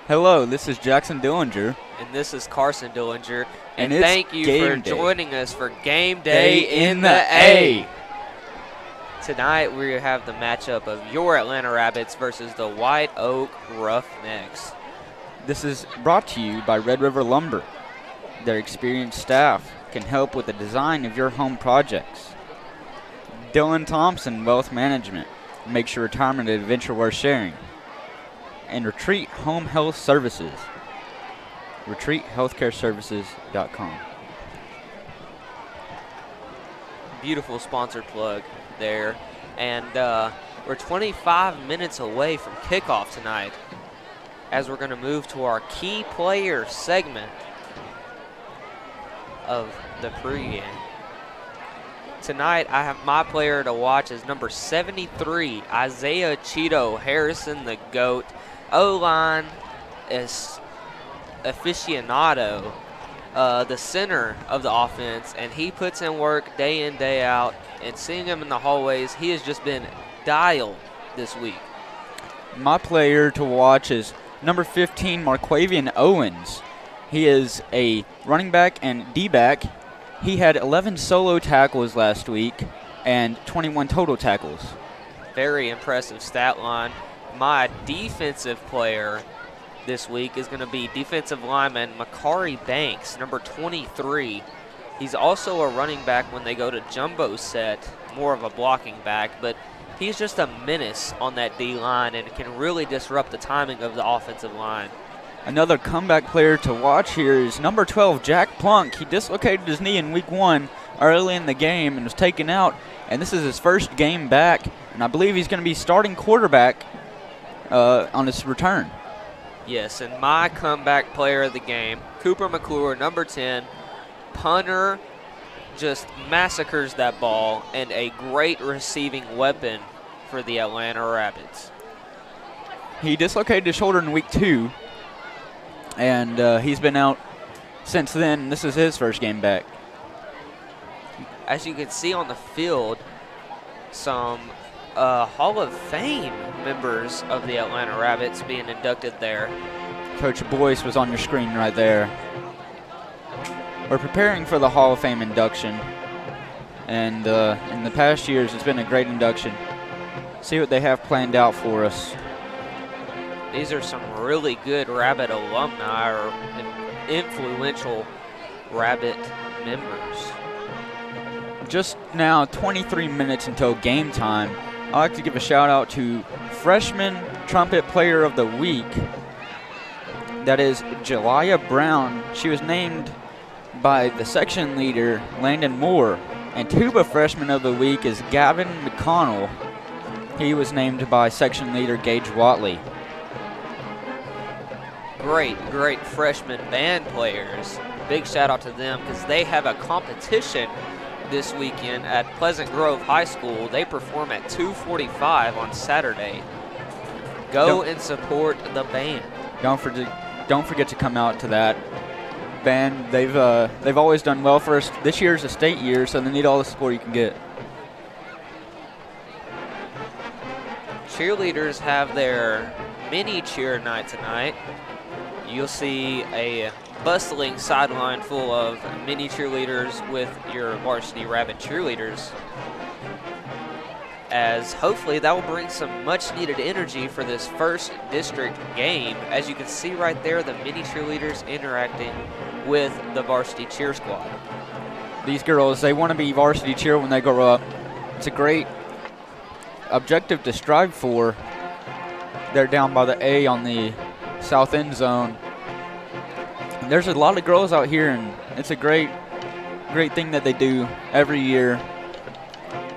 Hello, this is Jackson Dillinger. And this is Carson Dillinger. And thank you for day. joining us for Game Day in the A. Tonight we have the matchup of your Atlanta Rabbits versus the White Oak Roughnecks. This is brought to you by Red River Lumber. Their experienced staff can help with the design of your home projects. Dylan Thompson, Wealth Management, makes your retirement an adventure worth sharing. And Retreat Home Health Services, retreathealthcareservices.com. Beautiful sponsor plug there. And we're 25 minutes away from kickoff tonight as we're going to move to our key player segment of the pregame. Tonight, I have my player to watch is number 73, Isaiah Cheeto Harrison, the GOAT. O-line is aficionado, the center of the offense, and he puts in work day in, day out. And seeing him in the hallways, he has just been dialed this week. My player to watch is number 15, Marquavian Owens. He is a running back and D-back. He had 11 solo tackles last week and 21 total tackles. Very impressive stat line. My defensive player this week is going to be defensive lineman Makari Banks, number 23. He's also a running back when they go to jumbo set, more of a blocking back, but he's just a menace on that D-line and can really disrupt the timing of the offensive line. Another comeback player to watch here is number 12, Jack Plunk. He dislocated his knee in week 1 early in the game and was taken out, and this is his first game back, and I believe he's going to be starting quarterback on his return. Yes, and my comeback player of the game, Cooper McClure, number 10, punter, just massacres that ball, and a great receiving weapon for the Atlanta Rabbits. He dislocated his shoulder in week 2, and he's been out since then. This is his first game back. As you can see on the field, some Hall of Fame members of the Atlanta Rabbits being inducted there. Coach Boyce was on your screen right there. We're preparing for the Hall of Fame induction, and in the past years it's been a great induction. See what they have planned out for us. These are some really good Rabbit alumni or influential Rabbit members. Just now, 23 minutes until game time. I'd like to give a shout out to Freshman Trumpet Player of the Week. That is Jelaya Brown. She was named by the section leader, Landon Moore. And Tuba Freshman of the Week is Gavin McConnell. He was named by section leader, Gage Watley. Great freshman band players. Big shout out to them because they have a competition this weekend at Pleasant Grove High School. They perform at 2:45 on Saturday. Go and support the band. Don't forget to come out to that band. They've always done well for us. This year's a state year, so they need all the support you can get. Cheerleaders have their mini cheer night tonight. You'll see a bustling sideline full of mini cheerleaders with your varsity Rabbit cheerleaders, as hopefully that will bring some much needed energy for this first district game. As you can see right there, the mini cheerleaders interacting with the varsity cheer squad. These girls, they want to be varsity cheer when they grow up. It's a great objective to strive for. They're down by the A on the south end zone. And there's a lot of girls out here, and it's a great thing that they do every year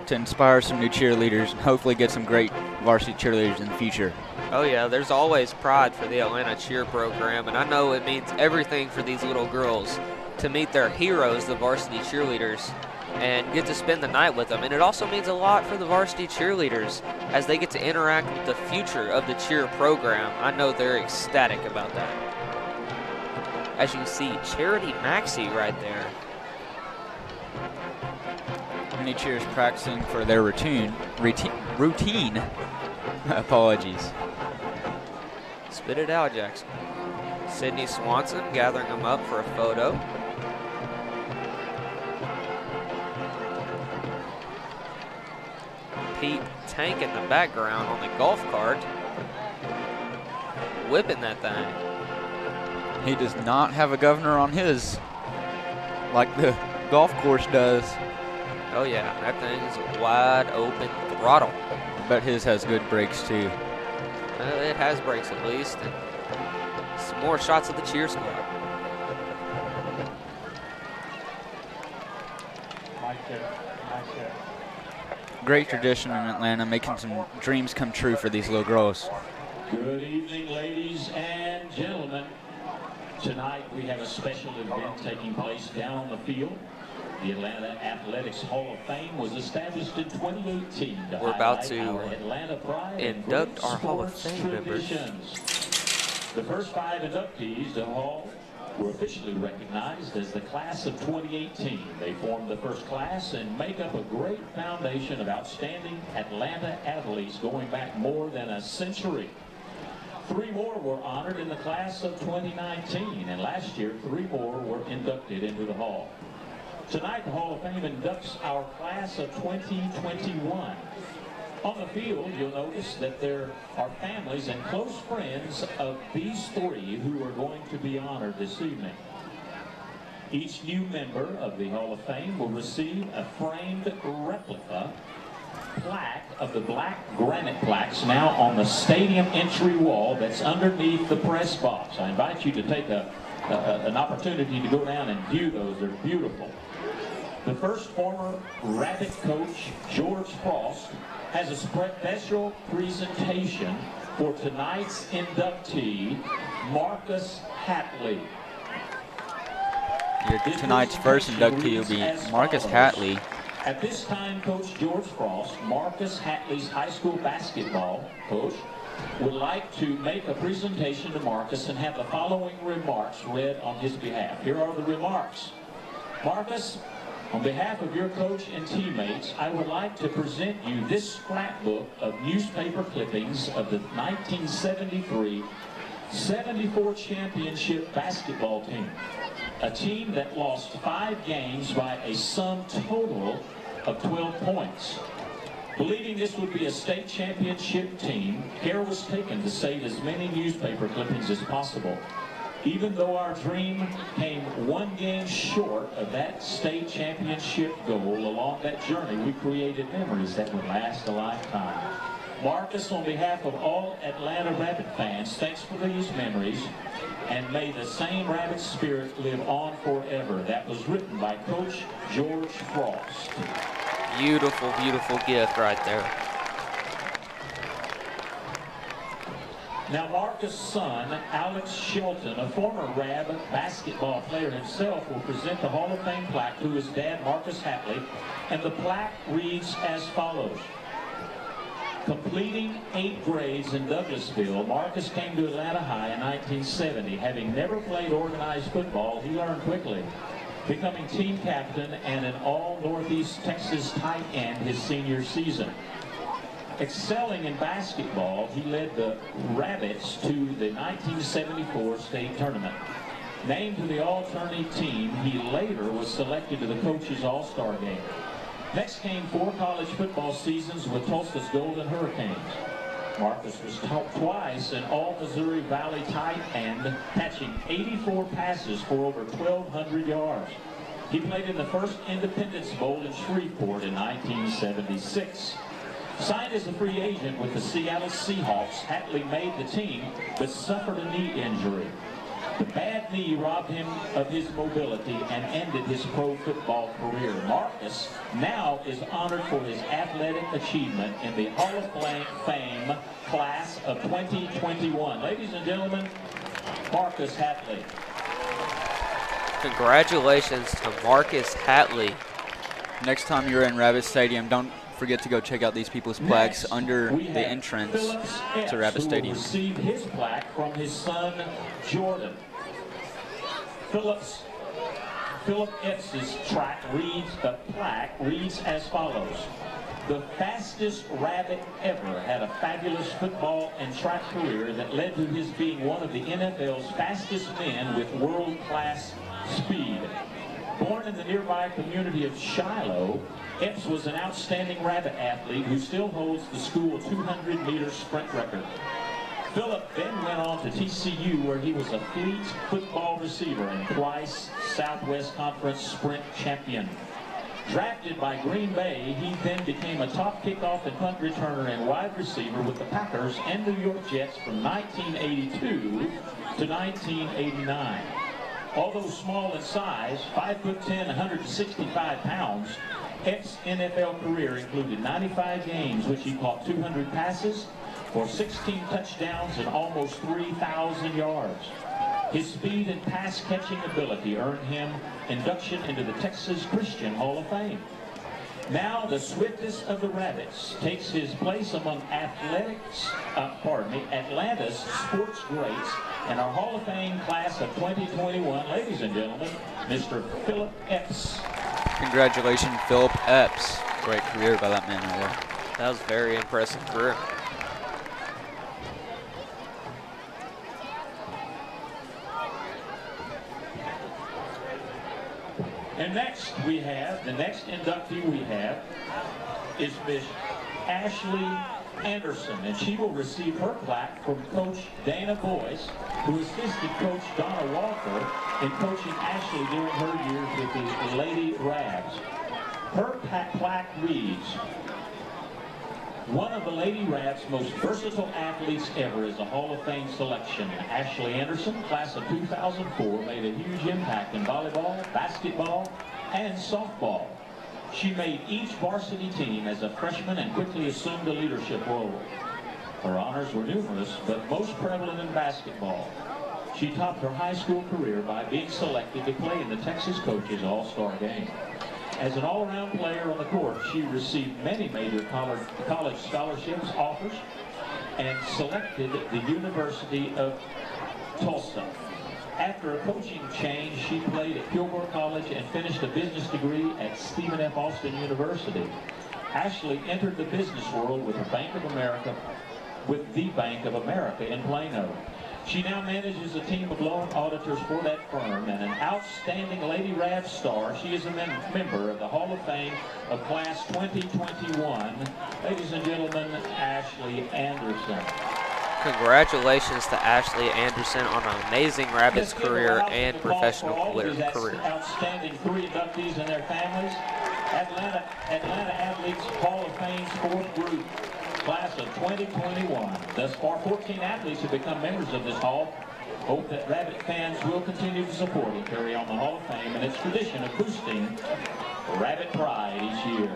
to inspire some new cheerleaders and hopefully get some great varsity cheerleaders in the future. Oh yeah, there's always pride for the Atlanta cheer program, and I know it means everything for these little girls to meet their heroes, the varsity cheerleaders, and get to spend the night with them. And it also means a lot for the varsity cheerleaders as they get to interact with the future of the cheer program. I know they're ecstatic about that. As you can see, Charity Maxey right there. Many cheers practicing for their routine. Apologies. Spit it out, Jackson. Sydney Swanson gathering them up for a photo. Pete Tank in the background on the golf cart, whipping that thing. He does not have a governor on his like the golf course does. Oh yeah, that thing is a wide open throttle. I bet his has good brakes too. It has brakes at least. And some more shots of the cheer squad. Great tradition in Atlanta, making some dreams come true for these little girls. Good evening, ladies and gentlemen. Tonight we have a special event taking place down on the field. The Atlanta Athletics Hall of Fame was established in 2018 to We're about highlight to our Atlanta pride induct and our Hall of sports Fame members. traditions. The first 5 inductees to the Hall were officially recognized as the class of 2018. They formed the first class and make up a great foundation of outstanding Atlanta athletes going back more than a century. 3 more were honored in the class of 2019, and last year 3 more were inducted into the Hall. Tonight, the Hall of Fame inducts our class of 2021. On the field, you'll notice that there are families and close friends of these 3 who are going to be honored this evening. Each new member of the Hall of Fame will receive a framed replica plaque of the black granite plaques now on the stadium entry wall that's underneath the press box. I invite you to take an opportunity to go down and view those. They're beautiful. The first former Rabbit coach, George Frost, has a special presentation for tonight's inductee, Marcus Hatley. Tonight's first inductee will be Marcus Hatley. At this time, Coach George Frost, Marcus Hatley's high school basketball coach, would like to make a presentation to Marcus and have the following remarks read on his behalf. Here are the remarks. Marcus, on behalf of your coach and teammates, I would like to present you this scrapbook of newspaper clippings of the 1973-74 championship basketball team. A team that lost 5 games by a sum total of 12 points. Believing this would be a state championship team, care was taken to save as many newspaper clippings as possible. Even though our dream came 1 game short of that state championship goal, along that journey we created memories that would last a lifetime. Marcus, on behalf of all Atlanta Rabbit fans, thanks for these memories, and may the same Rabbit spirit live on forever. That was written by Coach George Frost. Beautiful, beautiful gift right there. Now, Marcus' son, Alex Shelton, a former Rab basketball player himself, will present the Hall of Fame plaque to his dad, Marcus Hatley, and the plaque reads as follows. Completing 8 grades in Douglasville, Marcus came to Atlanta High in 1970. Having never played organized football, he learned quickly, becoming team captain and an all-Northeast Texas tight end his senior season. Excelling in basketball, he led the Rabbits to the 1974 state tournament. Named to the all-tourney team, he later was selected to the coach's all-star game. Next came 4 college football seasons with Tulsa's Golden Hurricanes. Marcus was twice an all-Missouri Valley tight end, catching 84 passes for over 1,200 yards. He played in the first Independence Bowl in Shreveport in 1976. Signed as a free agent with the Seattle Seahawks, Hatley made the team but suffered a knee injury. The bad knee robbed him of his mobility and ended his pro football career. Marcus now is honored for his athletic achievement in the Hall of Fame class of 2021. Ladies and gentlemen, Marcus Hatley. Congratulations to Marcus Hatley. Next time you're in Rabbit Stadium, don't forget to go check out these people's plaques under the entrance to Rabbit Stadium. Who will receive his plaque from his son, Jordan. Philip Epps' plaque reads as follows. The fastest rabbit ever had a fabulous football and track career that led to his being one of the NFL's fastest men with world-class speed. Born in the nearby community of Shiloh, Epps was an outstanding rabbit athlete who still holds the school 200-meter sprint record. Phillip then went on to TCU, where he was a fleet football receiver and twice Southwest Conference sprint champion. Drafted by Green Bay, he then became a top kickoff and punt returner and wide receiver with the Packers and New York Jets from 1982 to 1989. Although small in size, 5'10", 165 pounds, Epps' NFL career included 95 games, which he caught 200 passes for 16 touchdowns and almost 3,000 yards. His speed and pass-catching ability earned him induction into the Texas Christian Hall of Fame. Now, the swiftest of the rabbits takes his place among Atlanta's sports greats and our Hall of Fame class of 2021. Ladies and gentlemen, Mr. Phillip Epps. Congratulations, Phillip Epps. Great career by that man right there. That was a very impressive career. And next the next inductee we have is Miss Ashley Anderson, and she will receive her plaque from Coach Dana Boyce, who assisted Coach Donna Walker in coaching Ashley during her years with the Lady Rabs. Her plaque reads, "One of the Lady Rabs' most versatile athletes ever is a Hall of Fame selection. Ashley Anderson, class of 2004, made a huge impact in volleyball, basketball, and softball. She made each varsity team as a freshman and quickly assumed a leadership role. Her honors were numerous, but most prevalent in basketball. She topped her high school career by being selected to play in the Texas Coaches All-Star Game. As an all-around player on the court, she received many major college scholarships offers and selected the University of Tulsa. After a coaching change, she played at Kilgore College and finished a business degree at Stephen F. Austin University. Ashley entered the business world with the Bank of America in Plano. She now manages a team of loan auditors for that firm and an outstanding Lady Rab star. She is a member of the Hall of Fame of Class 2021. Ladies and gentlemen, Ashley Anderson." Congratulations to Ashley Anderson on an amazing Rabbits career and professional career. Outstanding three inductees and their families. Atlanta Athletes Hall of Fame's fourth group, class of 2021. Thus far, 14 athletes have become members of this hall. Hope that Rabbit fans will continue to support and carry on the Hall of Fame and its tradition of boosting Rabbit pride each year.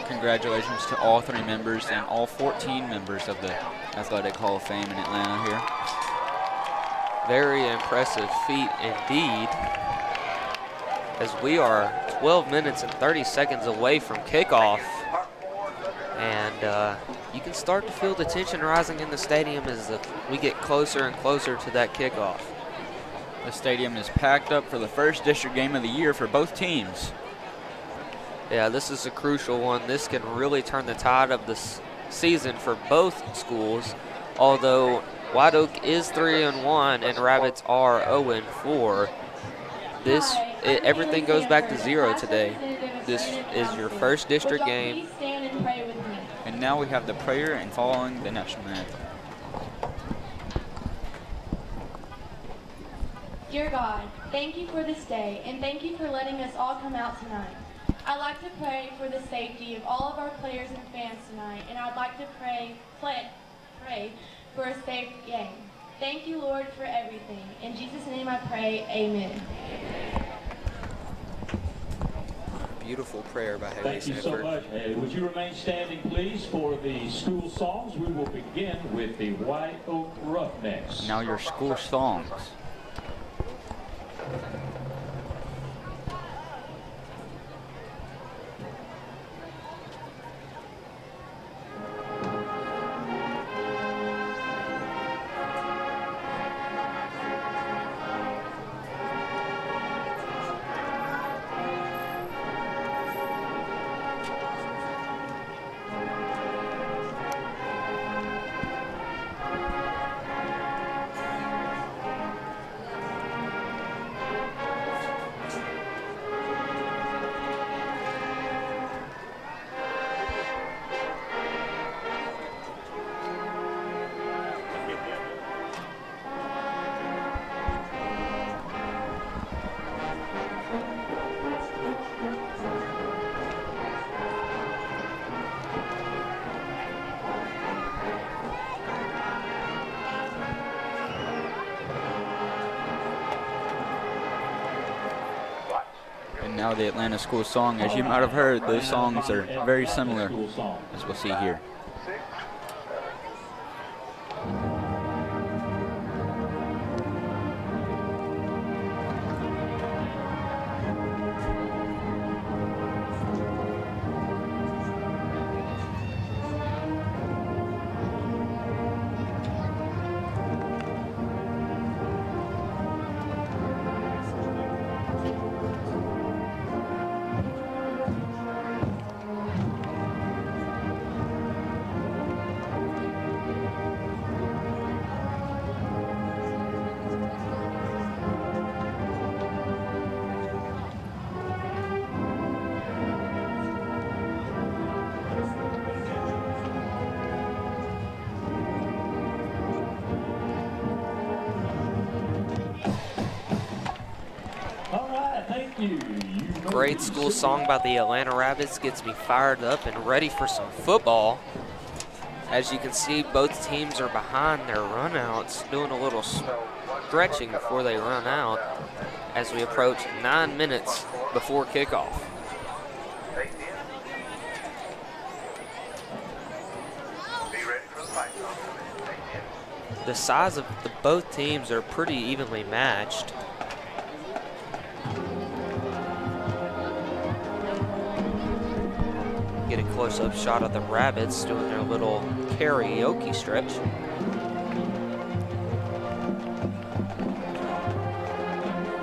Congratulations to all three members and all 14 members of the Athletic Hall of Fame in Atlanta here. Very impressive feat indeed, as we are 12 minutes and 30 seconds away from kickoff. And you can start to feel the tension rising in the stadium as we get closer and closer to that kickoff. The stadium is packed up for the first district game of the year for both teams. Yeah, this is a crucial one. This can really turn the tide of this season for both schools, although White Oak is 3-1 and Rabbits are 0-4. Everything goes back to zero today. This is your first district game. And now we have the prayer and following the national anthem. Dear God, thank you for this day, and thank you for letting us all come out tonight. I'd like to pray for the safety of all of our players and fans tonight, and I'd like to pray for a safe game. Thank you, Lord, for everything. In Jesus' name I pray, amen. Beautiful prayer by Haley Thank you so much, Haley. Would you remain standing, please, for the school songs? We will begin with the White Oak Roughnecks. Now your school songs. now the Atlanta school song. As you might have heard, those songs are very similar, as we'll see here. Great school song by the Atlanta Rabbits gets me fired up and ready for some football. As you can see, both teams are behind their runouts, doing a little stretching before they run out as we approach 9 minutes before kickoff. The size of both teams are pretty evenly matched. Get a close-up shot of the Rabbits doing their little karaoke stretch.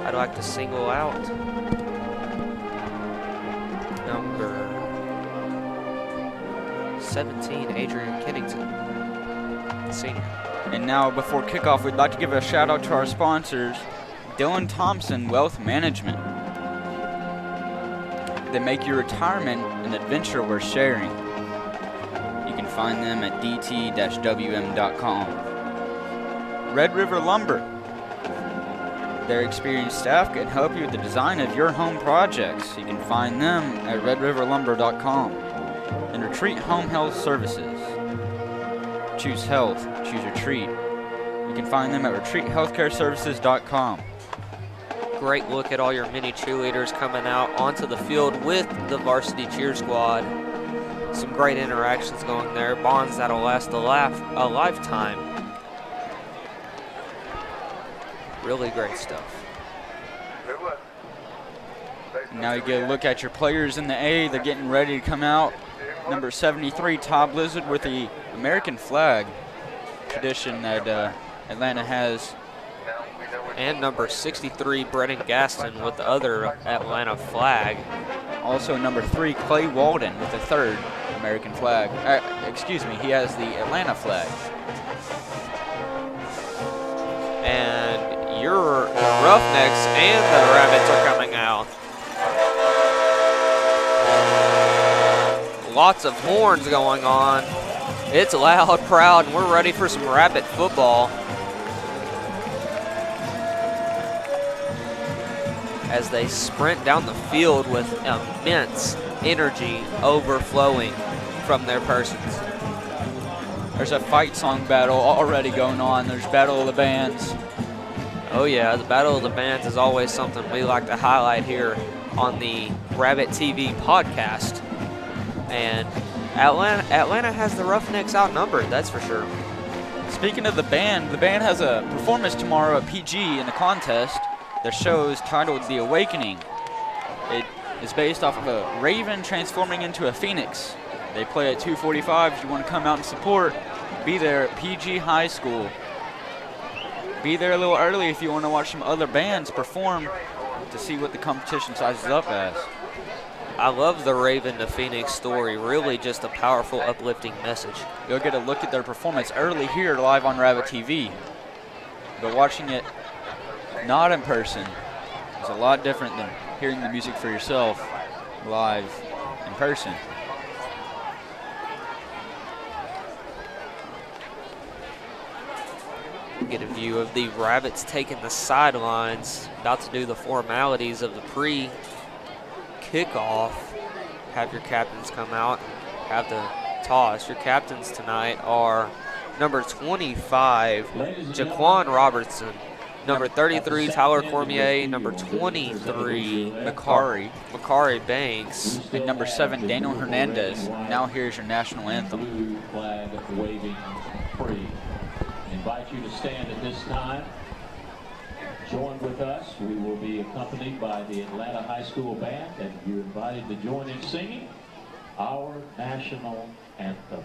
I'd like to single out number 17, Adrian Kennington, senior. And now, before kickoff, we'd like to give a shout out to our sponsors, Dylan Thompson Wealth Management. They make your retirement an adventure worth sharing. You can find them at dt-wm.com. Red River Lumber. Their experienced staff can help you with the design of your home projects. You can find them at redriverlumber.com. And Retreat Home Health Services. Choose health, choose retreat. You can find them at retreathealthcareservices.com. Great look at all your mini cheerleaders coming out onto the field with the varsity cheer squad. Some great interactions going there, bonds that'll last a lifetime. Really great stuff. Now you get a look at your players in the A. They're getting ready to come out. Number 73, Todd Blizzard, with the American flag, tradition that Atlanta has. And number 63, Brennan Gaston, with the other Atlanta flag. Also number 3, Clay Walden, with the third American flag. Excuse me, he has the Atlanta flag. And your Roughnecks and the Rabbits are coming out. Lots of horns going on. It's loud, proud, and we're ready for some Rabbit football. As they sprint down the field with immense energy overflowing from their persons. There's a fight song battle already going on. There's Battle of the Bands. Oh yeah, the Battle of the Bands is always something we like to highlight here on the Rabbit TV podcast. And Atlanta has the Roughnecks outnumbered, that's for sure. Speaking of the band has a performance tomorrow at PG in the contest. The show is titled The Awakening. It is based off of a raven transforming into a phoenix. They play at 2:45. If you want to come out and support, be there at PG High School. Be there a little early if you want to watch some other bands perform to see what the competition sizes up as. I love the Raven to Phoenix story. Really just a powerful, uplifting message. You'll get a look at their performance early here live on Rabbit TV. But watching it not in person is a lot different than hearing the music for yourself live in person. Get a view of the Rabbits taking the sidelines, about to do the formalities of the pre-kickoff. Have your captains come out, have the toss. Your captains tonight are number 25, Jaquan Robertson, Number 33, Tyler Cormier. Number 23, Makari Banks. And number 7, Daniel Hernandez. Now here's your national anthem. Blue flag waving free. Invite you to stand at this time. Join with us. We will be accompanied by the Atlanta High School Band, and you're invited to join in singing our national anthem.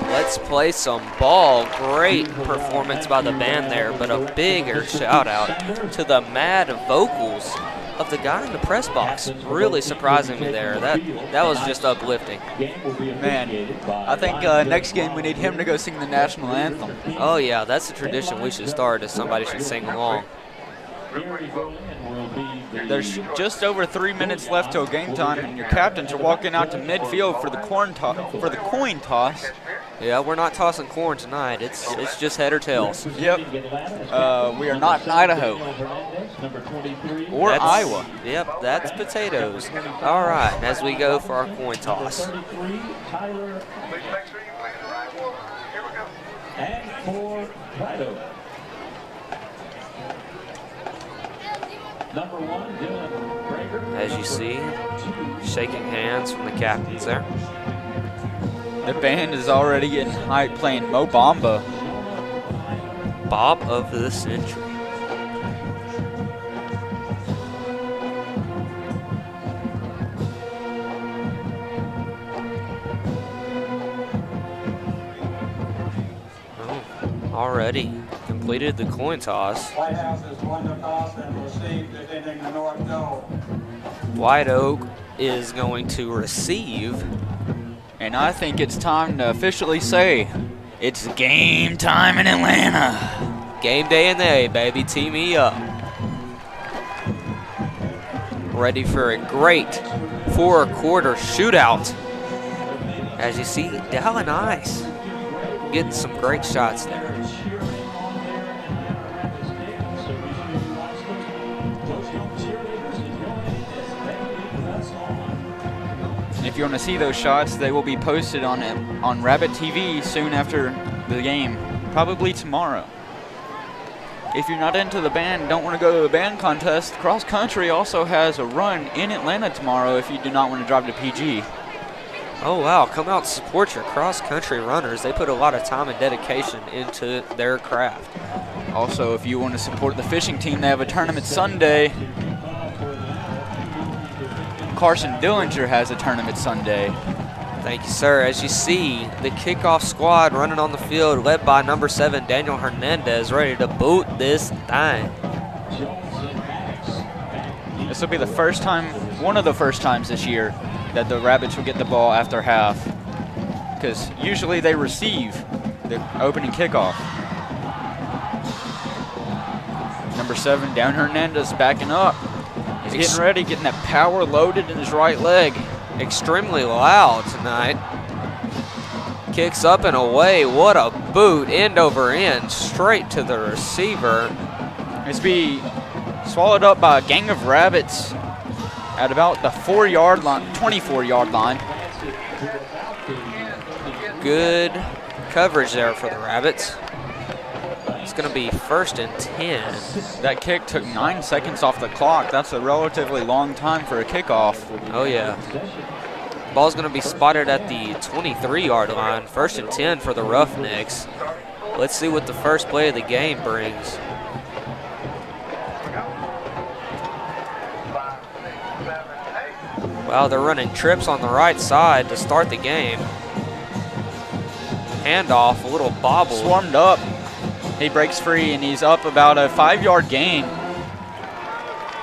Let's play some ball. Great performance by the band there, but a bigger shout out to the mad vocals of the guy in the press box. Really surprising me there. That was just uplifting. Man, I think next game we need him to go sing the national anthem. Oh yeah, that's a tradition we should start, is somebody should sing along. There's just over 3 minutes left till game time, and your captains are walking out to midfield for the coin toss. Yeah, we're not tossing corn tonight. It's just head or tails. Yep. We are not in Idaho or Iowa. Yep, that's potatoes. All right, as we go for our coin toss. And for Prado. Number 1, Dylan Breaker. As you see, shaking hands from the captains there. The band is already getting hype playing Mo Bamba. Bob of the century. Oh, already completed the coin toss. White House has won the toss and received it in the North Zone. White Oak is going to receive. And I think it's time to officially say it's game time in Atlanta. Game day in the A, baby. Team me up. Ready for a great 4-quarter shootout. As you see, Dallin Ice getting some great shots there. If you want to see those shots, they will be posted on Rabbit TV soon after the game, probably tomorrow. If you're not into the band, don't want to go to the band contest, Cross Country also has a run in Atlanta tomorrow if you do not want to drive to PG. Oh wow, come out and support your cross country runners. They put a lot of time and dedication into their craft. Also, if you want to support the fishing team, they have a tournament Sunday. Carson Dillinger has a tournament Sunday. Thank you, sir. As you see, the kickoff squad running on the field, led by number 7, Daniel Hernandez, ready to boot this thing. This will be the first time, one of the first times this year, that the Rabbits will get the ball after half, because usually they receive the opening kickoff. Number 7, Dan Hernandez, backing up. He's getting ready, getting that power loaded in his right leg. Extremely loud tonight. Kicks up and away. What a boot, end over end, straight to the receiver. It's be swallowed up by a gang of Rabbits at about the 4-yard line, 24-yard line. Good coverage there for the Rabbits. It's going to be 1st and 10. That kick took 9 seconds off the clock. That's a relatively long time for a kickoff. Oh, yeah. Ball's going to be spotted at the 23-yard line. 1st and 10 for the Roughnecks. Let's see what the first play of the game brings. Wow, they're running trips on the right side to start the game. Handoff, a little bobble. Swarmed up. He breaks free, and he's up about a 5-yard gain.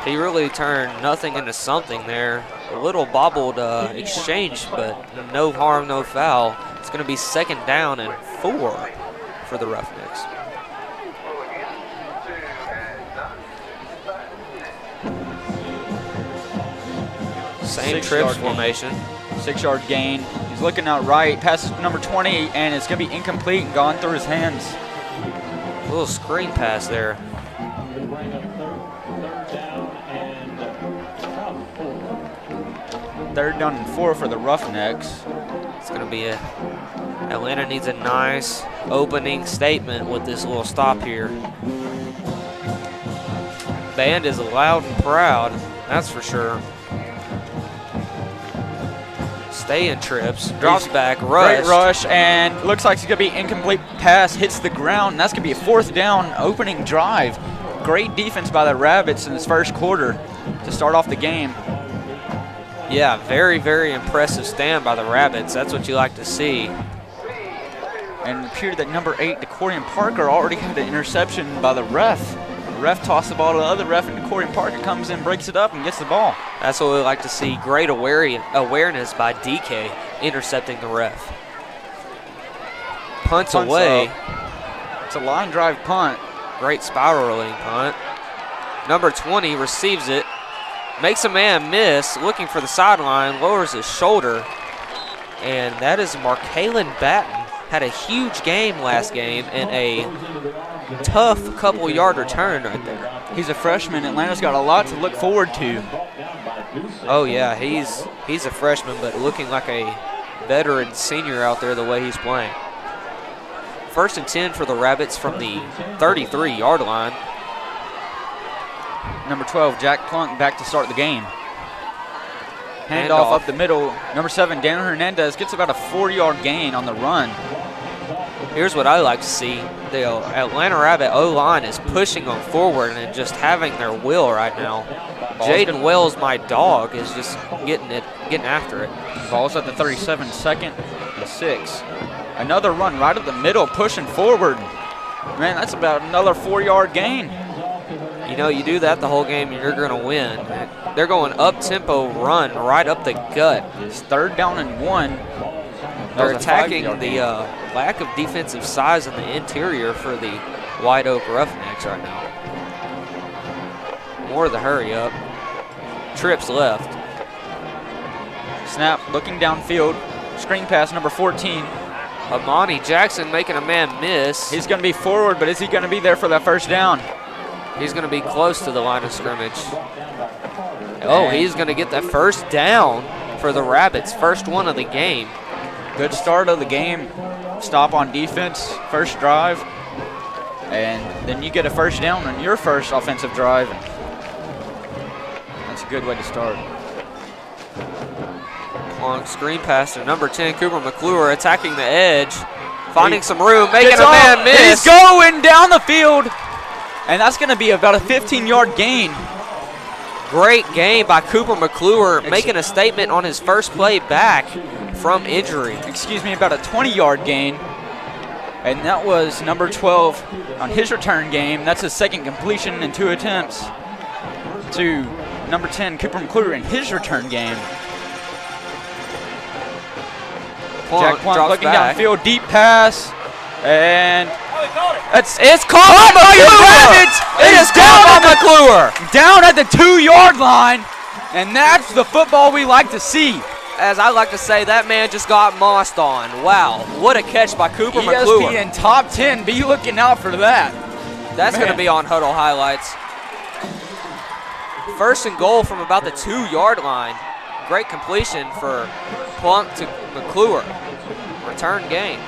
He really turned nothing into something there. A little bobbled exchange, but no harm, no foul. It's going to be 2nd down and 4 for the Roughnecks. Same trips formation. 6-yard gain. He's looking out right, past number 20, and it's going to be incomplete and gone through his hands. A little screen pass there. Third down and 4 for the Roughnecks. It's going to be Atlanta needs a nice opening statement with this little stop here. Band is loud and proud, that's for sure. Stay in trips, drops back, rush. Great rush, and looks like it's going to be incomplete pass, hits the ground, and that's going to be a 4th down opening drive. Great defense by the Rabbits in this first quarter to start off the game. Yeah, very, very impressive stand by the Rabbits. That's what you like to see. And it appeared that number 8, DeCorian Parker, already had an interception by the ref. The ref tossed the ball to the other ref, and DeCorian Parker comes in, breaks it up, and gets the ball. That's what we like to see. Great awareness by DK intercepting the ref. Punts away. Up. It's a line drive punt. Great spiraling punt. Number 20 receives it. Makes a man miss, looking for the sideline, lowers his shoulder. And that is Markalen Batten. Had a huge game last game and a tough couple-yard return right there. He's a freshman. Atlanta's got a lot to look forward to. Oh, yeah, he's a freshman, but looking like a veteran senior out there the way he's playing. 1st and 10 for the Rabbits from the 33-yard line. Number 12, Jack Plunk, back to start the game. Handoff up the middle. Number 7, Dan Hernandez, gets about a 4-yard gain on the run. Here's what I like to see. The Atlanta Rabbit O-line is pushing them forward and just having their will right now. Jaden Wells, my dog, is just getting after it. Ball's at the 37, 2nd and 6. Another run right up the middle, pushing forward. Man, that's about another 4-yard gain. You know, you do that the whole game, you're going to win. They're going up-tempo run right up the gut. It's 3rd down and 1. They're attacking the lack of defensive size in the interior for the White Oak Roughnecks right now. More of the hurry up. Trips left. Snap, looking downfield. Screen pass, number 14. Amani Jackson making a man miss. He's going to be forward, but is he going to be there for that 1st down? He's going to be close to the line of scrimmage. Oh, he's going to get that 1st down for the Rabbits. First one of the game. Good start of the game. Stop on defense, first drive. And then you get a 1st down on your first offensive drive. That's a good way to start. Long screen pass to number 10, Cooper McClure, attacking the edge. Finding some room, making a man miss. He's going down the field. And that's going to be about a 15-yard gain. Great game by Cooper McClure, making a statement on his first play back from injury. Excuse me, about a 20-yard gain. And that was number 12 on his return game. That's his 2nd completion in 2 attempts to number 10, Cooper McClure, in his return game. Jack Plunk looking downfield, deep pass, and it's caught by the Rabbits. It is caught by McClure. Down at the 2-yard line, and that's the football we like to see. As I like to say, that man just got mossed on. Wow, what a catch by Cooper McClure. ESPN top 10, be looking out for that. That's going to be on Huddle Highlights. 1st and goal from about the 2-yard line. Great completion for Plunk to McClure. Return game.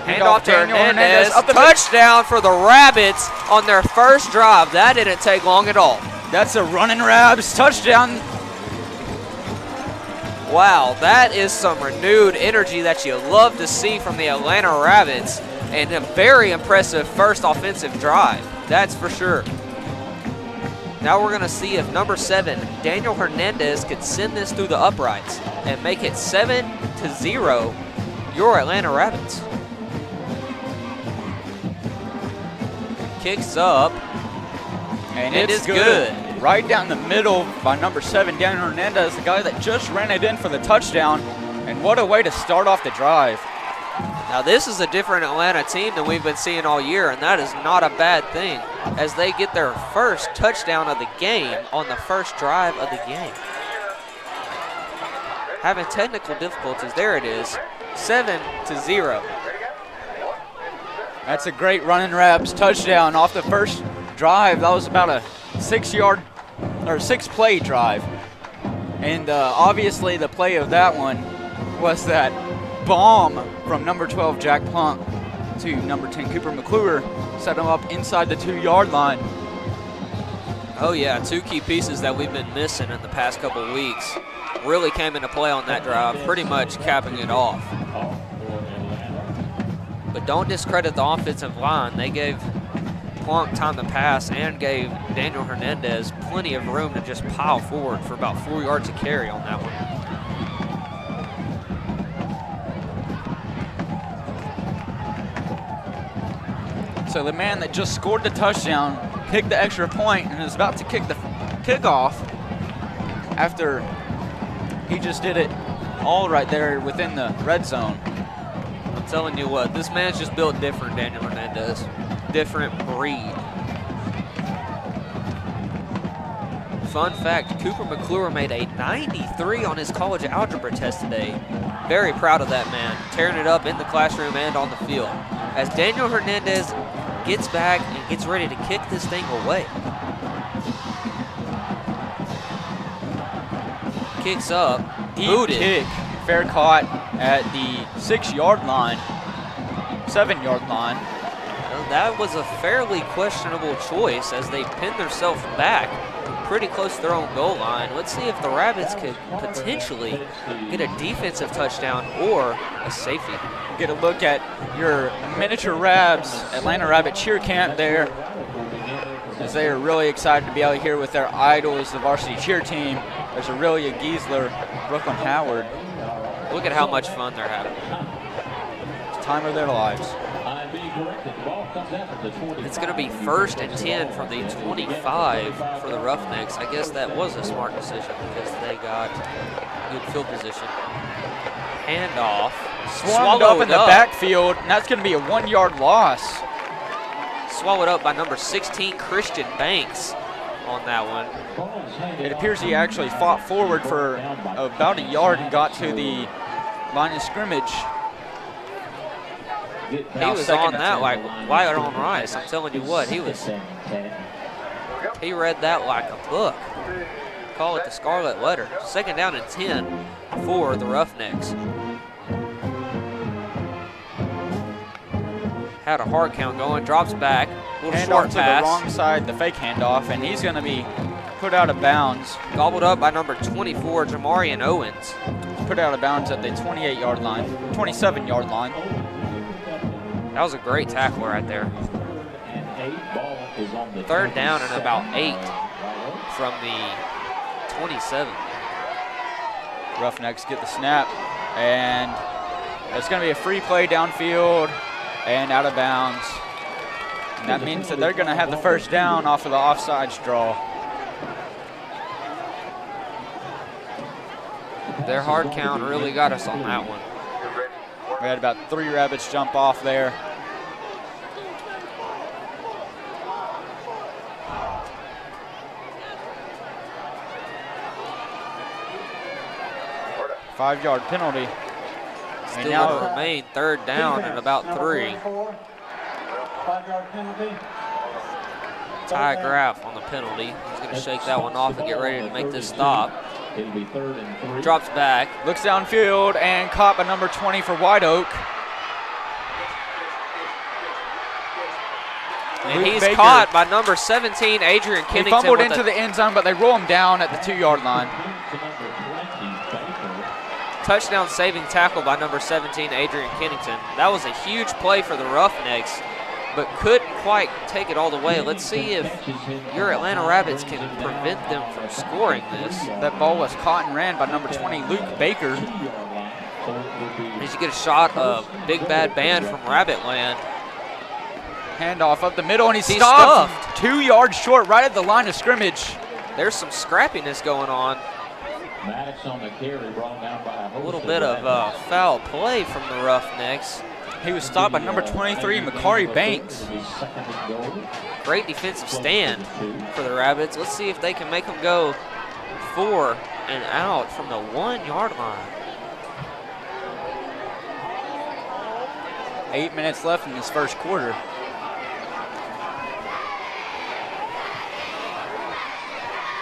Handoff to Daniel Hernandez. Up the Touchdown for the Rabbits on their first drive. That didn't take long at all. That's a running Rabs touchdown. Wow, that is some renewed energy that you love to see from the Atlanta Rabbits, and a very impressive first offensive drive. That's for sure. Now we're going to see if number 7, Daniel Hernandez, could send this through the uprights and make it 7-0, your Atlanta Rabbits. Kicks up, And it it's is good. Right down the middle by number 7, Daniel Hernandez, the guy that just ran it in for the touchdown. And what a way to start off the drive. Now this is a different Atlanta team than we've been seeing all year, and that is not a bad thing, as they get their first touchdown of the game on the first drive of the game. Having technical difficulties, there it is, 7-0. That's a great running Rabs touchdown off the first drive. That was about a 6-play drive. And obviously the play of that one was that bomb from number 12, Jack Plunk, to number 10, Cooper McClure, set him up inside the 2-yard line. Oh yeah, 2 key pieces that we've been missing in the past couple weeks really came into play on that drive, pretty much capping it off. But don't discredit the offensive line. They gave Plunk time to pass and gave Daniel Hernandez plenty of room to just pile forward for about 4 yards of carry on that one. So the man that just scored the touchdown kicked the extra point and is about to kick the kickoff after he just did it all right there within the red zone. I'm telling you what, this man's just built different, Daniel Hernandez. Different breed. Fun fact, Cooper McClure made a 93 on his college algebra test today. Very proud of that man, tearing it up in the classroom and on the field. As Daniel Hernandez gets back and gets ready to kick this thing away. Kicks up, booted. Kick, fair caught at the 6-yard line, 7-yard line. Well, that was a fairly questionable choice as they pinned themselves back pretty close to their own goal line. Let's see if the Rabbits could potentially get a defensive touchdown or a safety. Get a look at your miniature Rabs, Atlanta Rabbit cheer camp there, as they are really excited to be out here with their idols, the varsity cheer team. There's Aurelia Giesler, Brooklyn Howard. Look at how much fun they're having. It's the time of their lives. It's going to be 1st and 10 from the 25 for the Roughnecks. I guess that was a smart decision because they got good field position. Handoff. Swallowed up in the backfield, and that's going to be a 1-yard loss. Swallowed up by number 16, Christian Banks on that one. It appears he actually fought forward for about a yard and got to the line of scrimmage. He was on that like wire on rice. I'm telling you what, he read that like a book. Call it the Scarlet Letter. 2nd down and 10 for the Roughnecks. Had a hard count going, drops back, little short to pass. the wrong side, the fake handoff, and he's going to be put out of bounds. Gobbled up by number 24, Jamarian Owens. Put out of bounds at the 28-yard line, 27-yard line. That was a great tackle right there. 3rd down and about 8 from the 27. Roughnecks get the snap, and it's going to be a free play downfield and out of bounds. And that means that they're going to have the 1st down off of the offsides draw. Their hard count really got us on that one. We had about 3 Rabbits jump off there. Five-yard penalty. Still will remain 3rd down and about 3. 5-yard penalty. Ty Graff on the penalty. He's going to shake that one off and get ready to make this stop. It'll be 3rd and 3. Drops back. Looks downfield and caught by number 20 for White Oak. And Luke he's Baker. caught by number 17, Adrian He Kennington. fumbled with into a the end zone, but they roll him down at the 2-yard line. touchdown saving tackle by number 17, Adrian Kennington. That was a huge play for the Roughnecks, but couldn't quite take it all the way. Let's see if your Atlanta Rabbits can prevent them from scoring this. That ball was caught and ran by number 20, Luke Baker. As you get a shot of Big Bad Band from Rabbitland. Handoff up the middle, and he's He's stopped 2 yards short, right at the line of scrimmage. There's some scrappiness going on. Maddox on the carry, brought down by A little bit of foul play from the Roughnecks. He was stopped by number 23, Makari Banks. Great defensive stand for the Rabbits. Let's see if they can make them go 4 and out from the 1-yard line. 8 minutes left in this first quarter.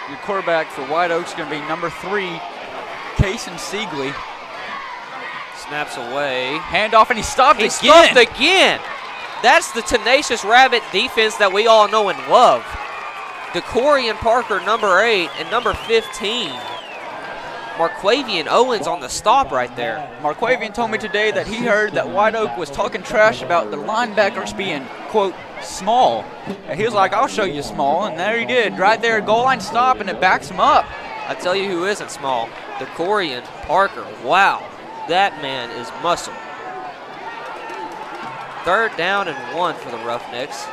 Your quarterback for White Oaks is going to be number 3, Kason Siegley. Snaps away. Handoff, and he stopped He again. stopped again. That's the tenacious Rabbit defense that we all know and love. DeCorian Parker, number 8, and number 15. Marquavian Owens on the stop right there. Marquavian told me today that he heard that White Oak was talking trash about the linebackers being, quote, small. And he was like, I'll show you small, and there he did. Right there, goal line stop, and it backs him up. I tell you who isn't small. DeCorian Parker. Wow, that man is muscle. 3rd down and 1 for the Roughnecks.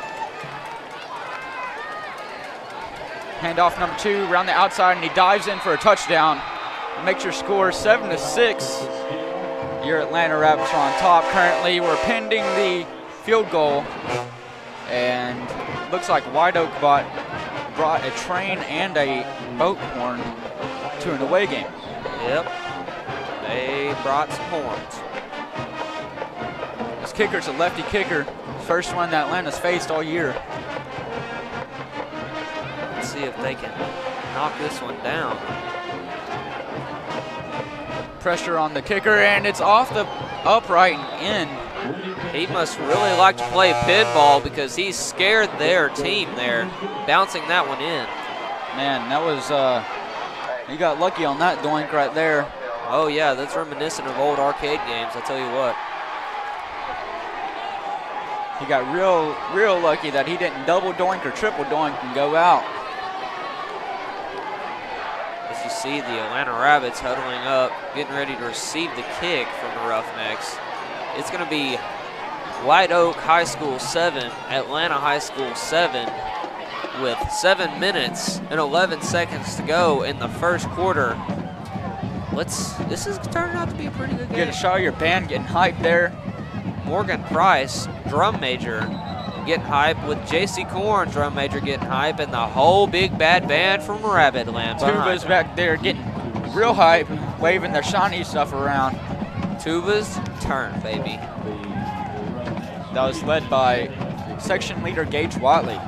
Handoff number 2 around the outside, and he dives in for a touchdown. Makes your score 7-6. Your Atlanta Rabbits are on top currently. We're pending the field goal. And looks like White Oak brought a train and a boat horn to an away game. Yep, they brought some horns. This kicker's a lefty kicker. First one that Atlanta's faced all year. Let's see if they can knock this one down. Pressure on the kicker, and it's off the upright and in. He must really like to play pinball because he scared their team there, bouncing that one in. Man, that was, he got lucky on that doink right there. Oh yeah, that's reminiscent of old arcade games, I tell you what. He got real lucky that he didn't double doink or triple doink and go out. As you see the Atlanta Rabbits huddling up, getting ready to receive the kick from the Roughnecks. It's going to be White Oak High School 7, Atlanta High School 7, with 7 minutes and 11 seconds to go in the first quarter. This is turning out to be a pretty good game. Get a shot of your band getting hyped there. Morgan Price, drum major, getting hype, with J.C. Korn, drum major, getting hype, and the whole Big Bad Band from Rabbitland. Tuba's back there getting real hype, waving their shiny stuff around. Tuba's turn, baby. That was led by section leader Gage Watley.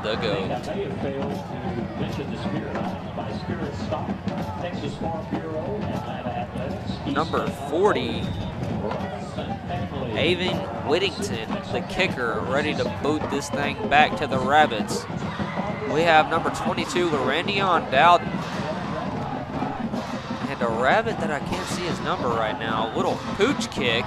The GOAT. They have failed to mention the Spirit Islands by Spirit Stock, Texas Farm Bureau, Atlanta Athletics. Number 40, Avon Whittington, the kicker, ready to boot this thing back to the Rabbits. We have number 22, Larandion Dowden. And a Rabbit that I can't see his number right now. A little pooch kick.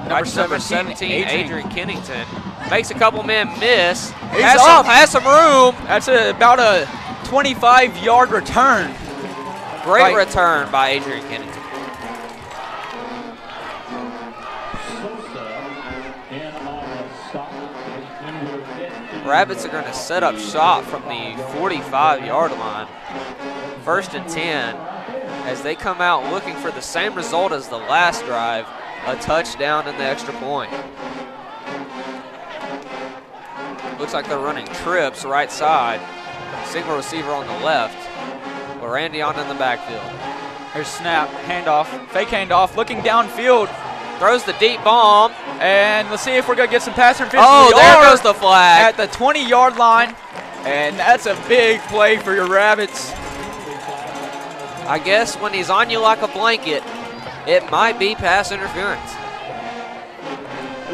Number 17, Adrian Kennington. Makes a couple men miss. Has some room. That's about a 25-yard return. Great return by Adrian Kennington. Rabbits are going to set up shop from the 45-yard line. 1st and 10 as they come out looking for the same result as the last drive, a touchdown and the extra point. Looks like they're running trips right side. Single receiver on the left. Larandion in the backfield. Here's snap, handoff, fake handoff, looking downfield. Throws the deep bomb. And let's see if we're going to get some pass interference. Oh, there goes the flag. At the 20-yard line. And that's a big play for your Rabbits. I guess when he's on you like a blanket, it might be pass interference.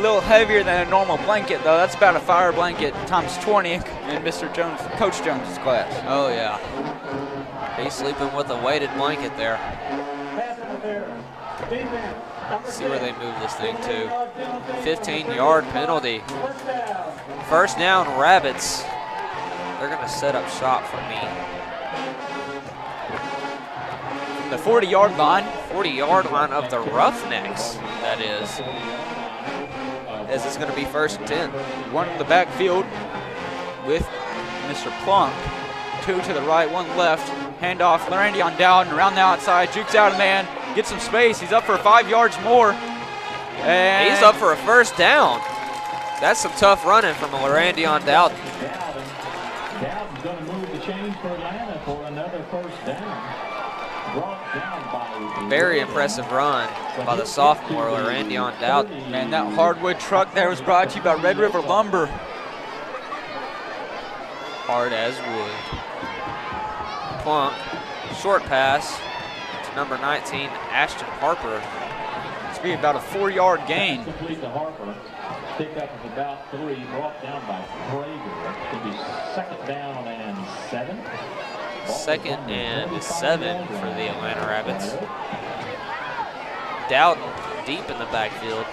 little heavier than a normal blanket, though. That's about a fire blanket times 20 in Mr. Jones, Coach Jones' class. Oh, yeah. He's sleeping with a weighted blanket there. See where they move this thing to. 15-yard penalty. First down, Rabbits. They're going to set up shop for me. From the 40-yard line. 40-yard line of the Roughnecks, that is. As it's going to be first and 10. One in the backfield with Mr. Plunk. 2 to the right, 1 left. Handoff, Randy on down, around the outside, jukes out a man, gets some space. He's up for 5 yards more. And he's up for a first down. That's some tough running from Randy on Dowden. Dowden's going to move the chains for Atlanta for another first down. Brought down by very impressive run by the sophomore, Randy on Dowden. Man, that hardwood truck there was brought to you by Red River Lumber. Hard as wood. Plunk, short pass to number 19, Ashton Harper. It's be about a 4-yard gain. Complete to Harper. Pick up of about 3, brought down by Prager. It'll be second down and 7. Second and 7 for the Atlanta Rabbits. Dowden deep in the backfield.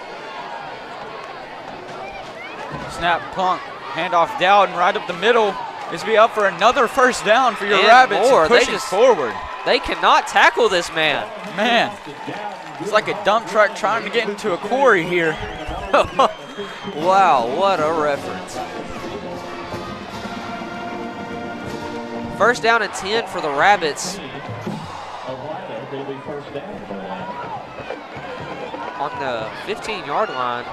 Snap, Plunk, handoff Dowden right up the middle. This will be up for another first down for your And Rabbits. more. Pushing They just forward. They cannot tackle this man. Man, it's like a dump truck trying to get into a quarry here. Wow, what a reference. First down and 10 for the Rabbits. On the 15-yard line.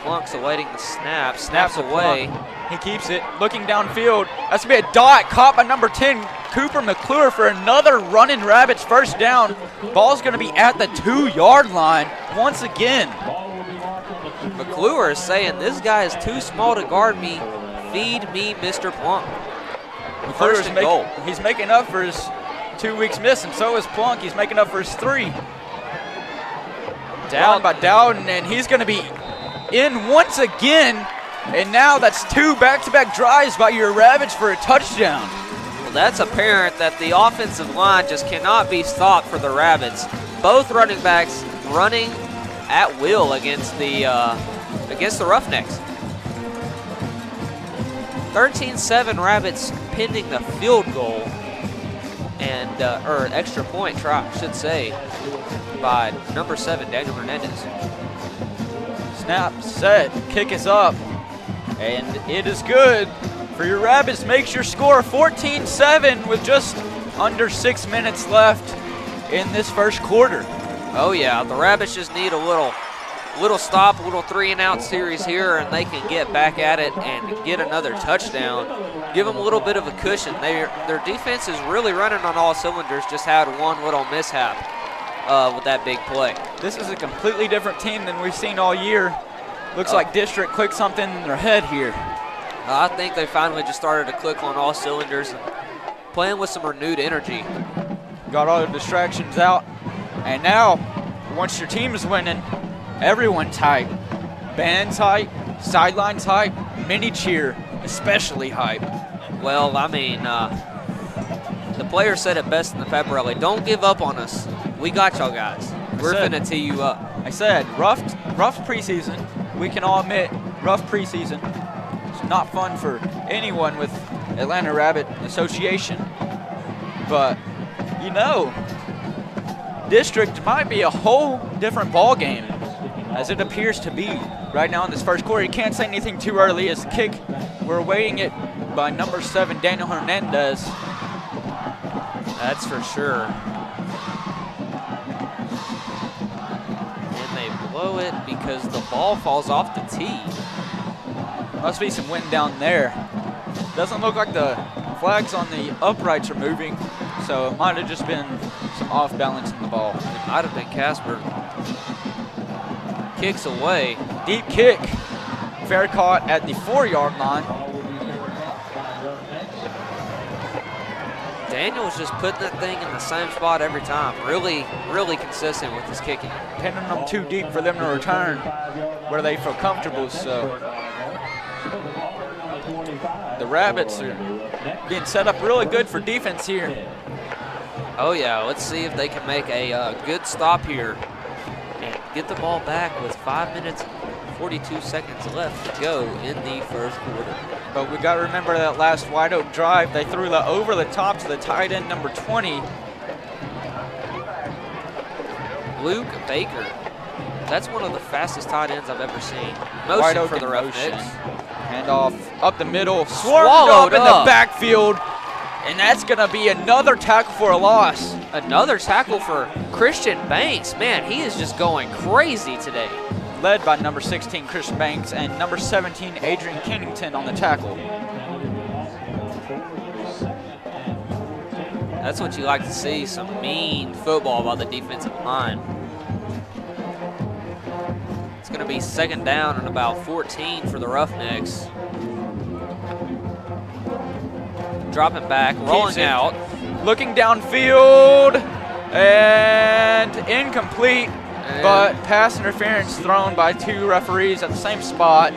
Plunk's awaiting the snap. Snaps away. He keeps it, looking downfield. That's going to be a dot caught by number 10, Cooper McClure, for another running Rabbits first down. Ball's going to be at the 2-yard line once again. McClure is saying, this guy is too small to guard me. Feed me, Mr. Plunk. First and goal. He's making up for his 2 weeks miss, and so is Plunk. He's making up for his 3. Down by Dowden, and he's going to be in once again. And now that's 2 back-to-back drives by your Rabbits for a touchdown. Well, that's apparent that the offensive line just cannot be stopped for the Rabbits. Both running backs running at will against the Roughnecks. 13-7 Rabbits pending the field goal and or extra point try, I should say, by number 7 Daniel Hernandez. Snap, set, kick is up, and it is good for your Rabbits. Makes your score 14-7 with just under 6 minutes left in this first quarter. Oh yeah, the Rabbits just need a little stop, a little 3-and-out series here, and they can get back at it and get another touchdown. Give them a little bit of a cushion. Their defense is really running on all cylinders, just had one little mishap with that big play. This is a completely different team than we've seen all year. Looks like District clicked something in their head here. I think they finally just started to click on all cylinders and playing with some renewed energy. Got all the distractions out, and now, once your team is winning, everyone's hype. Band's hype, sideline's hype, mini cheer, especially hype. Well, I mean, the player said it best in the pep rally. Don't give up on us. We got y'all guys. We're finna tee you up. I said, rough preseason. We can all admit, rough preseason. It's not fun for anyone with Atlanta Rabbit Association. But, you know, District might be a whole different ball game, as it appears to be right now in this first quarter. You can't say anything too early as the kick, we're awaiting it by number 7, Daniel Hernandez. That's for sure. And they blow it because the ball falls off the tee. Must be some wind down there. Doesn't look like the flags on the uprights are moving, so it might have just been some off balance in the ball. It might have been Casper. Kicks away. Deep kick. Fair caught at the 4-yard line. Daniel's just putting that thing in the same spot every time. Really, really consistent with his kicking. Pinning them too deep for them to return where they feel comfortable. So the Rabbits are being set up really good for defense here. Oh yeah, let's see if they can make a good stop here and get the ball back with 5 minutes and 42 seconds left to go in the first quarter. But we got to remember that last White Oak drive, they threw the over the top to the tight end number 20. Luke Baker. That's one of the fastest tight ends I've ever seen. White Motion Oak for the in motion. Roughnecks. Handoff up the middle, swarmed Swallowed up in the up. backfield, and that's going to be another tackle for a loss. Another tackle for Christian Banks. Man, he is just going crazy today. Led by number 16, Chris Banks, and number 17, Adrian Kennington on the tackle. That's what you like to see, some mean football by the defensive line. It's going to be second down and about 14 for the Roughnecks. Dropping back, rolling out. Looking downfield, and incomplete, but pass interference thrown by 2 referees at the same spot.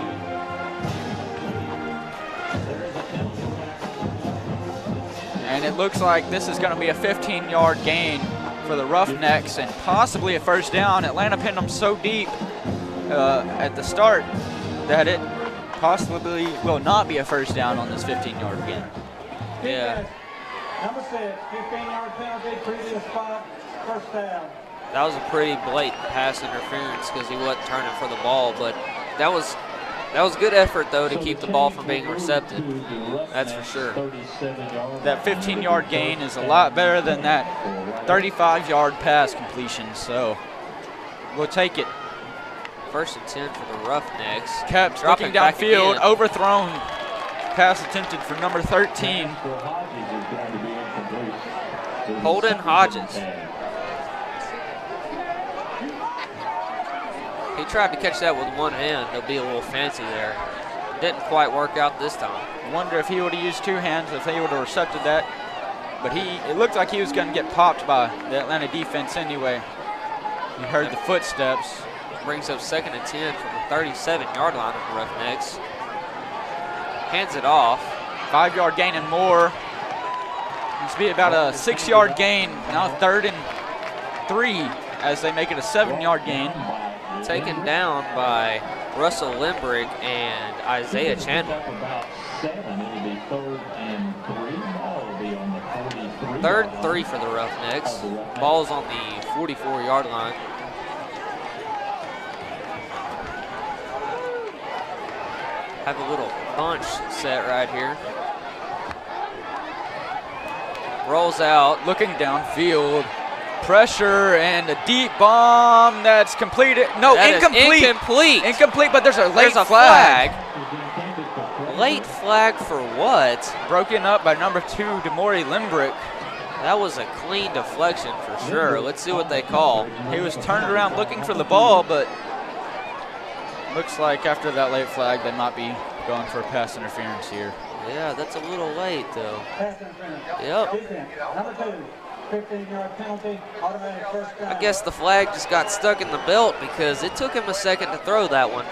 And it looks like this is going to be a 15-yard gain for the Roughnecks and possibly a first down. Atlanta pinned them so deep at the start that it possibly will not be a first down on this 15-yard gain. Yeah. Number 6, 15-yard penalty, previous spot, first down. That was a pretty blatant pass interference because he wasn't turning for the ball, but that was good effort, though, to keep the ball from being recepted. That's for sure. That 15-yard gain is a lot better than that 35-yard pass completion, so we'll take it. First and 10 for the Roughnecks. Kept Dropping looking back downfield, again. overthrown. Pass attempted for number 13. Holden Hodges. He tried to catch that with one hand. He'll be a little fancy there. Didn't quite work out this time. Wonder if he would have used 2 hands, if he would have recepted that. But it looked like he was going to get popped by the Atlanta defense anyway. You heard the footsteps. Brings up second and 10 from the 37-yard line of the Roughnecks. Hands it off. 5-yard gain and more. This will be about a 6-yard gain. Now 3rd and 3 as they make it a 7-yard gain. Taken down by Russell Limbrick and Isaiah Chandler. 3rd and 3 for the Roughnecks. Ball's on the 44-yard line. Have a little bunch set right here. Rolls out. Looking downfield. Pressure and a deep bomb that's completed. No, That is incomplete. incomplete. Incomplete, but there's a late There's a flag. Late flag for what? Broken up by number 2, Demore Limbrick. That was a clean deflection for sure. Let's see what they call. He was turned around looking for the ball, but looks like after that late flag, they might be going for a pass interference here. Yeah, that's a little late though. Pass interference. Yep. Defense. Number 2, 15-yard penalty, automatic first down. I guess the flag just got stuck in the belt because it took him a second to throw that one.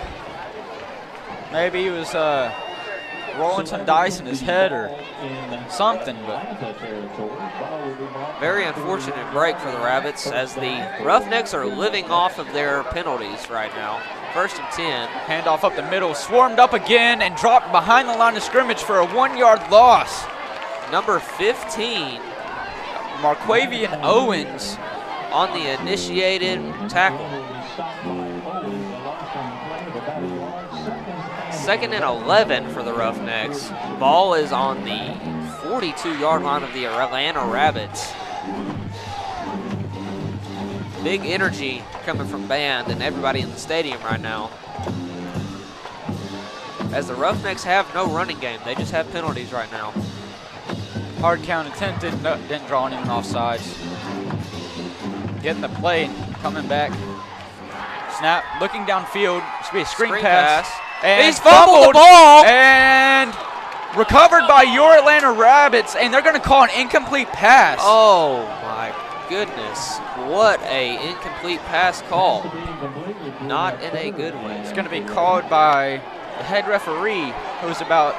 Maybe he was rolling some dice in his head or something, but Very unfortunate break for the Rabbits as the Roughnecks are living off of their penalties right now. First and 10. handoff up the middle, swarmed up again and dropped behind the line of scrimmage for a 1-yard loss. Number 15 Marquavian Owens on the initiated tackle. Second and 11 for the Roughnecks. Ball is on the 42-yard line of the Atlanta Rabbits. Big energy coming from band and everybody in the stadium right now. As the Roughnecks have no running game, they just have penalties right now. hard count attempted, no, didn't draw anyone offsides. Getting the play, coming back. Snap, looking downfield. This will be a screen pass. And He's fumbled the ball. And Recovered by your Atlanta Rabbits, and they're going to call an incomplete pass. Oh my goodness. What a incomplete pass call. Not in a good way. It's going to be called by the head referee, who's about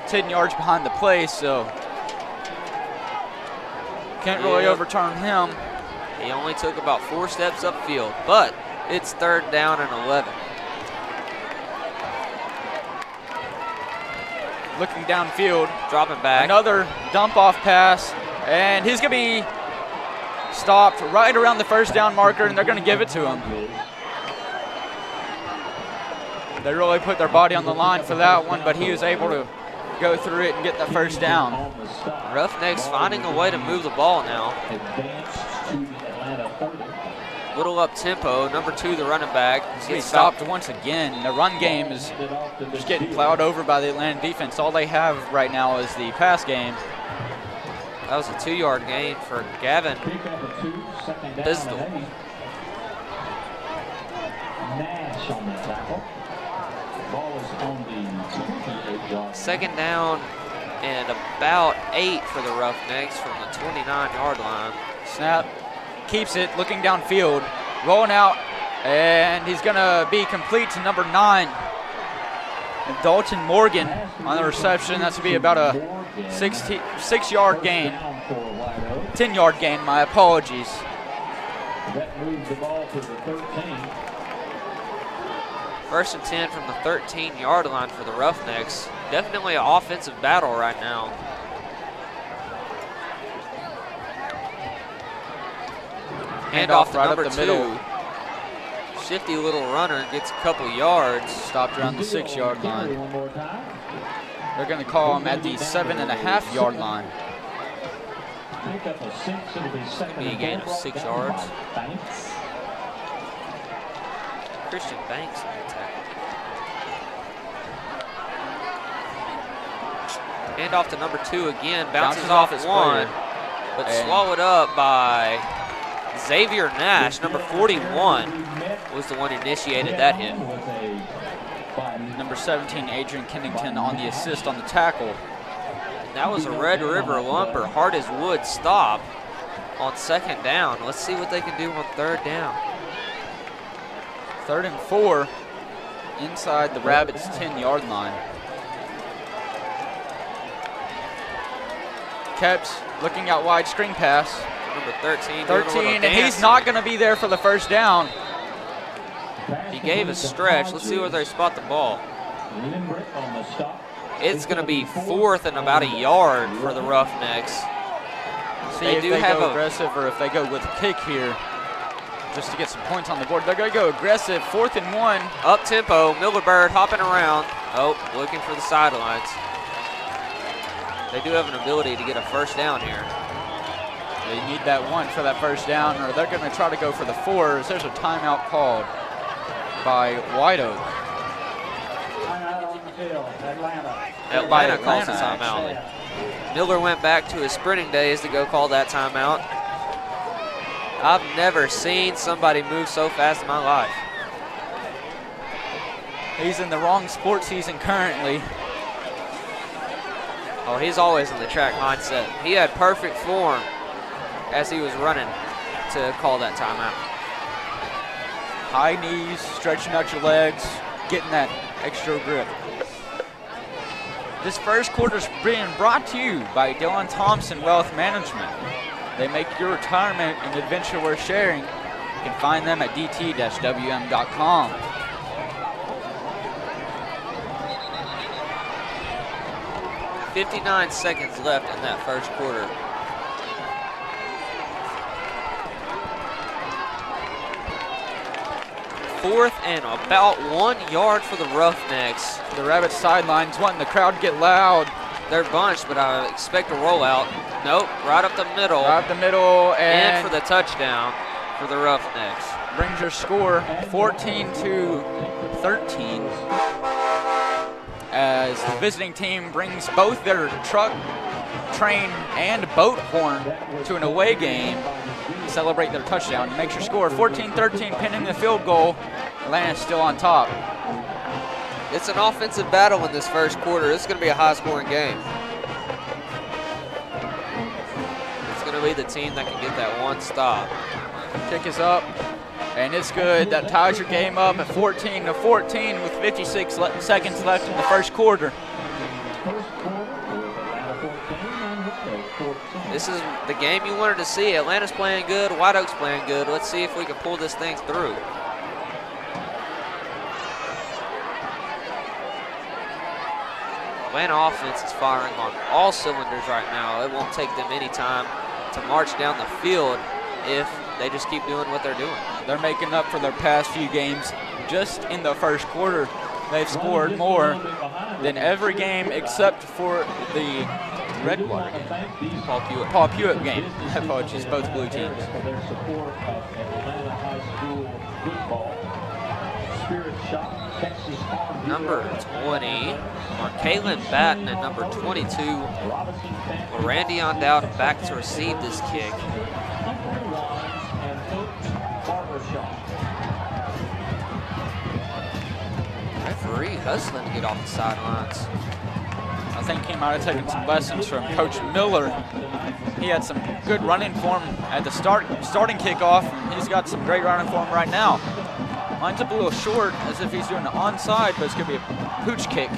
10 yards behind the play, so can't really overturn him. He only took about 4 steps upfield, but it's 3rd down and 11. Looking downfield. Dropping back. Another dump-off pass, and he's going to be stopped right around the 1st down marker, and they're going to give it to him. They really put their body on the line for that one, but he was able to go through it and get the 1st down. Roughnecks finding a way to move the ball now. Little up tempo. Number 2, the running back. He stopped once again. The run game is just getting plowed over by the Atlanta defense. All they have right now is the pass game. That was a 2-yard gain for Gavin Bizdle. Nash on the tackle. Ball is on the 28-yard. 2nd down and about 8 for the Roughnecks from the 29-yard line. Snap. Keeps it, looking downfield, rolling out, and he's going to be complete to number 9. And Dalton Morgan on the reception. That's going to be about a 6-yard gain. 10-yard gain, my apologies. That moves the ball to the 13. 1st and 10 from the 13-yard line for the Roughnecks. Definitely an offensive battle right now. Handoff to right number up the 2. middle. Shifty little runner, gets a couple yards. Stopped around the 6-yard line. They're going to call him at the 7.5-yard line. Be a gain of 6 yards. Christian Banks on the tackle. Handoff to number 2 again. Bounces off his one, player. but swallowed up by Xavier Nash. Number 41 was the one who initiated that hit. Number 17, Adrian Kennington, on the assist on the tackle. That was a Red River Lumber hard as wood stop on 2nd down. Let's see what they can do on 3rd down. 3rd and 4 inside the Rabbits' 10-yard line. Kepps looking out wide, screen pass. Number 13. 13, and he's not going to be there for the 1st down. He gave a stretch. Let's see where they spot the ball. It's going to be 4th and about a yard for the Roughnecks. See if they go aggressive or if they go with a kick here just to get some points on the board. They're going to go aggressive, 4th and 1. Up tempo, Millerbird hopping around. Oh, looking for the sidelines. They do have an ability to get a 1st down here. They need that 1 for that 1st down, or they're going to try to go for the 4s. There's a timeout called by White Oak. Timeout on the field, Atlanta. Atlanta calls the timeout. Miller went back to his sprinting days to go call that timeout. I've never seen somebody move so fast in my life. He's in the wrong sports season currently. Oh, he's always in the track mindset. He had perfect form as he was running to call that timeout. High knees, stretching out your legs, getting that extra grip. This first quarter is being brought to you by Dylan Thompson Wealth Management. They make your retirement an adventure worth sharing. You can find them at dt-wm.com. .59 seconds left in that first quarter. Fourth and about 1 yard for the Roughnecks. The Rabbits sidelines wanting the crowd to get loud. They're bunched, but I expect a rollout. Nope, right up the middle. Right up the middle, and for the touchdown for the Roughnecks. Brings your score 14-13 as the visiting team brings both their truck, train, and boat horn to an away game to celebrate their touchdown. Makes your score 14-13 pending the field goal. Atlanta's still on top. It's an offensive battle in this first quarter. This is going to be a high-scoring game. It's going to be the team that can get that one stop. Kick is up, and it's good. That ties your game up at 14-14 with 56 seconds left in the first quarter. This is the game you wanted to see. Atlanta's playing good. White Oak's playing good. Let's see if we can pull this thing through. Atlanta offense is firing on all cylinders right now. It won't take them any time to march down the field if they just keep doing what they're doing. They're making up for their past few games. Just in the first quarter, they've scored more than every game except for the Redwater game. Paul Pewitt game. Apologies, both blue teams. Number 20 on Kaylin Batten and number 22, Lorandion Dowden back to receive this kick. Referee hustling to get off the sidelines. I think he might have taken some lessons from Coach Miller. He had some good running form at the starting kickoff, and he's got some great running form right now. Lines up a little short, as if he's doing an onside, but it's going to be a pooch kick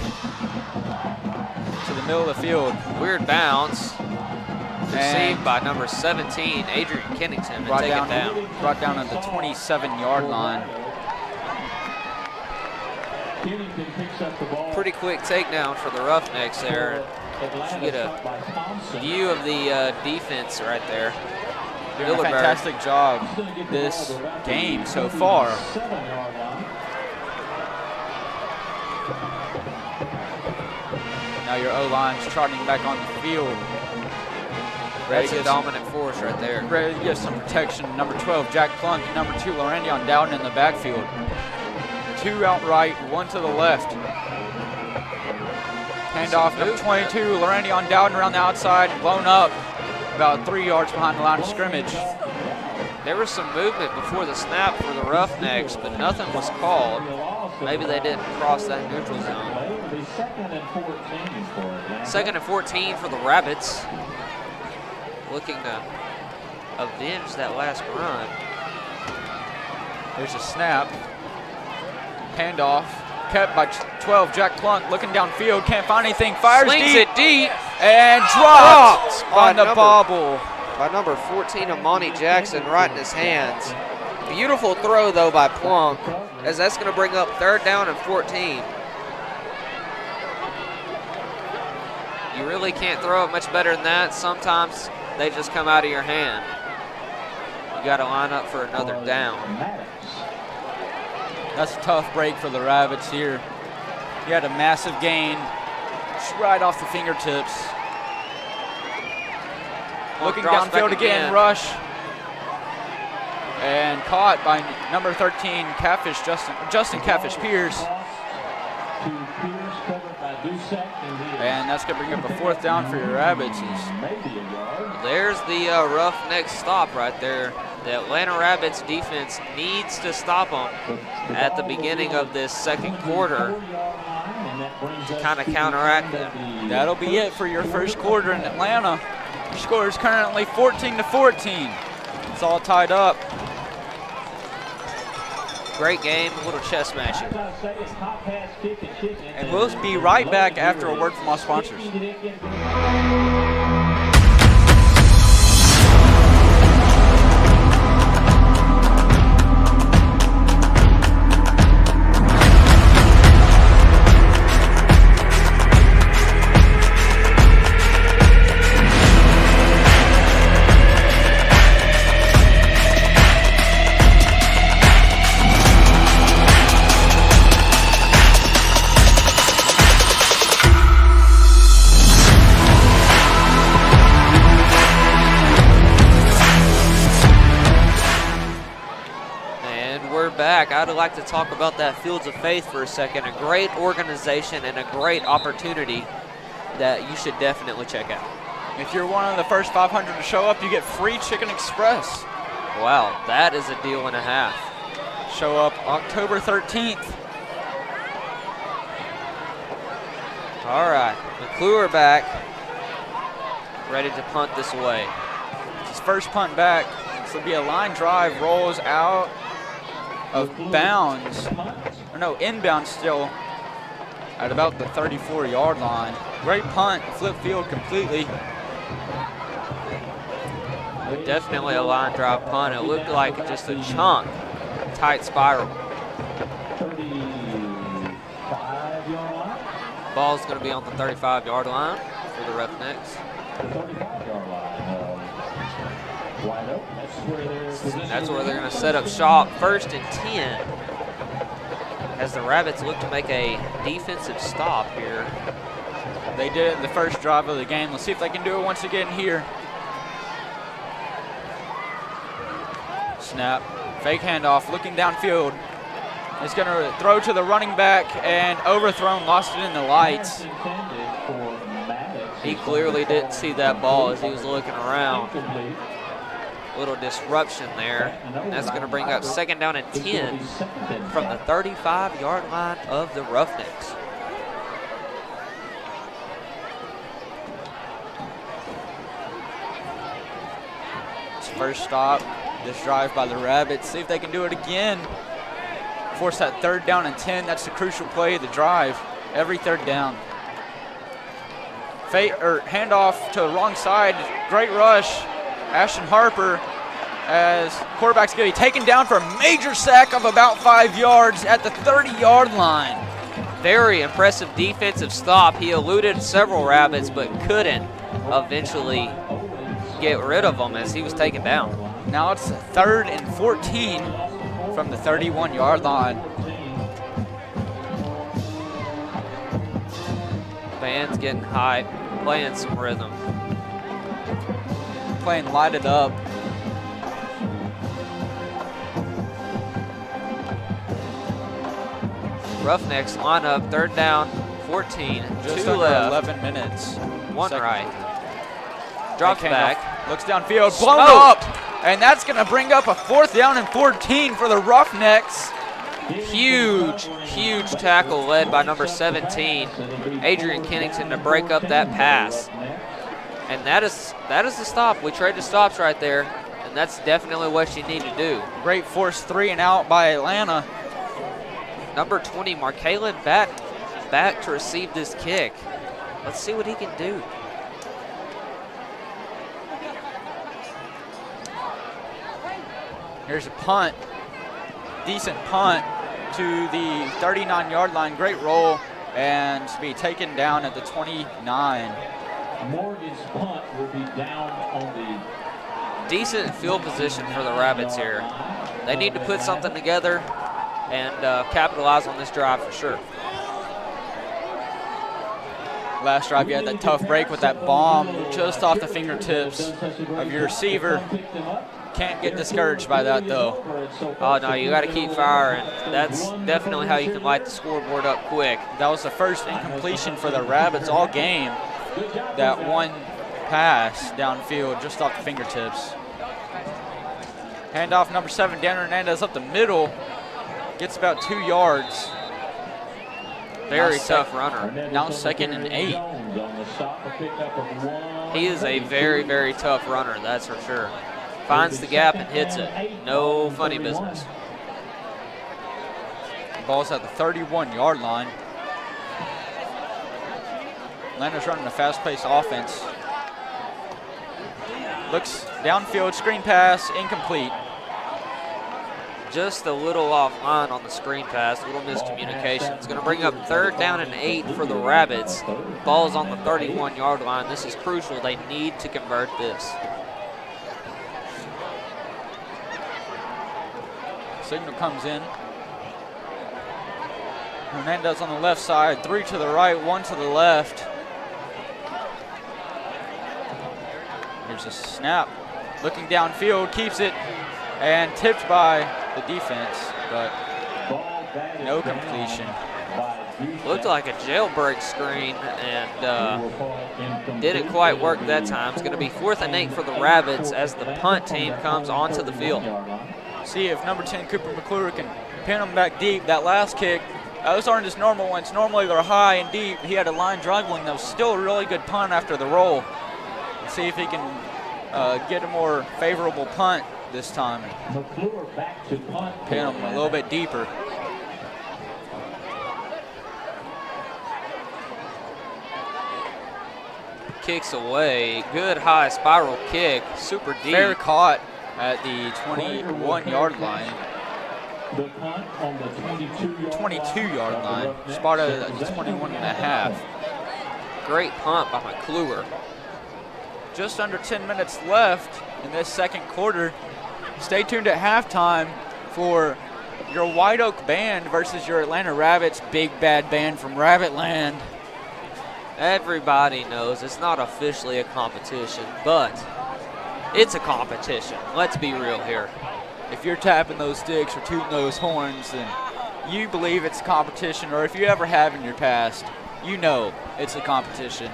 to the middle of the field. Weird bounce. Received by number 17, Adrian Kennington, and take it down. Brought down at the 27-yard line. Pretty quick takedown for the Roughnecks there. You get a view of the defense right there. Doing a fantastic job this game so far. Now your O-line's trotting back on the field. That's a dominant force right there. Ready to give some protection. Number 12, Jack Plunk. Number 2, Lorandion Dowden in the backfield. 2 out right, 1 to the left. Handoff, number 22, Lorandion Dowden around the outside, blown up about 3 yards behind the line of scrimmage. There was some movement before the snap for the Roughnecks, but nothing was called. Maybe they didn't cross that neutral zone. 2nd and 14 for the Rabbits. Looking to avenge that last run. There's a snap. Handoff, kept by 12, Jack Plunk, looking downfield, can't find anything, fires Slings deep. it deep. And dropped on the bobble. By number 14, Amani Jackson, right in his hands. Beautiful throw, though, by Plunk, as that's going to bring up 3rd down and 14. You really can't throw it much better than that. Sometimes they just come out of your hand. You got to line up for another down. That's a tough break for the Rabbits here. He had a massive gain, just right off the fingertips. Looking downfield again, rush. And caught by number 13, Catfish, Justin Catfish Pierce. And that's going to bring up a 4th down for your Rabbits. There's the Roughnecks stop right there. The Atlanta Rabbits defense needs to stop them at the beginning of this 2nd quarter to kind of counteract them. That'll be it for your first quarter in Atlanta. Your score is currently 14-14. It's all tied up. Great game, a little chest smashing. And we'll be right back after a word from our sponsors. I'd like to talk about that Fields of Faith for a second. A great organization and a great opportunity that you should definitely check out. If you're one of the first 500 to show up, you get free Chicken Express. Wow, that is a deal and a half. Show up October 13th. All right, McClure back, ready to punt this away. His first punt back. This will be a line drive, rolls out of bounds. Or no, inbound still at about the 34-yard line. Great punt, flip field completely. Definitely a line drive punt. It looked like just a chunk, tight spiral. 35-yard line. Ball's going to be on the 35-yard line for the Roughnecks. The 35-yard line. Wide open. That's where they're going to set up shop. 1st and 10. As the Rabbits look to make a defensive stop here. They did it the first drive of the game. Let's see if they can do it once again here. Snap, fake handoff, looking downfield. He's going to throw to the running back and overthrown, lost it in the lights. He clearly didn't see that ball as he was looking around. Little disruption there. That's going to bring up 2nd down and 10 from the 35-yard line of the Roughnecks. It's first stop. This drive by the Rabbits. See if they can do it again. Force that 3rd down and 10. That's the crucial play of the drive. Every 3rd down. Handoff to the wrong side. Great rush. Ashton Harper as quarterback's going to be taken down for a major sack of about 5 yards at the 30-yard line. Very impressive defensive stop. He eluded several Rabbits but couldn't eventually get rid of them as he was taken down. Now it's 3rd and 14 from the 31-yard line. Band's getting hype, playing some rhythm. Playing Light It Up. Roughnecks line up, 3rd down, 14, Just 2 under left, 11 minutes. 1 Second. right. Drops back. Looks downfield, blown Smoked. up. And that's going to bring up a 4th down and 14 for the Roughnecks. Huge, huge tackle led by number 17, Adrian Kennington, to break up that pass. And that is the stop. We traded stops right there, and that's definitely what you need to do. Great force 3 and out by Atlanta. Number 20, Markalen back to receive this kick. Let's see what he can do. Here's a punt. Decent punt to the 39-yard line. Great roll and to be taken down at the 29. Morgan's punt will be down on the Decent field position for the Rabbits here. They need to put something together and capitalize on this drive for sure. Last drive, you had that tough break with that bomb just off the fingertips of your receiver. Can't get discouraged by that, though. Oh, no, you got to keep firing. That's definitely how you can light the scoreboard up quick. That was the first incompletion for the Rabbits all game. That one pass downfield just off the fingertips. Handoff number 7, Dan Hernandez up the middle. Gets about 2 yards. Very tough runner. Now 2nd and 8. He is a very, very tough runner, that's for sure. Finds the gap and hits it. No funny business. Ball's at the 31-yard line. Atlanta's running a fast-paced offense. Looks downfield, screen pass, incomplete. Just a little offline on the screen pass, a little miscommunication. It's going to bring up 3rd down and 8 for the Rabbits. Ball's on the 31-yard line. This is crucial. They need to convert this. Signal comes in. Hernandez on the left side, 3 to the right, 1 to the left. Here's a snap. Looking downfield, keeps it, and tipped by the defense, but no completion. Looked like a jailbreak screen and didn't quite work that time. It's going to be 4th and 8 for the Rabbits as the punt team comes onto the field. See if number 10 Cooper McClure can pin them back deep. That last kick Those aren't his normal ones. Normally they're high and deep. He had a line drive one that was still a really good punt after the roll. Let's see if he can get a more favorable punt this time. McClure back to punt. Pin him a little bit deeper. Kicks away. Good high spiral kick. Super deep. Fair caught at the 21-yard line. The punt on the 22-yard line. Spotted at the 21.5. Great punt by McClure. Just under 10 minutes left in this second quarter. Stay tuned at halftime for your White Oak band versus your Atlanta Rabbits big bad band from Rabbitland. Everybody knows it's not officially a competition, but it's a competition. Let's be real here. If you're tapping those sticks or tooting those horns, then you believe it's a competition, or if you ever have in your past, you know it's a competition.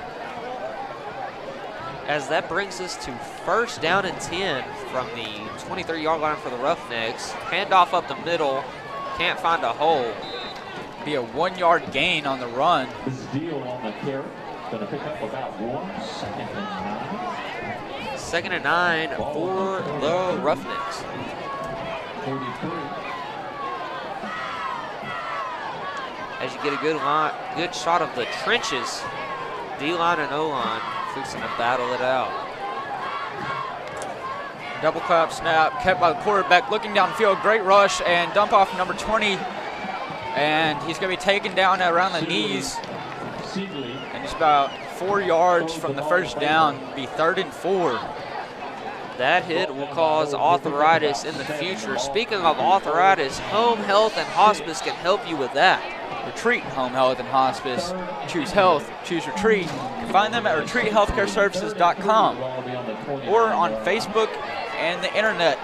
As that brings us to 1st down and 10 from the 23-yard line for the Roughnecks. Handoff up the middle, can't find a hole. Be a 1-yard gain on the run. Deal on the carry. Going to pick up about 1. 2nd and 9. 2nd and 9 for the Roughnecks. 43. As you get a good shot of the trenches, D-line and O-line fixing to battle it out. Double clap snap, kept by the quarterback, looking downfield, great rush, and dump off number 20. And he's going to be taken down around the knees. And just about 4 yards from the first down, be 3rd and 4. That hit will cause arthritis in the future. Speaking of arthritis, Home Health and Hospice can help you with that. Retreat Home Health and Hospice. Choose health, choose Retreat. You can find them at retreathealthcareservices.com or on Facebook and the internet.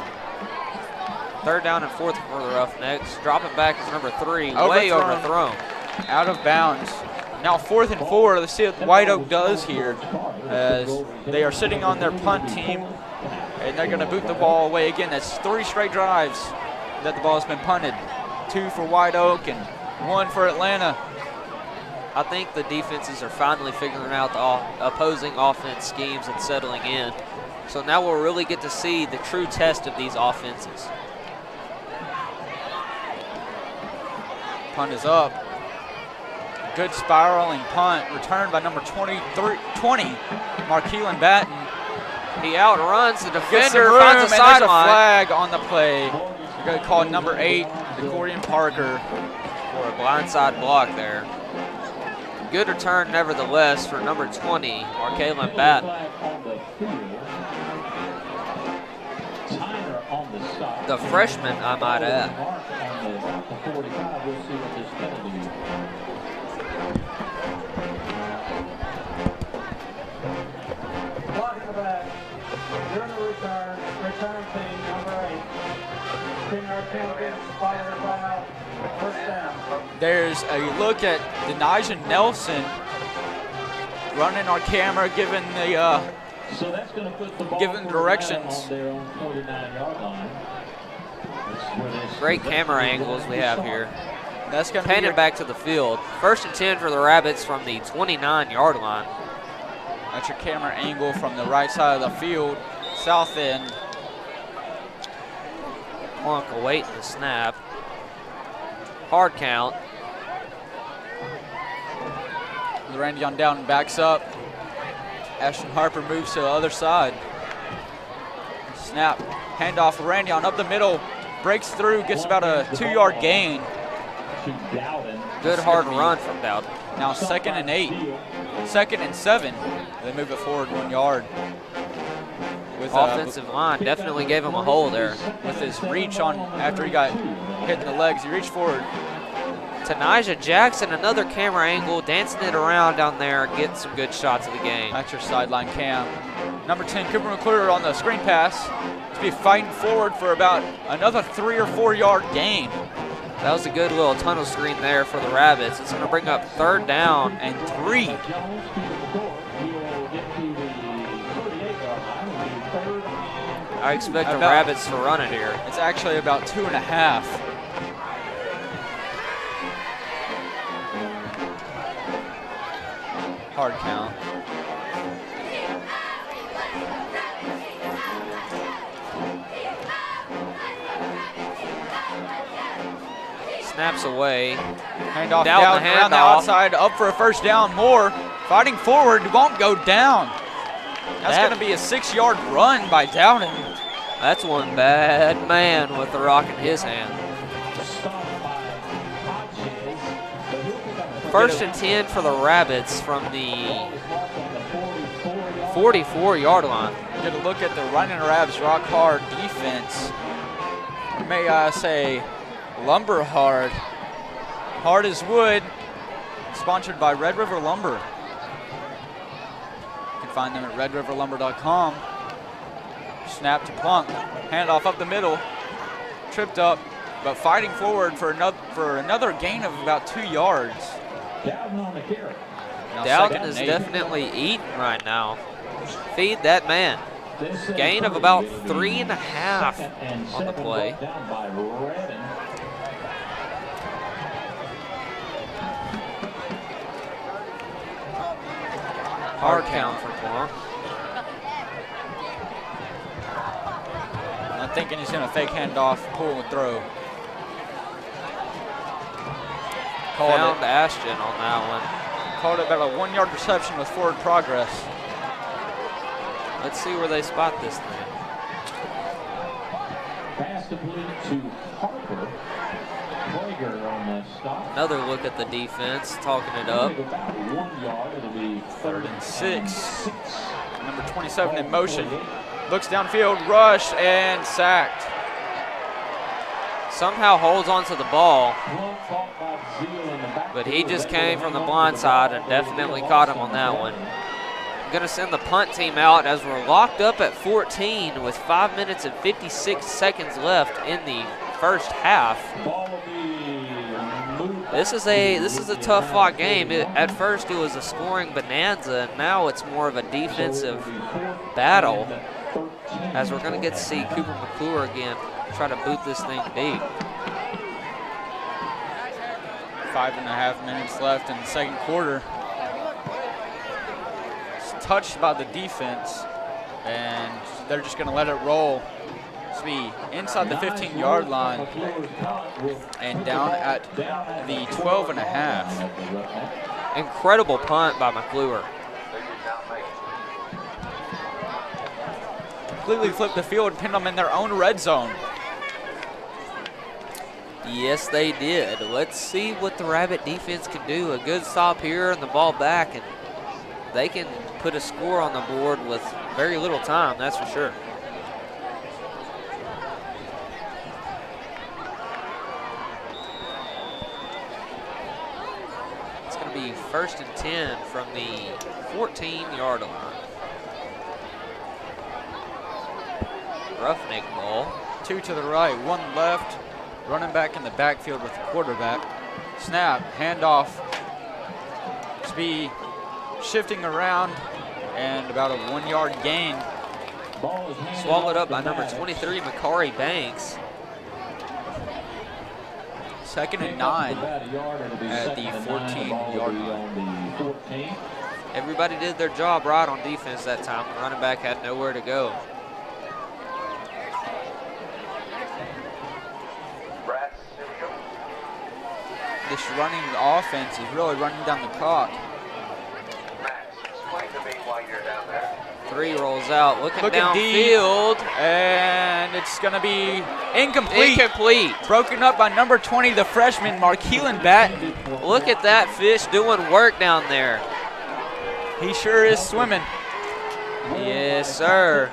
3rd down and 4th for the Roughnecks. Dropping back is number 3, way overthrown. Out of bounds. Now 4th and 4. Let's see what White Oak does here, as they are sitting on their punt team, and they're going to boot the ball away again. That's 3 straight drives that the ball has been punted. 2 for White Oak and 1 for Atlanta. I think the defenses are finally figuring out the opposing offense schemes and settling in. So now we'll really get to see the true test of these offenses. Punt is up. Good spiraling punt, returned by number 20, Markeelan Batten. He outruns the Gets defender, room, finds a and there's a sideline. flag on the play. They're going to call number 8, Gordon Parker. For a blindside block there. Good return nevertheless for number 20, Markeelan Batten. The freshman, I might add. Blocking the back. During the return team number 8. 10-yard penalty, 5-yard foul, 1st down. There's a look at Denijah Nelson running our camera, giving the So that's going to put the ball giving directions. on their own 49-yard line. Great camera angles we have here. That's going to be Painted back to the field. 1st and 10 for the Rabbits from the 29-yard line. That's your camera angle from the right side of the field, south end. Plunk awaiting the snap. Hard count. Randy on down and backs up. Ashton Harper moves to the other side. Snap, handoff for Randy on up the middle. Breaks through, gets about a 2-yard gain. Good hard run from Dowden. Now 2nd and 8. 2nd and 7. They move it forward 1 yard. With Offensive line definitely gave him a hole there. With his reach on after he got hit in the legs, he reached forward. Tanijah Jackson, another camera angle, dancing it around down there, getting some good shots of the game. That's your sideline cam. Number 10, Cooper McClure on the screen pass. To be fighting forward for about another 3 or 4 yard gain. That was a good little tunnel screen there for the Rabbits. It's going to bring up 3rd down and 3. I expect the Rabbits to run it here. It's actually about 2.5. Hard count. Snaps away. Handoff Down down the around the handoff. outside, up for a first down. Moore fighting forward, won't go down. That's going to be a 6-yard run by Dowden. That's one bad man with the rock in his hand. First and 10 for the Rabbits from the 44-yard line. Get a look at the Running Rabs rock hard defense. May I say, lumber hard. Hard as wood. Sponsored by Red River Lumber. You can find them at redriverlumber.com. Snap to Plunk. Handoff up the middle. Tripped up, but fighting forward for another gain of about 2 yards. Dowden on the carry. Dowden is definitely eating right now. Feed that man. Gain of about 3.5 on the play. Down by Redden. Hard count for Plunk. I'm thinking he's going to fake handoff, pull and throw. Found Ashton on that one. Called it about a 1-yard reception with forward progress. Let's see where they spot this thing. Pass complete to Harper. Prager on the stop. Another look at the defense, talking it up. About 1 yard. It'll be 3rd and 6. Number 27 in motion. Looks downfield, rush, and sacked. Somehow holds onto the ball, but he just came from the blind side and definitely caught him on that one. I'm going to send the punt team out as we're locked up at 14 with 5 minutes and 56 seconds left in the first half. This is a tough fought game. At first it was a scoring bonanza, and now it's more of a defensive battle, as we're going to get to see Cooper McClure again try to boot this thing deep. 5.5 minutes left in the second quarter. It's touched by the defense, and they're just going to let it roll. It's be inside the 15-yard line and down at the 12.5. Incredible punt by McClure. Completely flipped the field and pinned them in their own red zone. Yes, they did. Let's see what the Rabbit defense can do. A good stop here and the ball back, and they can put a score on the board with very little time, that's for sure. It's going to be 1st and 10 from the 14-yard line. Roughneck ball. 2 to the right, 1 left. Running back in the backfield with the quarterback. Snap, handoff. Speed shifting around, and about a 1-yard gain. Swallowed up by number 23, Makari Banks. 2nd and 9 at the 14-yard line. Everybody did their job right on defense that time. The running back had nowhere to go. This running offense is really running down the clock. Three rolls out, looking Deep, downfield. and it's going to be incomplete. Incomplete. Broken up by number 20, the freshman, Markeelan Batten. Look at that fish doing work down there. He sure is swimming. Yes, sir.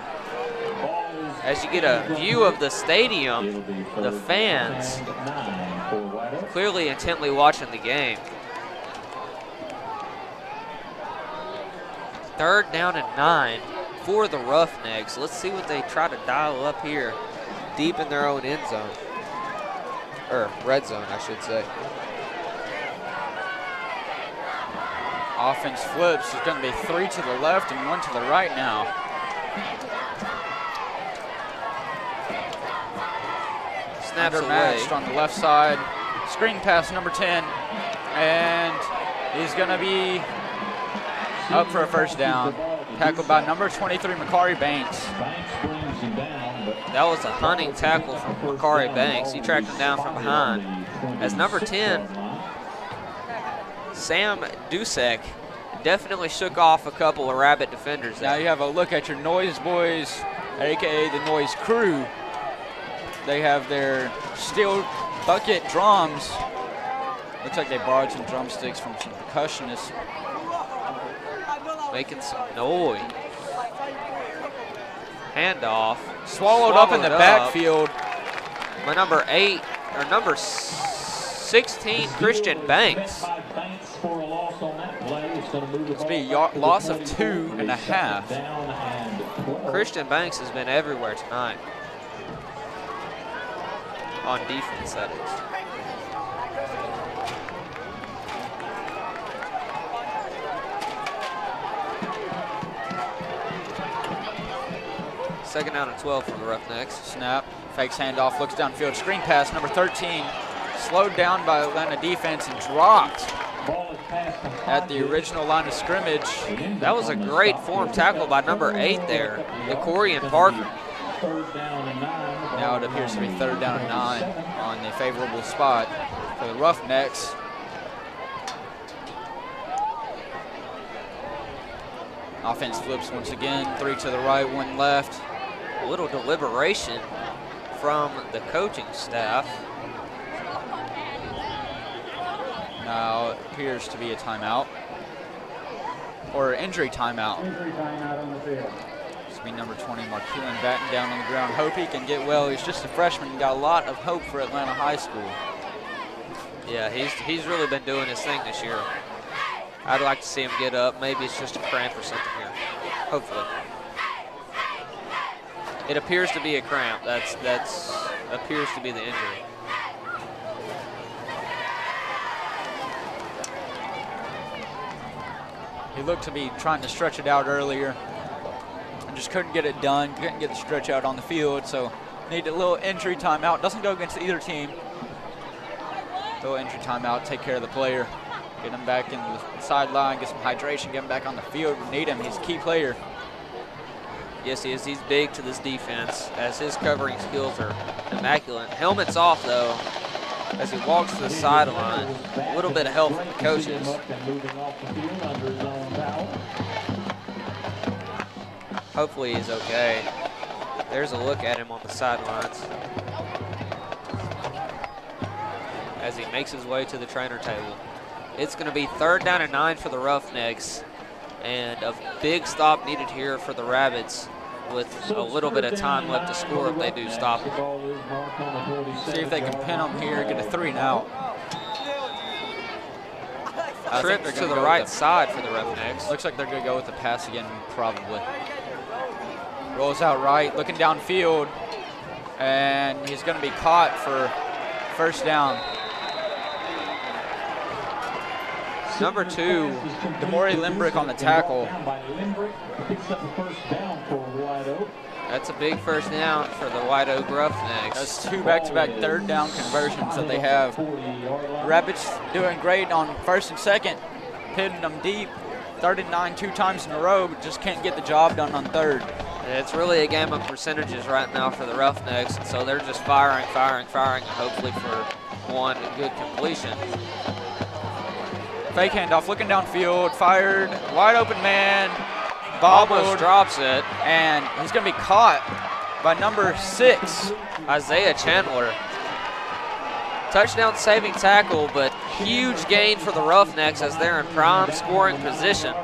As you get a view of the stadium, the fans clearly intently watching the game. 3rd down and 9 for the Roughnecks. Let's see what they try to dial up here deep in their own end zone. Or red zone, I should say. Offense flips. It's going to be 3 to the left and 1 to the right now. Snaps away. Matched on the left side. Screen pass number 10. And he's going to be Up for a first down. Tackled by number 23, Makari Banks. That was a hunting tackle from Makari Banks. He tracked him down from behind. As number 10, Sam Dusek, definitely shook off a couple of Rabbit defenders there. Now you have a look at your Noise Boys, aka the Noise Crew. They have their steel bucket drums. Looks like they borrowed some drumsticks from some percussionists. Making some noise. Handoff. Swallowed up in the backfield. My number 8, or number 16, Christian Banks. It's be a loss of 2.5. Christian Banks has been everywhere tonight. On defense, that is. Second down and 12 for the Roughnecks. Snap, fakes handoff, looks downfield, screen pass, number 13. Slowed down by Atlanta defense and dropped at the original line of scrimmage. That was a great form tackle by number 8 there, Nicorian Parker. Now it appears to be 3rd down and 9 on the favorable spot for the Roughnecks. Offense flips once again, 3 to the right, 1 left. A little deliberation from the coaching staff. Now it appears to be a timeout, or injury timeout. Injury timeout on the field. This will be number 20, Marquillan, batting down on the ground. Hope he can get well. He's just a freshman and got a lot of hope for Atlanta High School. Yeah, he's really been doing his thing this year. I'd like to see him get up. Maybe it's just a cramp or something here. Hopefully. It appears to be a cramp. That's appears to be the injury. He looked to be trying to stretch it out earlier and just couldn't get it done, couldn't get the stretch out on the field, so need a little injury timeout. Doesn't go against either team. Little injury timeout, take care of the player, get him back in the sideline, get some hydration, get him back on the field. We need him, he's a key player. Yes, he is. He's big to this defense, as his covering skills are immaculate. Helmet's off, though, as he walks to the sideline. A little bit of help from the coaches. Hopefully he's okay. There's a look at him on the sidelines as he makes his way to the trainer table. It's going to be 3rd down and 9 for the Roughnecks, and a big stop needed here for the Rabbits with a little bit of time left to score if they do stop him. See if they can pin him here, get a 3 and out. Trip to the right side for the Roughnecks. Looks like they're going to go with the pass again, probably. Rolls out right, looking downfield, and he's going to be caught for first down. Number 2, Demore Limbrick on the tackle. That's a big first down for the White Oak Roughnecks. That's 2 back-to-back 3rd down conversions that they have. Rabbits doing great on 1st and 2nd, hitting them deep. 3rd and 9 2 times in a row, but just can't get the job done on 3rd. It's really a game of percentages right now for the Roughnecks, and so they're just firing, and hopefully for one good completion. Fake handoff, looking downfield, fired, wide open man, bobbled, almost drops it, and he's going to be caught by number 6, Isaiah Chandler. Touchdown saving tackle, but huge gain for the Roughnecks as they're in prime scoring position.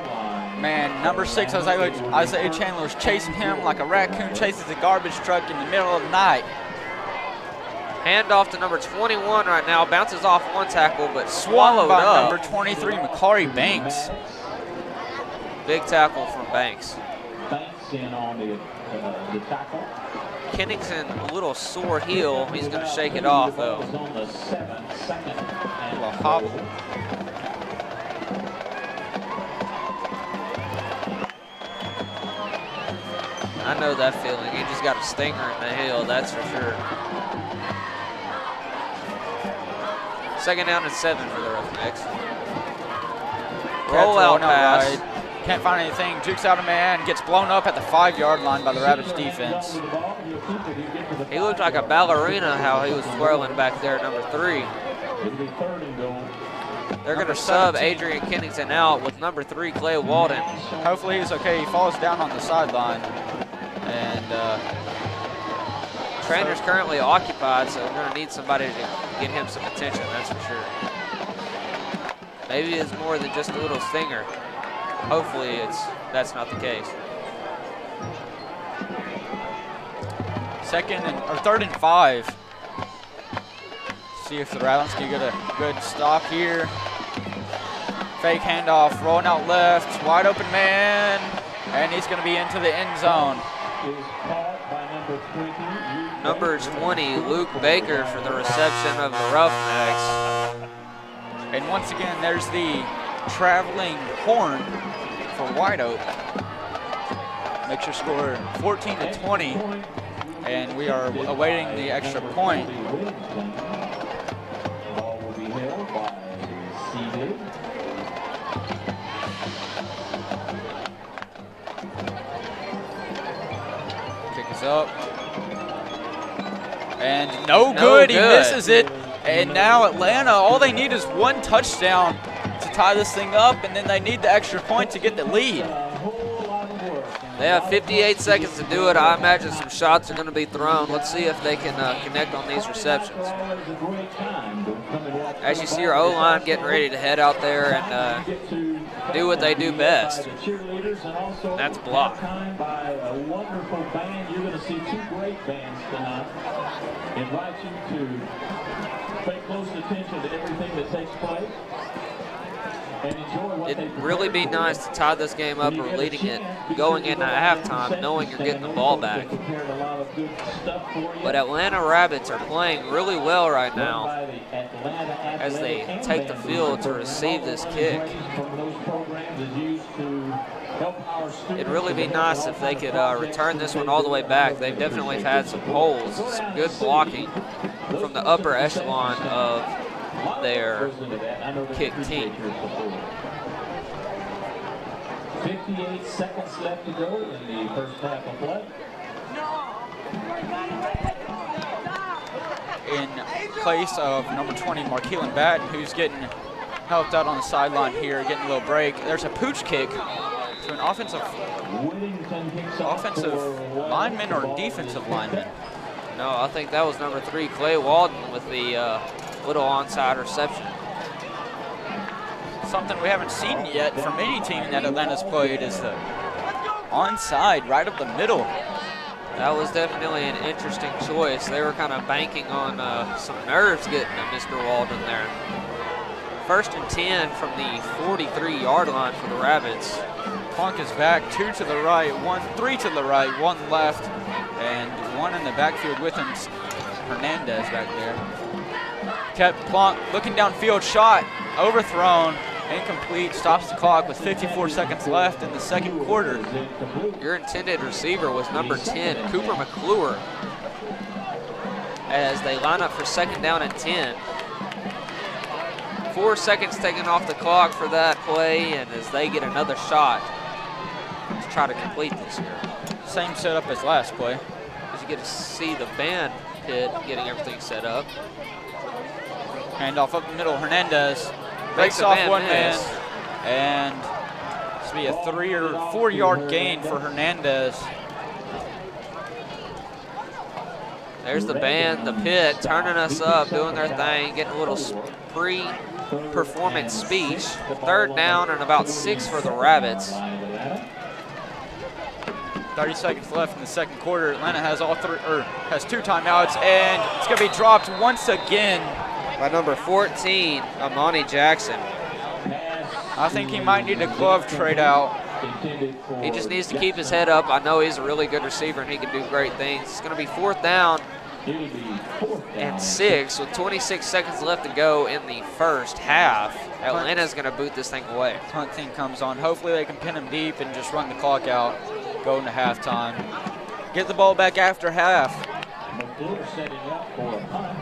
Man, number 6, Isaiah Chandler is chasing him like a raccoon chases a garbage truck in the middle of the night. Handoff to number 21 right now, bounces off one tackle, but swallowed by up. Number 23, Makari Banks. Big tackle from Banks. Banks in on the tackle. Kennington, a little sore heel. He's going to shake it off, though. On the 7-second. A little hobble. I know that feeling. He just got a stinger in the heel, that's for sure. 2nd down and 7 for the Roughnecks. Rollout pass. Right. Can't find anything. Jukes out a man. Gets blown up at the 5-yard line by the Rapids defense. He looked like a ballerina how he was twirling back there, number 3. They're going to sub Adrian Kennington out with number 3, Clay Walden. Hopefully he's okay. He falls down on the sideline. And trainer's currently occupied, so we're going to need somebody to get him some attention, that's for sure. Maybe it's more than just a little stinger. Hopefully that's not the case. Third and 5. See if the Rattlers can get a good stop here. Fake handoff, rolling out left, wide open man, and he's going to be into the end zone. Number 20, Luke Baker for the reception of the Roughnecks. And once again, there's the traveling horn for White Oak. Makes your score 14-20, and we are awaiting the extra point. Ball will be held by CD. Kick is up. And no good. He misses it. And now Atlanta, all they need is one touchdown to tie this thing up, and then they need the extra point to get the lead. They have 58 seconds to do it. I imagine some shots are going to be thrown. Let's see if they can connect on these receptions. As you see your O-line getting ready to head out there and do what they do best. That's block. By a wonderful band. You're going to see 2 great bands tonight. Invite you to pay close attention to everything that takes place. It'd really be nice to tie this game up or leading it going into halftime, knowing you're getting the ball back. But Atlanta Rabbits are playing really well right now as they take the field to receive this kick. It'd really be nice if they could return this one all the way back. They've definitely had some holes, some good blocking from the upper echelon of their kick team. 58 seconds left to go in the first half of play. In place of number 20, Markeelan Batten, who's getting helped out on the sideline here, getting a little break. There's a pooch kick to an offensive lineman or defensive lineman. No, I think that was number 3, Clay Walden, with the little onside reception. Something we haven't seen yet from any team that Atlanta's played is the onside right up the middle. That was definitely an interesting choice. They were kind of banking on some nerves getting to Mr. Walden there. 1st and 10 from the 43-yard line for the Rabbits. Plunk is back, 2 to the right, 3 to the right, 1 left, and 1 in the backfield with him. Hernandez back there. Kept Plunk looking downfield, shot, overthrown, incomplete, stops the clock with 54 seconds left in the second quarter. Your intended receiver was number 10, Cooper McClure, as they line up for 2nd down and 10. 4 seconds taken off the clock for that play, and as they get another shot to try to complete this here. Same setup as last play. As you get to see the band pit getting everything set up. Handoff up the middle, Hernandez breaks off one man, and this will be a 3 or 4 yard gain for Hernandez. There's the band, the pit, turning us up, doing their thing, getting a little pre-performance speech. 3rd down and about 6 for the Rabbits. 30 seconds left in the second quarter. Atlanta has has 2 timeouts, and it's going to be dropped once again by number 14, Amani Jackson. I think he might need a glove trade out. He just needs to keep his head up. I know he's a really good receiver and he can do great things. It's going to be 4th down and 6 with 26 seconds left to go in the first half. Atlanta's going to boot this thing away. Hunt thing comes on. Hopefully they can pin him deep and just run the clock out, go into halftime. Get the ball back after half. McClure setting up for a punt.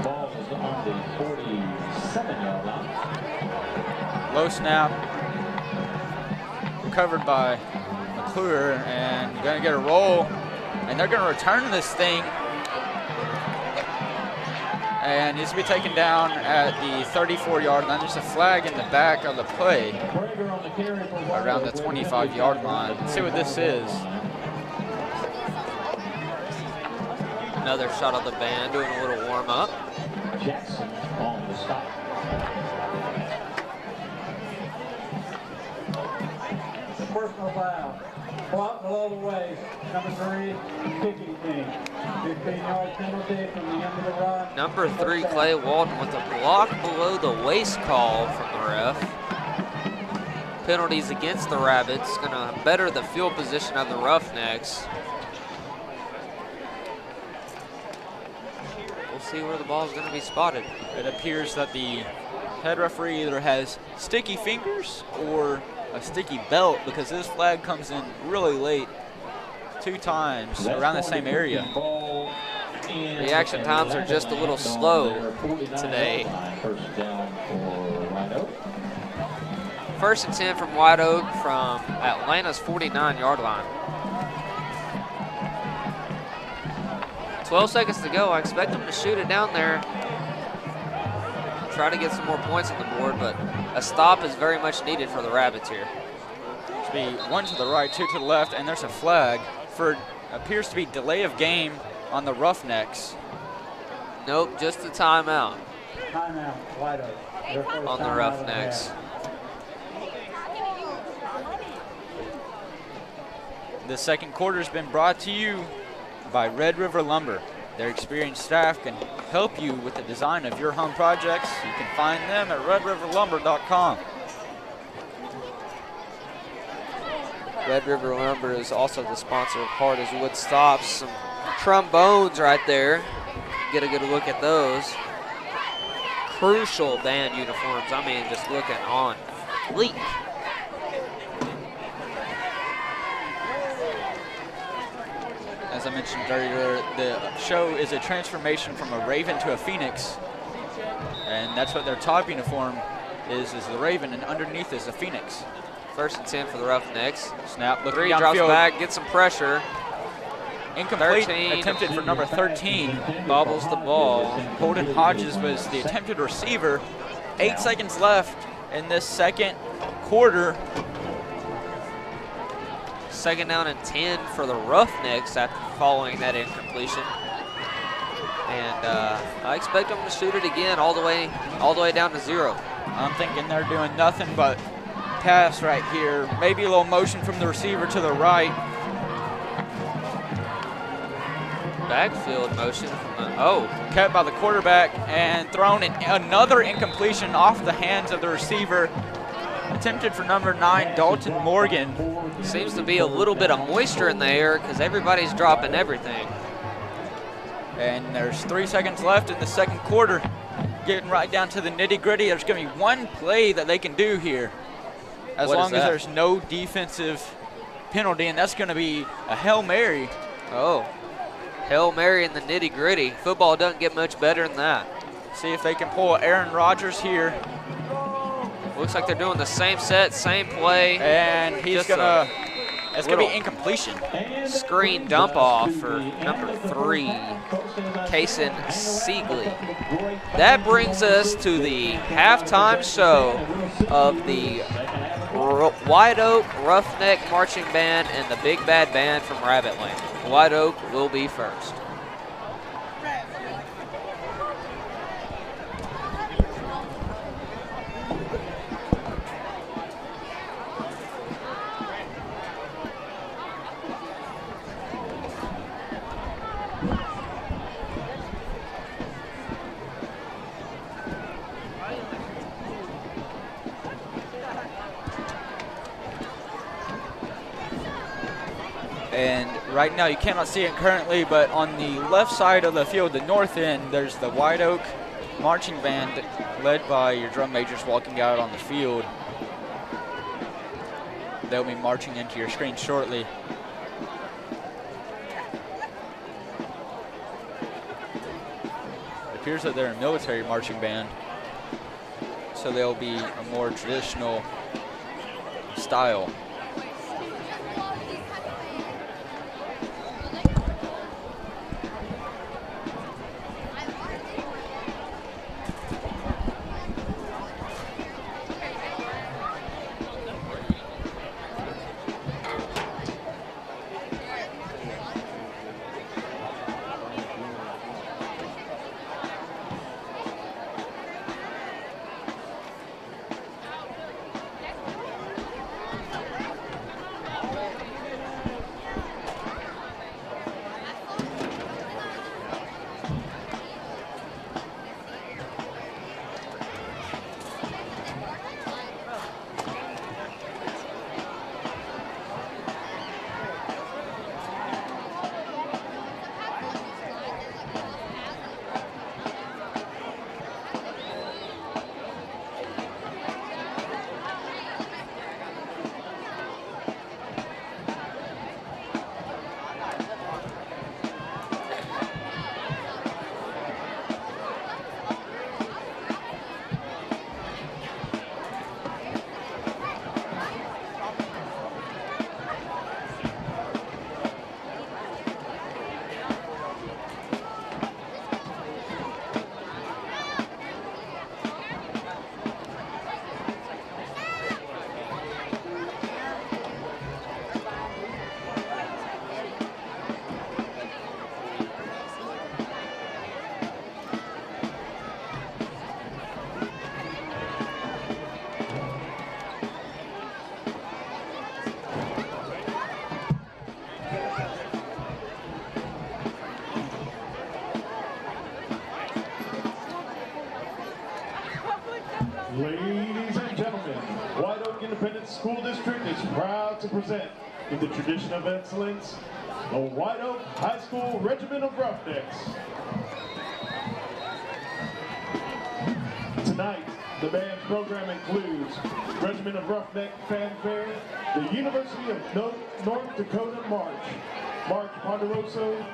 Ball is on the 47-yard line. Low snap. recovered by McClure, and going to get a roll. And they're going to return this thing. And needs to be taken down at the 34-yard line. There's a flag in the back of the play around the 25-yard line. Let's see what this is. Another shot of the band, doing a little warm-up. Jackson on the stop. Personal foul. Block below the waist. Number 3, kicking team. 15-yard penalty from the end of the run. Number 3, Clay Walton, with a block below the waist call from the ref. Penalties against the Rabbits, going to better the field position of the Roughnecks. We'll see where the ball is going to be spotted. It appears that the head referee either has sticky fingers or a sticky belt, because this flag comes in really late, 2 times around the same area. Reaction times are just a little slow today. First and 10 from White Oak from Atlanta's 49-yard line. 12 seconds to go. I expect them to shoot it down there. Try to get some more points on the board, but a stop is very much needed for the Rabbits here. Should be 1 to the right, 2 to the left, and there's a flag for appears to be delay of game on the Roughnecks. Nope, just a timeout. Timeout, White Oak. On the Roughnecks. The second quarter has been brought to you by Red River Lumber. Their experienced staff can help you with the design of your home projects. You can find them at redriverlumber.com. Red River Lumber is also the sponsor of Hardest Wood Stops. Some trombones right there. Get a good look at those. Crucial band uniforms. I mean, just looking on fleek. As I mentioned earlier, the show is a transformation from a Raven to a Phoenix. And that's what their top uniform is the Raven, and underneath is a Phoenix. First and 10 for the Roughnecks. Snap, looking 3 drops downfield. back, gets some pressure. Incomplete, 13. attempted for number 13. Bobbles the ball. Holden Hodges was the attempted receiver. 8 seconds left in this second quarter. Second down and 10 for the Roughnecks after following that incompletion. And I expect them to shoot it again all the way down to 0. I'm thinking they're doing nothing but pass right here. Maybe a little motion from the receiver to the right. Backfield motion from the, Kept by the quarterback and thrown in another incompletion off the hands of the receiver. Attempted for number 9, Dalton Morgan. Seems to be a little bit of moisture in the air because everybody's dropping everything. And there's 3 seconds left in the second quarter. Getting right down to the nitty-gritty. There's going to be one play that they can do here, as long as there's no defensive penalty, and that's going to be a Hail Mary. Oh, Hail Mary in the nitty-gritty. Football doesn't get much better than that. See if they can pull Aaron Rodgers here. Looks like they're doing the same set, same play. And he's gonna, it's gonna be incompletion. Screen dump off for number 3, Kason Siegley. That brings us to the halftime show of the White Oak Roughneck Marching Band and the Big Bad Band from Rabbit Lane. White Oak will be first. And right now you cannot see it currently, but on the left side of the field, the north end, there's the White Oak Marching Band led by your drum majors walking out on the field. They'll be marching into your screen shortly. It appears that they're a military marching band, so they'll be a more traditional style. Independent School District is proud to present, in the tradition of excellence, the White Oak High School Regiment of Roughnecks. Tonight, the band's program includes Regiment of Roughneck Fanfare, the University of North Dakota March, March Ponderosa,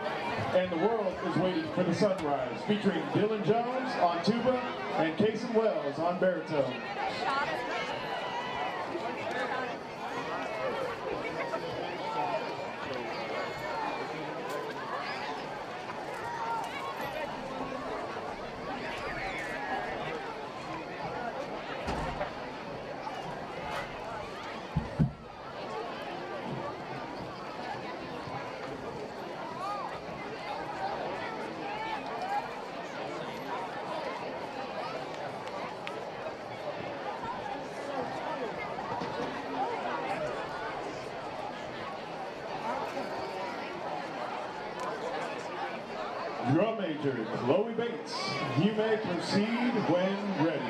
and The World is Waiting for the Sunrise, featuring Dylan Jones on tuba and Cason Wells on baritone. Drum major Chloe Bates, you may proceed when ready.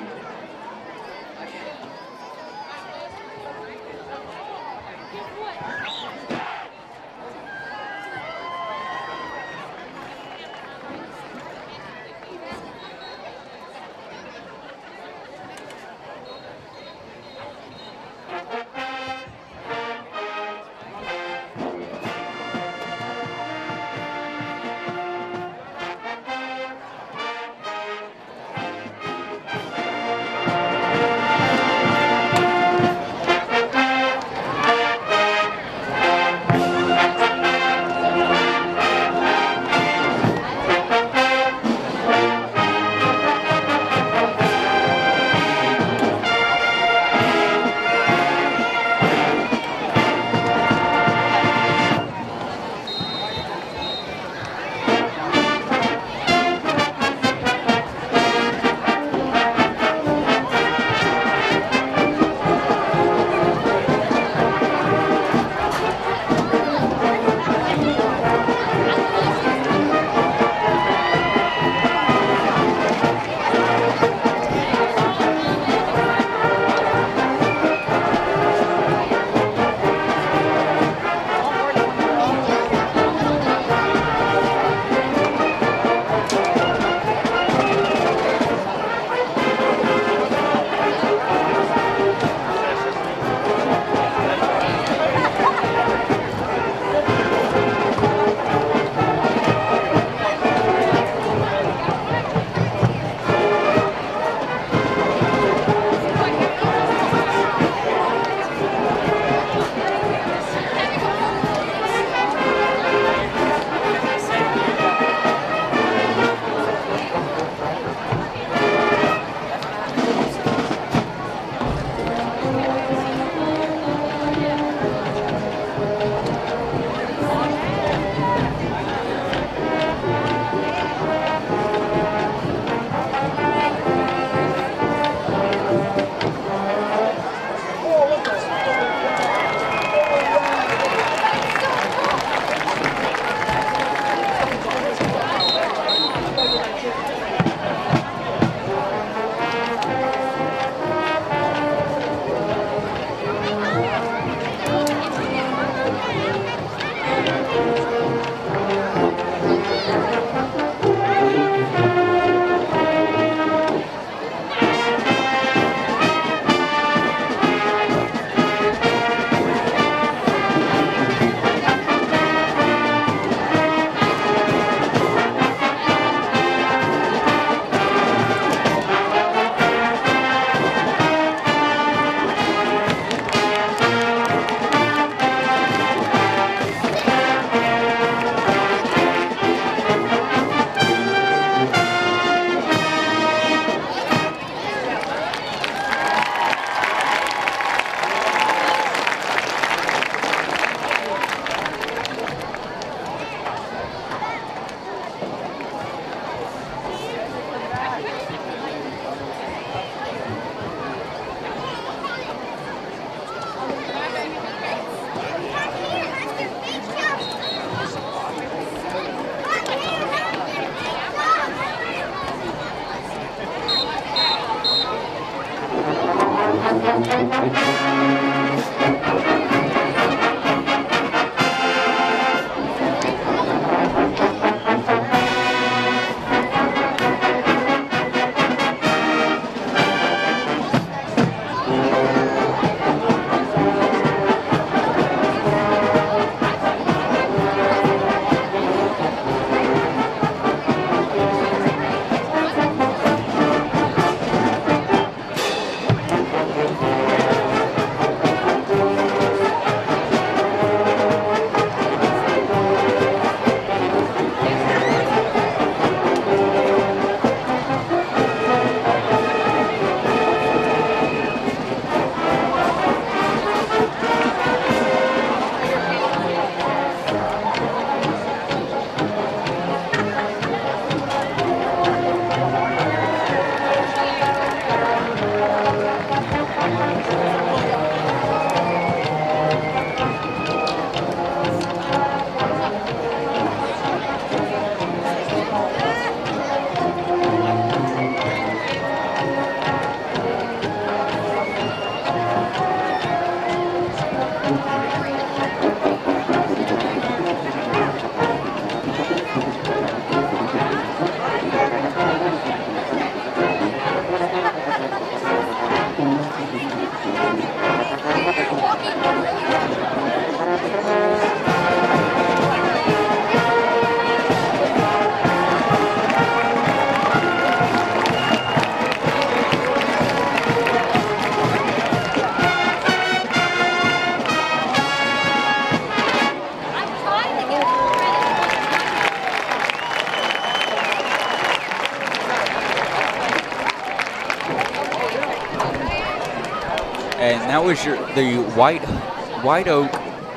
that was the White Oak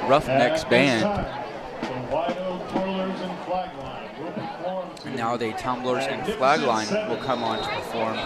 Roughnecks band. The White Oak Twirlers and Flagline will perform to Now the Tumblers and Flagline will come on to perform.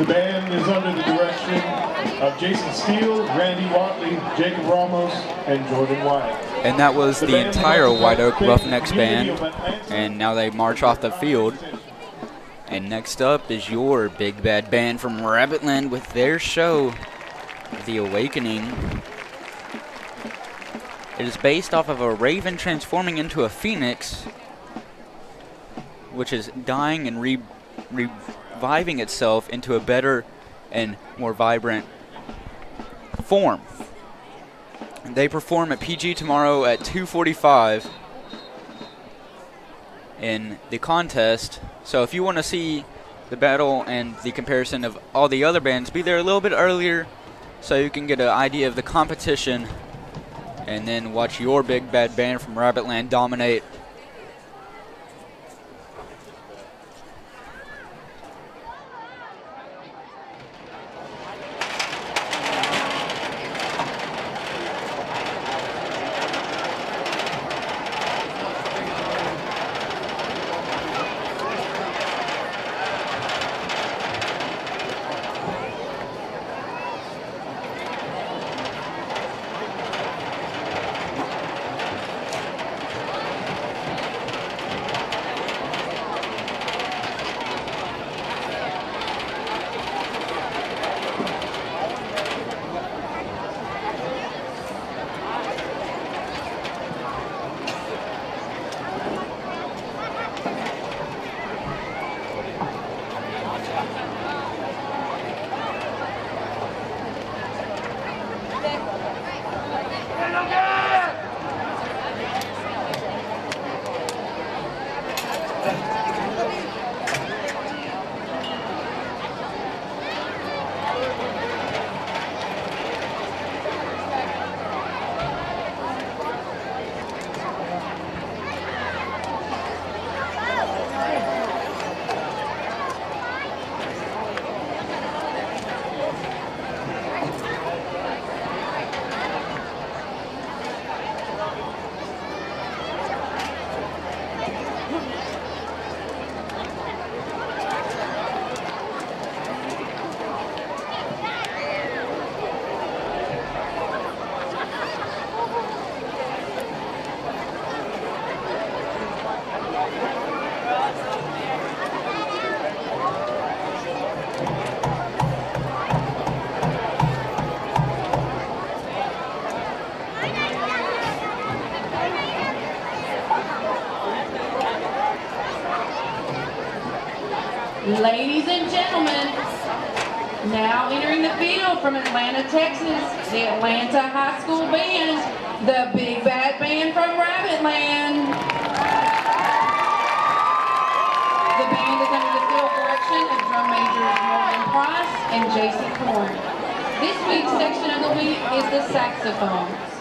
The band is under the direction of Jason Steele, Randy Watley, Jacob Ramos, and Jordan Wyatt. And that was the entire White Oak Roughnecks band. And now they march off the field. And next up is your big bad band from Rabbitland with their show, The Awakening. It is based off of a raven transforming into a phoenix, which is dying and reviving itself into a better and more vibrant form. They perform at PG tomorrow at 2:45 in the contest. So if you want to see the battle and the comparison of all the other bands, be there a little bit earlier so you can get an idea of the competition and then watch your big bad band from Rabbitland dominate. Ladies and gentlemen, now entering the field from Atlanta, Texas, the Atlanta High School Band, the Big Bad Band from Rabbitland. The band is under the field direction of drum majors Morgan Price and J.C. Korn. This week's section of the week is the saxophones.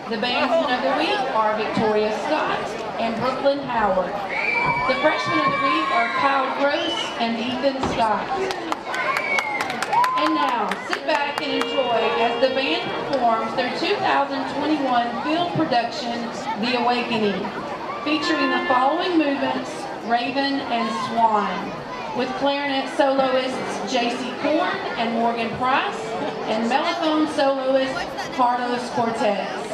The bandsmen of the week are Victoria Scott and Brooklyn Howard. The freshmen of the week are Kyle Gross and Ethan Scott. And now, sit back and enjoy as the band performs their 2021 field production, The Awakening, featuring the following movements, Raven and Swan, with clarinet soloists J.C. Korn and Morgan Price, and mellophone soloist Carlos Cortez.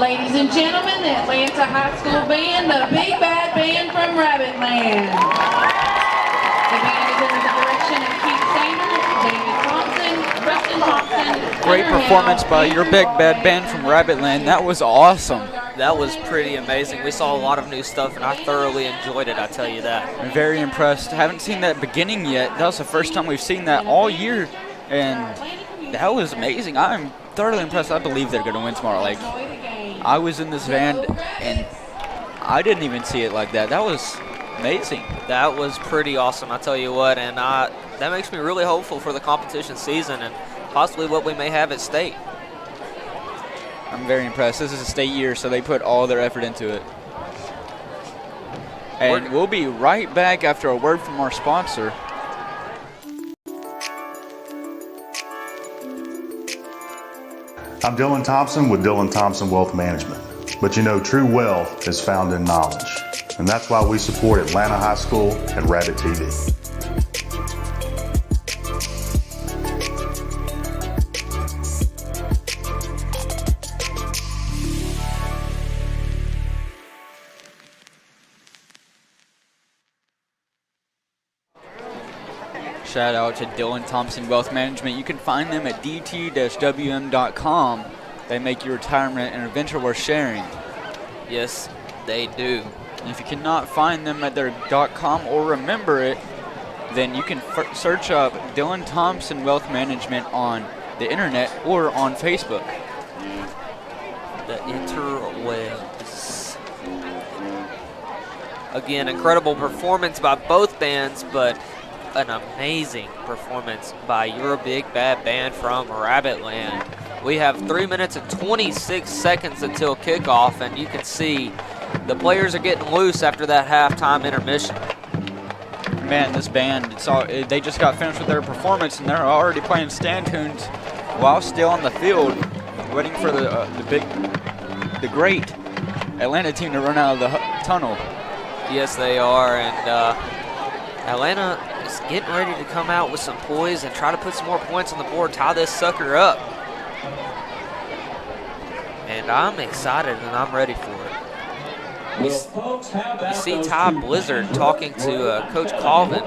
Ladies and gentlemen, the Atlanta High School Band, the Big Bad Band from Rabbitland. The band is under the direction of Keith Sanders, David Thompson, Preston Thompson. Great performance by your Big Bad Band from Rabbitland. That was awesome. That was pretty amazing. We saw a lot of new stuff, and I thoroughly enjoyed it, I tell you that. I'm very impressed. Haven't seen that beginning yet. That was the first time we've seen that all year, and that was amazing. I'm thoroughly impressed. I believe they're going to win tomorrow. Like, I was in this band, and I didn't even see it like that. That was amazing. That was pretty awesome, I tell you what, and that makes me really hopeful for the competition season and possibly what we may have at state. I'm very impressed. This is a state year, so they put all their effort into it. And we'll be right back after a word from our sponsor. I'm Dylan Thompson with Dylan Thompson Wealth Management. But you know, true wealth is found in knowledge. And that's why we support Atlanta High School and Rabbit TV. Shout out to Dylan Thompson Wealth Management. You can find them at dt-wm.com. They make your retirement an adventure worth sharing. Yes, they do. And if you cannot find them at their .com or remember it, then you can search up Dylan Thompson Wealth Management on the internet or on Facebook. The interwebs. Again, incredible performance by both bands, but an amazing performance by your Big Bad Band from Rabbitland. We have 3 minutes and 26 seconds until kickoff, and you can see the players are getting loose after that halftime intermission. Man, this band, they just got finished with their performance, and they're already playing stand tunes while still on the field, waiting for the great Atlanta team to run out of the tunnel. Yes, they are, and Atlanta is getting ready to come out with some poise and try to put some more points on the board, tie this sucker up. And I'm excited and I'm ready for it. You see Ty Blizzard talking to Coach Colvin,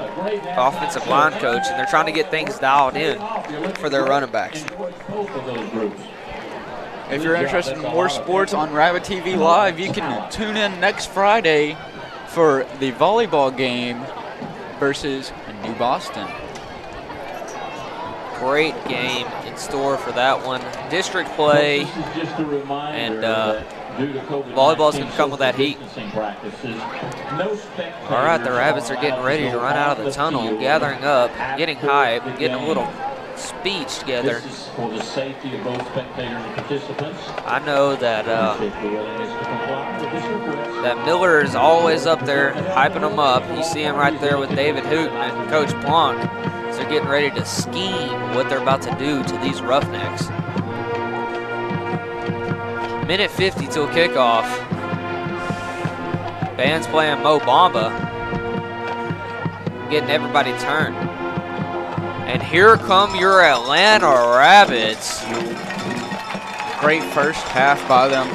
offensive line coach, and they're trying to get things dialed in for their running backs. If you're interested in more sports on Rabbit TV Live, you can tune in next Friday for the volleyball game versus New Boston. Great game in store for that one. District play, and volleyball's going to come with that heat. All right, the Rabbits are getting ready to run out of the tunnel, gathering up, getting hype, getting a little speech together. I know that that Miller is always up there hyping them up. You see him right there with David Hooten and Coach Plonk. So they're getting ready to scheme what they're about to do to these Roughnecks. Minute 50 till kickoff. Band's playing Mo Bamba, getting everybody turned. And here come your Atlanta Rabbits. Great first half by them.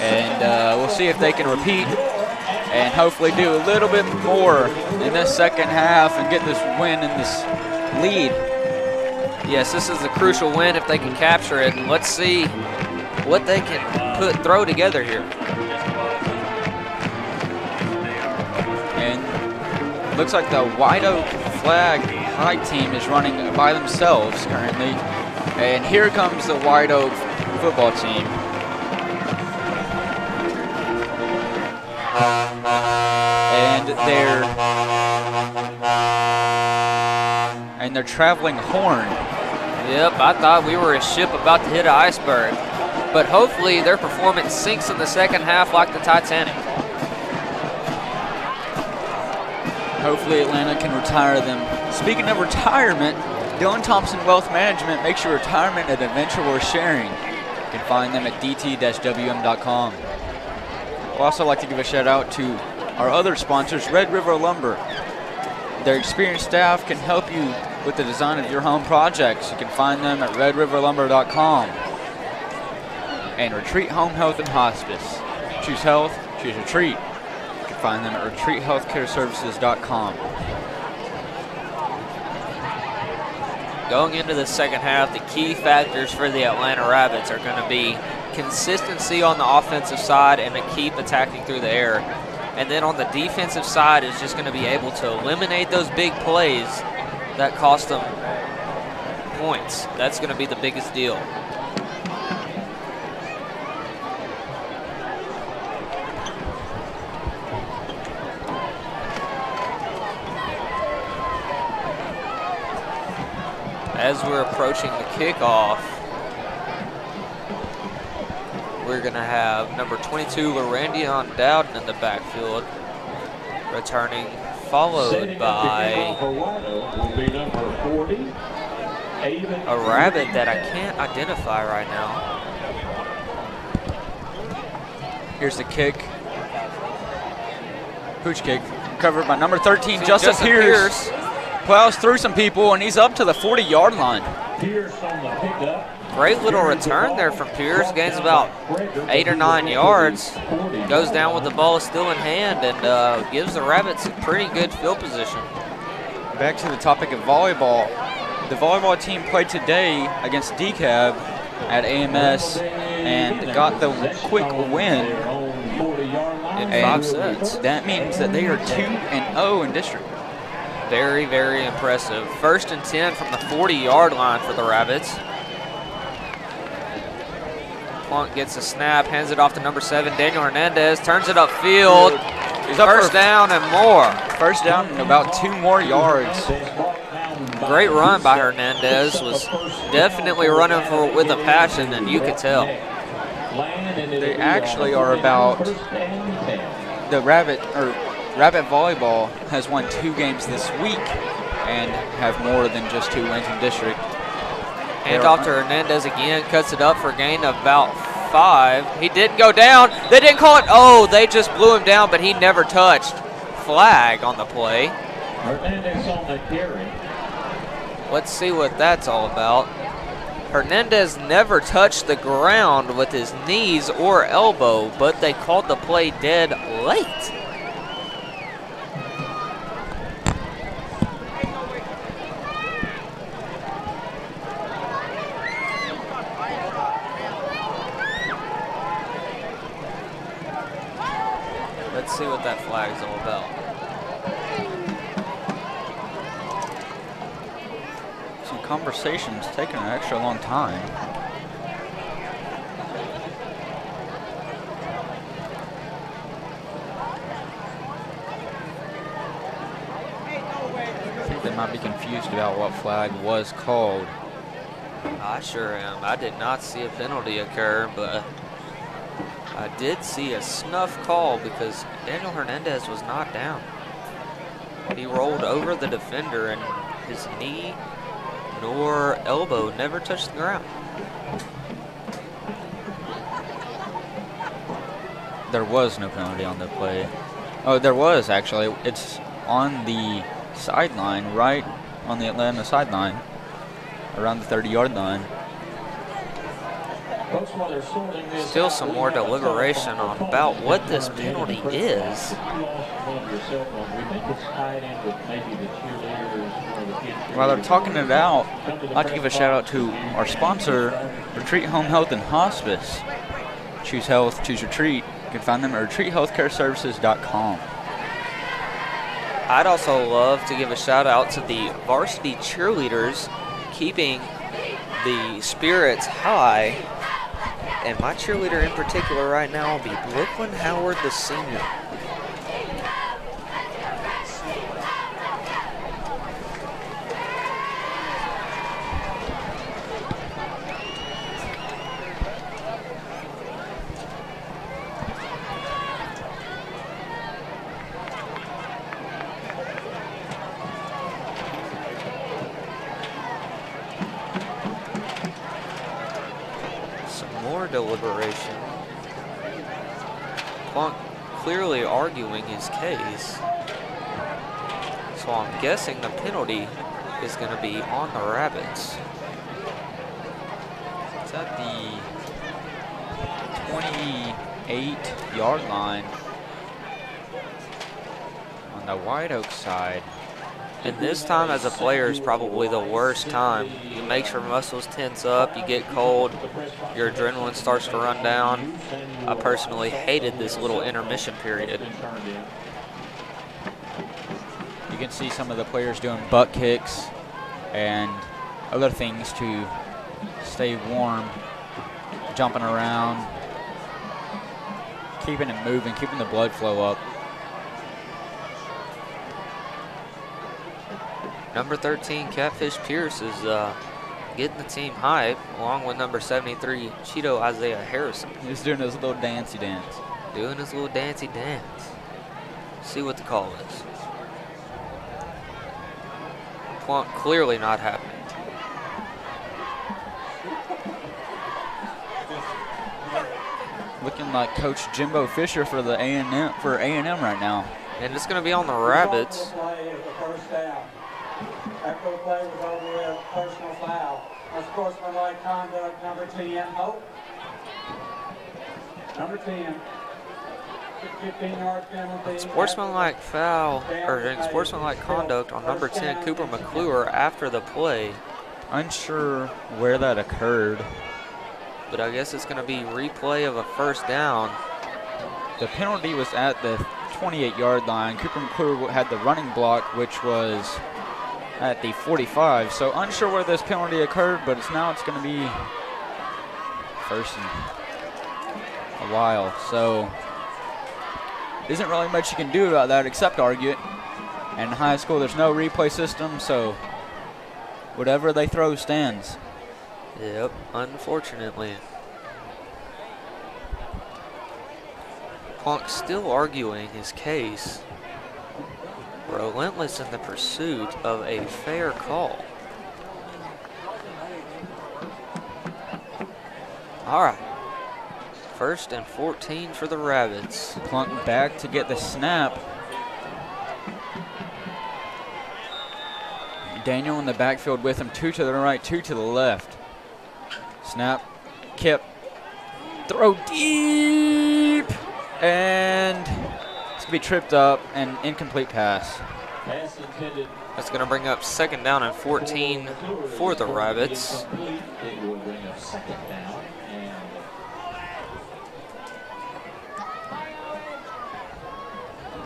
And we'll see if they can repeat and hopefully do a little bit more in this second half and get this win and this lead. Yes, this is a crucial win if they can capture it. And let's see what they can throw together here. And looks like the White Oak Flag High team is running by themselves currently. And here comes the White Oak football team. And they're traveling horn. Yep, I thought we were a ship about to hit an iceberg. But hopefully their performance sinks in the second half like the Titanic. Hopefully Atlanta can retire them. Speaking of retirement, Dylan Thompson Wealth Management makes your retirement an adventure worth sharing. You can find them at dt-wm.com. We'd also like to give a shout out to our other sponsors, Red River Lumber. Their experienced staff can help you with the design of your home projects. You can find them at redriverlumber.com. and Retreat Home Health and Hospice. Choose health, choose retreat. You can find them at retreathealthcareservices.com. Going into the second half, the key factors for the Atlanta Rabbits are going to be consistency on the offensive side and to keep attacking through the air. And then on the defensive side is just going to be able to eliminate those big plays that cost them points. That's going to be the biggest deal. As we're approaching the kickoff, we're going to have number 22, Larandion Dowden in the backfield, returning, followed by a rabbit that I can't identify right now. Here's the kick. Pooch kick, covered by number 13, Justin Pierce. Plows through some people, and he's up to the 40-yard line. Great little return there from Pierce. Gains about 8 or 9 yards. Goes down with the ball still in hand and gives the Rabbits a pretty good field position. Back to the topic of volleyball. The volleyball team played today against DeKalb at AMS and got the quick win in 5 sets. That means that they are 2-0 in district. Very, very impressive. 1st and 10 from the 40-yard line for the Rabbits. Plunk gets a snap, hands it off to number 7, Daniel Hernandez, turns it upfield. He's up first down and more. First down and about 2 more yards. Great run by Hernandez. Was definitely running with a passion, and you could tell. They actually are about the Rabbit Volleyball has won 2 games this week and have more than just 2 wins in district. Hand off to Hernandez again, cuts it up for a gain of about 5. He didn't go down. They didn't call it. Oh, they just blew him down, but he never touched. Flag on the play. Hernandez on the carry. Let's see what that's all about. Hernandez never touched the ground with his knees or elbow, but they called the play dead late. Let's see what that flag is all about. Some conversations taking an extra long time. I think they might be confused about what flag was called. I sure am. I did not see a penalty occur, but I did see a snuff call because Daniel Hernandez was not down. He rolled over the defender and his knee nor elbow never touched the ground. There was no penalty on the play. Oh, there was actually. It's on the sideline, right on the Atlanta sideline, around the 30-yard line. Still some more deliberation on about what this penalty is. While they're talking it out, I'd like to give a shout out to our sponsor, Retreat Home Health and Hospice. Choose health, choose retreat. You can find them at retreathealthcareservices.com. I'd also love to give a shout out to the varsity cheerleaders keeping the spirits high. And my cheerleader in particular right now will be Brooklyn Howard, the senior. Deliberation. Plunk clearly arguing his case. So I'm guessing the penalty is going to be on the Rabbits. Is that the 28-yard line on the White Oak side. And this time as a player is probably the worst time. You make your muscles tense up, you get cold, your adrenaline starts to run down. I personally hated this little intermission period. You can see some of the players doing butt kicks and other things to stay warm, jumping around, keeping it moving, keeping the blood flow up. Number 13, Catfish Pierce, is getting the team hype, along with number 73, Cheeto Isaiah Harrison. He's doing his little dancey dance. Doing his little dancey dance. See what the call is. Plunk clearly not happy. Looking like Coach Jimbo Fisher for the A&M right now. And it's going to be on the Rabbits. After the play was over with, personal foul. Unsportsmanlike conduct, number 10, Hope. Number 10. 15-yard penalty. Sportsmanlike foul, or sportsmanlike conduct on number 10, Cooper McClure, after the play. Unsure where that occurred. But I guess it's going to be replay of a first down. The penalty was at the 28-yard line. Cooper McClure had the running block, which was at the 45. So unsure where this penalty occurred, but it's going to be first in a while. So isn't really much you can do about that except argue it. And in high school, there's no replay system, so whatever they throw stands. Yep, unfortunately. Plunk still arguing his case. Relentless in the pursuit of a fair call. All right. 1st and 14 for the Rabbits. Plunk back to get the snap. Daniel in the backfield with him, 2 to the right, 2 to the left. Snap, kip, throw deep, and it's gonna be tripped up and incomplete pass. That's gonna bring up 2nd down and 14 for the Rabbits. It will bring up 2nd down.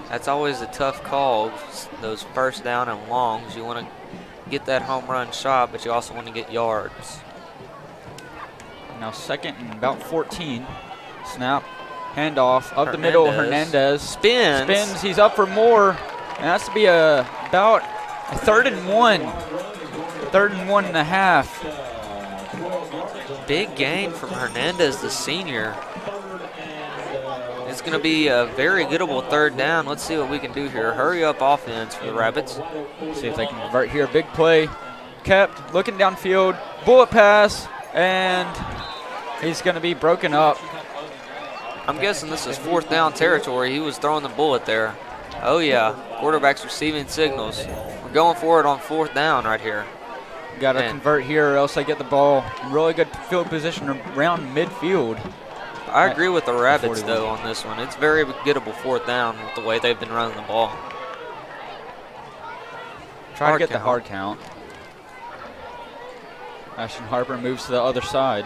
That's always a tough call, those first down and longs. You want to get that home run shot, but you also want to get yards. Now 2nd and about 14. Snap, handoff, up the middle, Hernandez. Spins, he's up for more. And that's to be about a 3rd and 1. 3rd and 1.5. Big gain from Hernandez, the senior. It's going to be a very gettable 3rd down. Let's see what we can do here. Hurry up offense for the Rabbits. See if they can convert here. Big play. Kept looking downfield. Bullet pass. And he's going to be broken up. I'm guessing this is 4th down territory. He was throwing the bullet there. Oh, yeah. Quarterback's receiving signals. We're going for it on 4th down right here. Got to convert here or else they get the ball in really good field position around midfield. I agree with the Rabbits, though, on this one. It's very gettable 4th down with the way they've been running the ball. Try to get the hard count. Ashton Harper moves to the other side.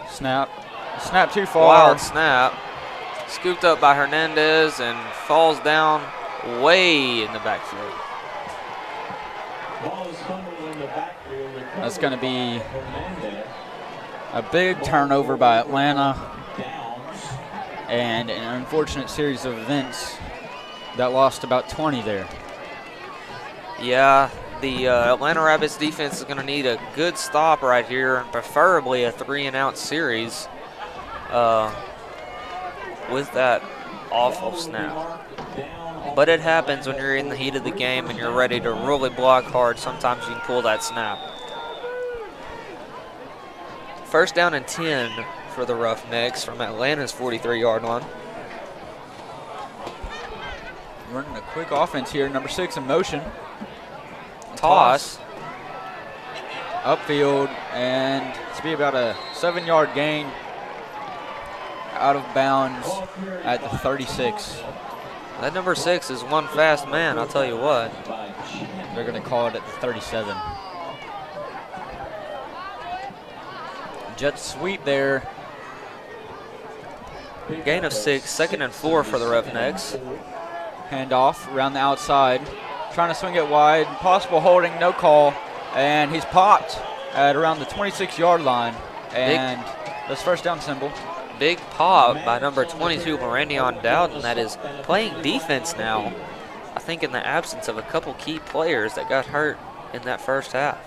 Snap. Snap too far. Wild snap. Scooped up by Hernandez and falls down way in the backfield. That's going to be a big turnover by Atlanta and an unfortunate series of events that lost about 20 there. Yeah, the Atlanta Rabbits defense is going to need a good stop right here, preferably a 3-and-out series with that awful snap. But it happens when you're in the heat of the game and you're ready to really block hard. Sometimes you can pull that snap. 1st down and 10 for the Roughnecks from Atlanta's 43-yard line. Running a quick offense here. Number 6 in motion. Toss. upfield, and it's be about a 7-yard gain out of bounds at the 36. That number 6 is one fast man, I'll tell you what. They're going to call it at the 37. Jet sweep there. Gain of 6, 2nd and 4 for the Roughnecks. Handoff around the outside. Trying to swing it wide. Possible holding, no call. And he's popped at around the 26-yard line. And that's first down symbol. Big pop by number 22, Mirandion Dowden, that is playing defense now. I think in the absence of a couple key players that got hurt in that first half.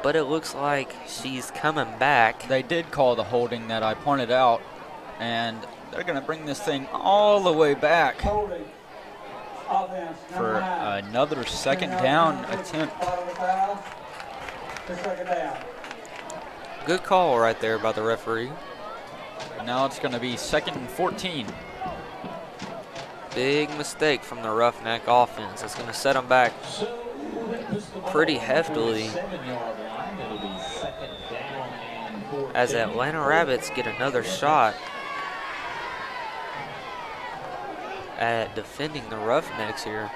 But it looks like she's coming back. They did call the holding that I pointed out, and they're going to bring this thing all the way back for another second down attempt. Good call right there by the referee. Now it's going to be 2nd and 14. Big mistake from the Roughneck offense. It's going to set them back pretty heftily as Atlanta Rabbits get another shot at defending the Roughnecks here.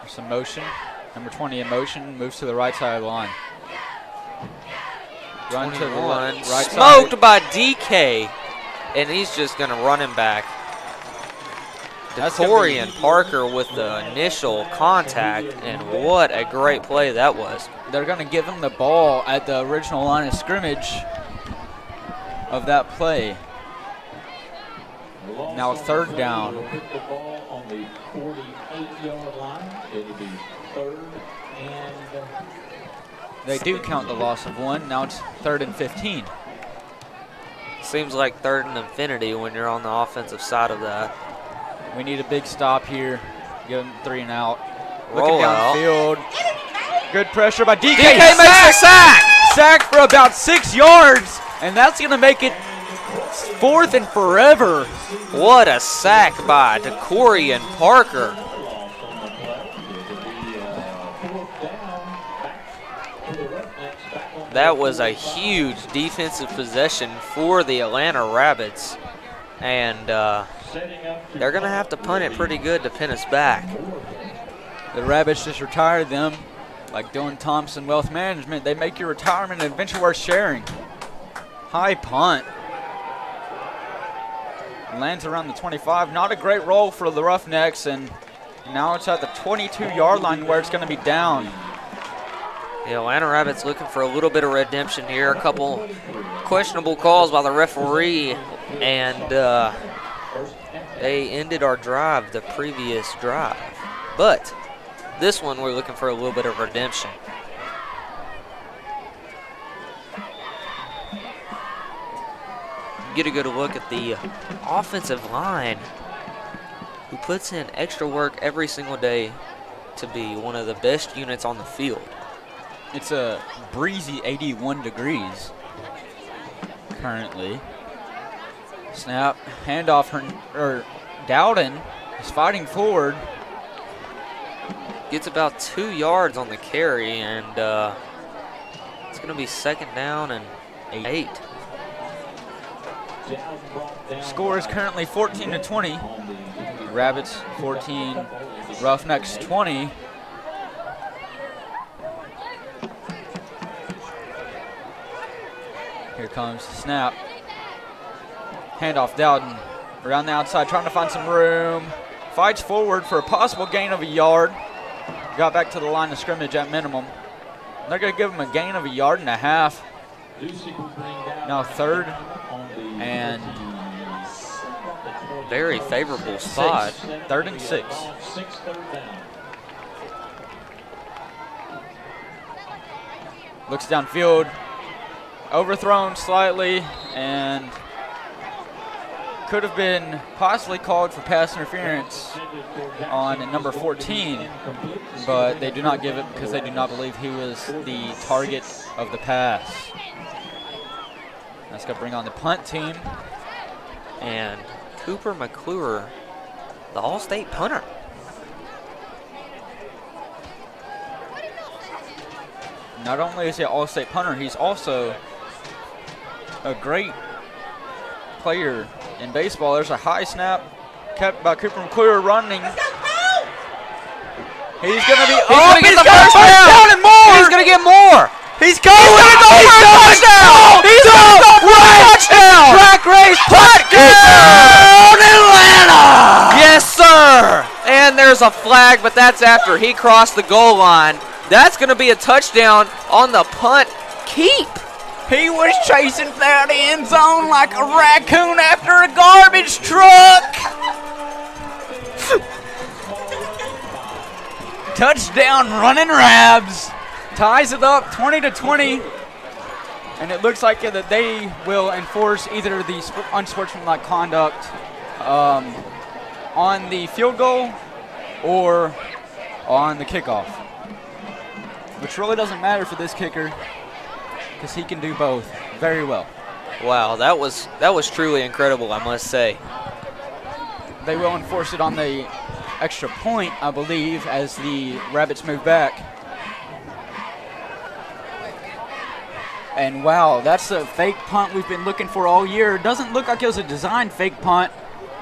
Some motion. Number 20 in motion, moves to the right side of the line. Run to the right smoked side. by DK, and he's just going to run him back. Dorian Parker with the initial contact, and what a great play that was. They're going to give him the ball at the original line of scrimmage of that play. Now 3rd down. The ball on the 48-yard line. It'll be 3rd and... They do count the loss of 1. Now it's 3rd and 15. Seems like 3rd and infinity when you're on the offensive side of that. We need a big stop here. Give them 3 and out. Roll Looking out. downfield. Good pressure by DK. DK makes a sack! Sack for about 6 yards, and that's going to make it 4th and forever. What a sack by Dorian Parker. That was a huge defensive possession for the Atlanta Rabbits, and they're going to have to punt it pretty good to pin us back. The Rabbits just retired them. Like Dylan Thompson Wealth Management, they make your retirement an adventure worth sharing. High punt. Lands around the 25. Not a great roll for the Roughnecks, and now it's at the 22-yard line where it's going to be down. The Atlanta Rabbits looking for a little bit of redemption here. A couple questionable calls by the referee, and they ended our drive, the previous drive. But this one, we're looking for a little bit of redemption. Get a good look at the offensive line, who puts in extra work every single day to be one of the best units on the field. It's a breezy 81 degrees currently. Snap, handoff, Dowden is fighting forward. Gets about 2 yards on the carry, and it's going to be 2nd down and 8. Score is currently 14-20. Rabbits 14, Roughnecks 20. Here comes the snap. Handoff, Dowden around the outside, trying to find some room. Fights forward for a possible gain of a yard. Got back to the line of scrimmage at minimum. They're going to give him a gain of a yard and a half. Now 3rd and very favorable spot. 3rd and 6. Looks downfield. Overthrown slightly, and could have been possibly called for pass interference on number 14, but they do not give it because they do not believe he was the target of the pass. That's going to bring on the punt team. And Cooper McClure, the All-State punter. Not only is he an All-State punter, he's also a great player in baseball. There's a high snap kept by Cooper McClure running. He's going to be He's going to get the first down and more. He's going to get more. He's going to go for a touchdown. He's going to go for a touchdown. Track race touchdown, Atlanta. Yes, sir. And there's a flag, but that's after he crossed the goal line. That's going to be a touchdown on the punt keep. He was chasing down the end zone like a raccoon after a garbage truck. Touchdown running Rabs. Ties it up 20-20. And it looks like that they will enforce either the unsportsmanlike conduct on the field goal or on the kickoff. Which really doesn't matter for this kicker because he can do both very well. Wow, that was truly incredible, I must say. They will enforce it on the extra point, I believe, as the Rabbits move back. And wow, that's a fake punt we've been looking for all year. It doesn't look like it was a designed fake punt,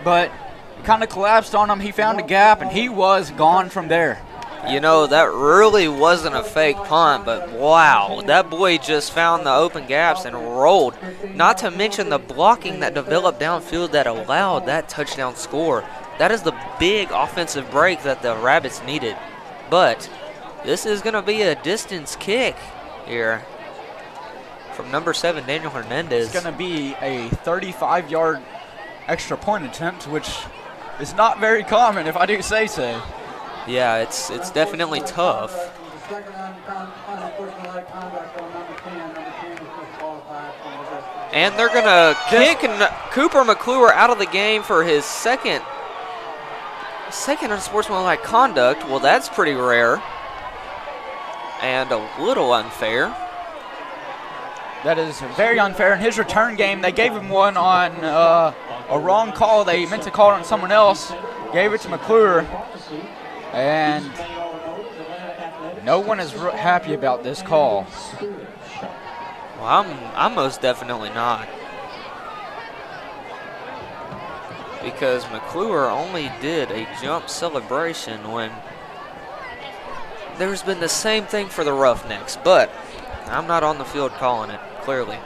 but it kind of collapsed on him. He found a gap, and he was gone from there. You know, that really wasn't a fake punt, but wow, that boy just found the open gaps and rolled. Not to mention the blocking that developed downfield that allowed that touchdown score. That is the big offensive break that the Rabbits needed. But this is going to be a distance kick here from number 7, Daniel Hernandez. It's going to be a 35-yard extra point attempt, which is not very common, if I do say so. Yeah, it's definitely tough. And they're going to kick Cooper McClure out of the game for his second unsportsmanlike conduct. Well, that's pretty rare and a little unfair. That is very unfair. In his return game, they gave him one on a wrong call. They meant to call it on someone else, gave it to McClure, and no one is happy about this call. Well, I'm most definitely not. Because McClure only did a jump celebration when there's been the same thing for the Roughnecks, but I'm not on the field calling it, clearly.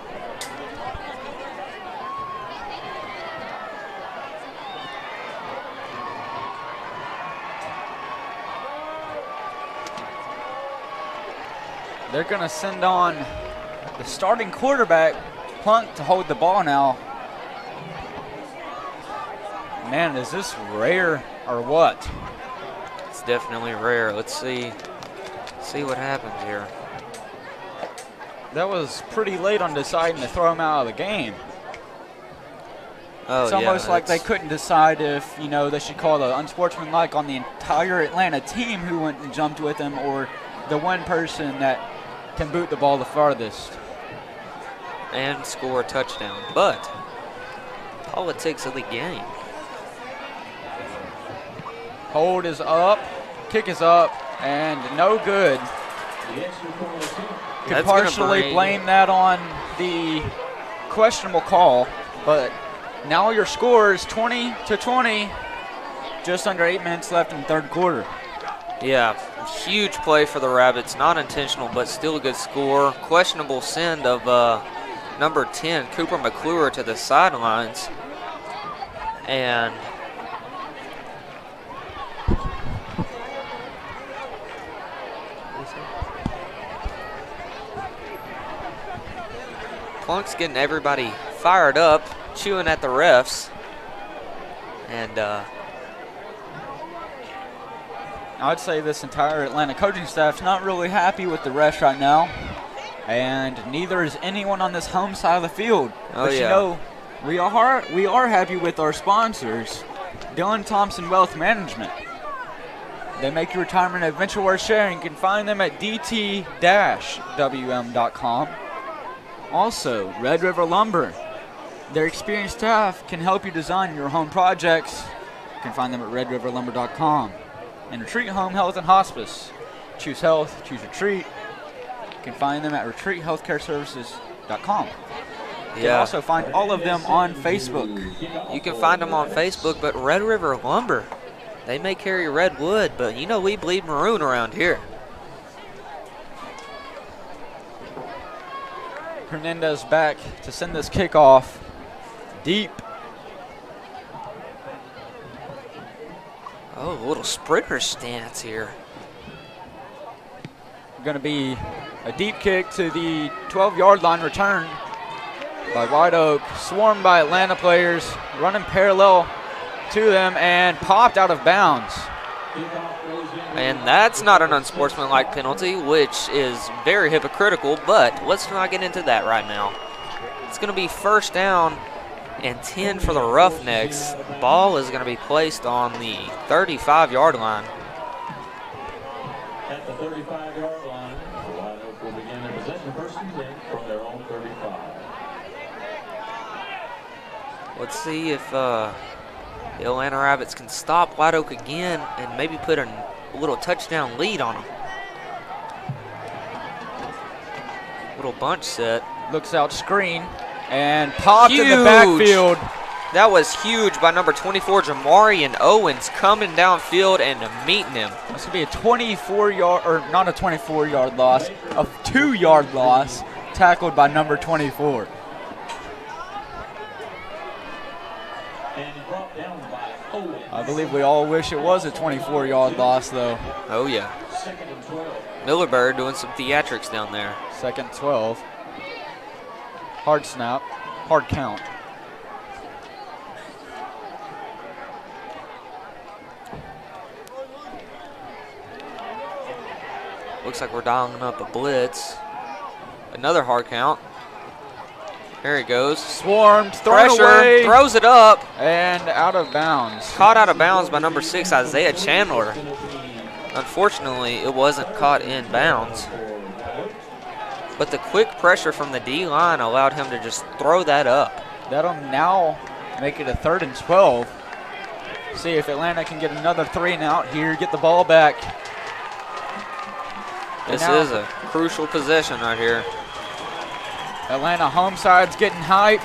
They're going to send on the starting quarterback, Plunk, to hold the ball now. Man, is this rare or what? It's definitely rare. Let's see what happens here. That was pretty late on deciding to throw him out of the game. Oh, it's almost like they couldn't decide if, they should call the unsportsmanlike on the entire Atlanta team who went and jumped with him or the one person that can boot the ball the farthest. And score a touchdown. But politics of the game. Hold is up, kick is up, and no good. Could partially blame that on the questionable call, but now your score is 20-20, just under 8 minutes left in the third quarter. Yeah, huge play for the Rabbits, not intentional, but still a good score. Questionable send of number 10, Cooper McClure, to the sidelines. And Plunk's getting everybody fired up, chewing at the refs. And I'd say this entire Atlanta coaching staff's not really happy with the refs right now. And neither is anyone on this home side of the field. Oh, but yeah. we are happy with our sponsors, Dylan Thompson Wealth Management. They make your retirement adventure worth sharing. You can find them at dt-wm.com. Also, Red River Lumber, Their experienced staff can help you design your home projects. You can find them at redriverlumber.com. And Retreat Home Health and Hospice. Choose health, choose retreat. You can find them at retreathealthcareservices.com. You can also find all of them on Facebook. You can find them on Facebook, but Red River Lumber, they may carry red wood, but you know we bleed maroon around here. Hernandez back to send this kickoff deep. Oh, a little sprinter stance here. Going to be a deep kick to the 12-yard line return by White Oak. Swarmed by Atlanta players, running parallel to them and popped out of bounds. And that's not an unsportsmanlike penalty, which is very hypocritical, but let's not get into that right now. It's going to be first down and 10 for the Roughnecks. Ball is going to be placed on the 35-yard line. At the 35-yard line, White Oak will begin their possession first and 10 from their own 35. Let's see if the Atlanta Rabbits can stop White Oak again and maybe put a little touchdown lead on them. Little bunch set. Looks out screen and popped in the backfield. That was huge by number 24, Jamarian Owens, coming downfield and meeting him. That's going to be a 24-yard, or not a 24-yard loss, a 2-yard loss, tackled by number 24. I believe we all wish it was a 24-yard loss, though. Oh, yeah. Millerbird doing some theatrics down there. 2nd and 12. Hard snap, hard count. Looks like we're dialing up a blitz. Another hard count. Here he goes. Swarmed, thrown away. Throws it up. And out of bounds. Caught out of bounds by number 6, Isaiah Chandler. Unfortunately, it wasn't caught in bounds. But the quick pressure from the D-line allowed him to just throw that up. That'll now make it a 3rd and 12. See if Atlanta can get another 3 and out here, get the ball back. This is a crucial possession right here. Atlanta home side's getting hype.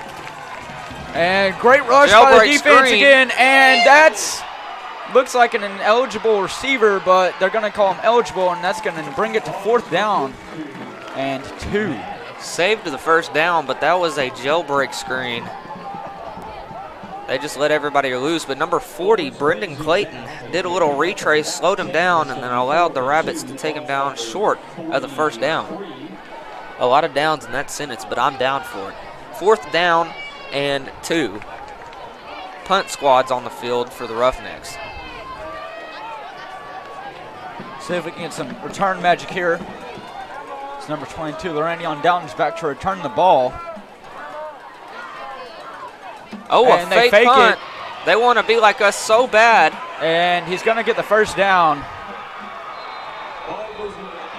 And great rush by the defense again. And that's looks like an ineligible receiver, but they're going to call him eligible, and that's going to bring it to 4th down and 2. Saved the first down, but that was a jailbreak screen. They just let everybody loose, but number 40, Brendan Clayton, did a little retrace, slowed him down, and then allowed the Rabbits to take him down short of the first down. A lot of downs in that sentence, but I'm down for it. 4th down and 2. Punt squad's on the field for the Roughnecks. See if we can get some return magic here. It's number 22, Lorendion Downs, back to return the ball. Oh, and a fake punt. They want to be like us so bad. And he's going to get the first down.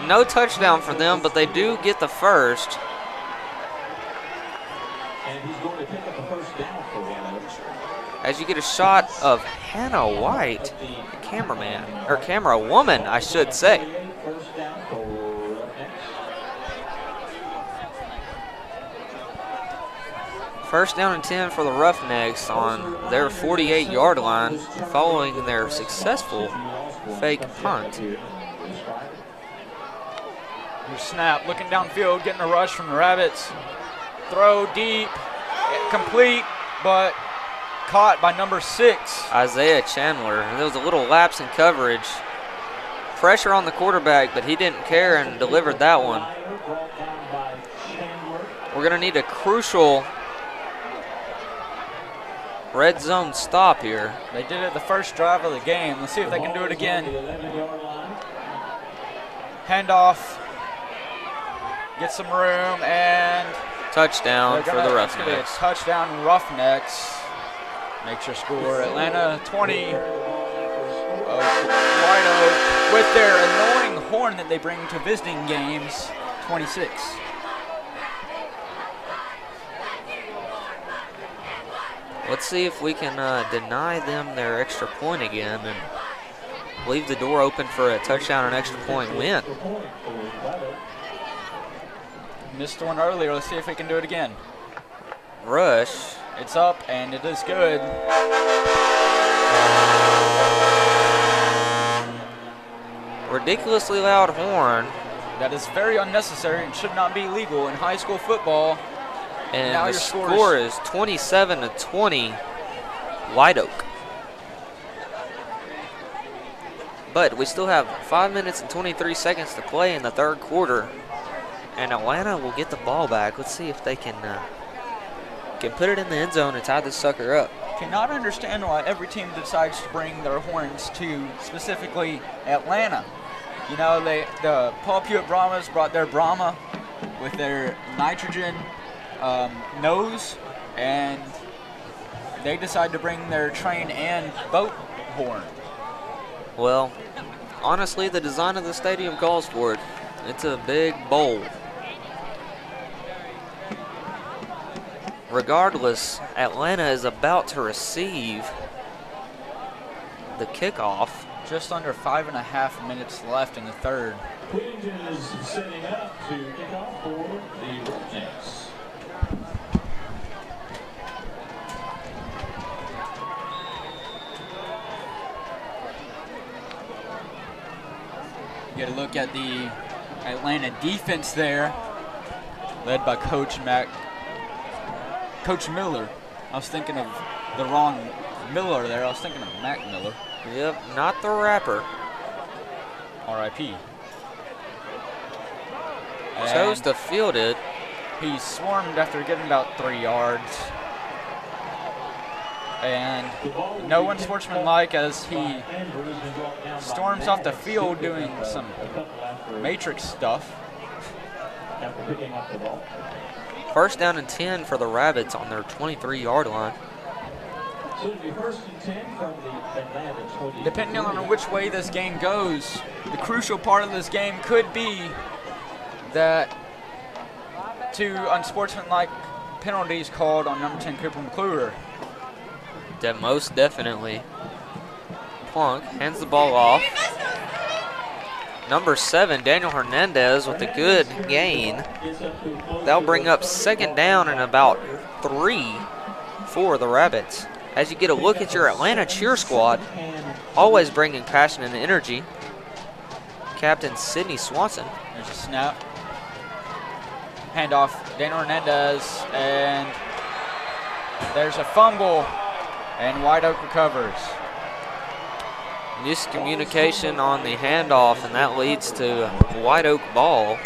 No touchdown for them, but they do get the first. And he's going to pick up the first down for them. As you get a shot of Hannah White, the cameraman, or camera woman, I should say. First down for First down and 10 for the Roughnecks on their 48-yard line following their successful fake punt. Your snap, looking downfield, getting a rush from the Rabbits. Throw deep, complete, but caught by number 6. Isaiah Chandler. There was a little lapse in coverage. Pressure on the quarterback, but he didn't care and delivered that one. We're going to need a crucial red zone stop here. They did it the first drive of the game. Let's see if they can do it again. Handoff. Get some room and touchdown for the Roughnecks. Touchdown Roughnecks. Makes your score Atlanta 20. White Oak with their annoying horn that they bring to visiting games, 26. Let's see if we can deny them their extra point again and leave the door open for a touchdown and extra point win. Missed one earlier. Let's see if we can do it again. Rush. It's up, and it is good. Ridiculously loud horn. That is very unnecessary and should not be legal in high school football. And now the your score is 27-20, White Oak. But we still have 5 minutes and 23 seconds to play in the third quarter, and Atlanta will get the ball back. Let's see if they can put it in the end zone and tie this sucker up. Cannot understand why every team decides to bring their horns to specifically Atlanta. You know, the Paul Pewitt Brahmas brought their Brahma with their nitrogen nose, and they decided to bring their train and boat horn. Well, honestly, the design of the stadium calls for it. It's a big bowl. Regardless, Atlanta is about to receive the kickoff. Just under 5.5 minutes left in the third. Queenston is setting up to kick off for the Roughnecks. You get a look at the Atlanta defense there, led by Coach Miller. I was thinking of the wrong Miller there. I was thinking of Mac Miller. Yep, not the rapper. R.I.P. Chose to field it. He swarmed after getting about 3 yards. And no unsportsmanlike as he storms off the field doing some matrix stuff. First down and 10 for the Rabbits on their 23-yard line. Depending on which way this game goes, the crucial part of this game could be that 2 unsportsmanlike penalties called on number 10 Cooper McClure. That most definitely. Plunk hands the ball off. Number 7, Daniel Hernandez with a good gain. That'll bring up second down and about 3 for the Rabbits. As you get a look at your Atlanta cheer squad, always bringing passion and energy. Captain Sidney Swanson. There's a snap. Handoff, Daniel Hernandez, and there's a fumble, and White Oak recovers. Miscommunication on the handoff, and that leads to White Oak ball.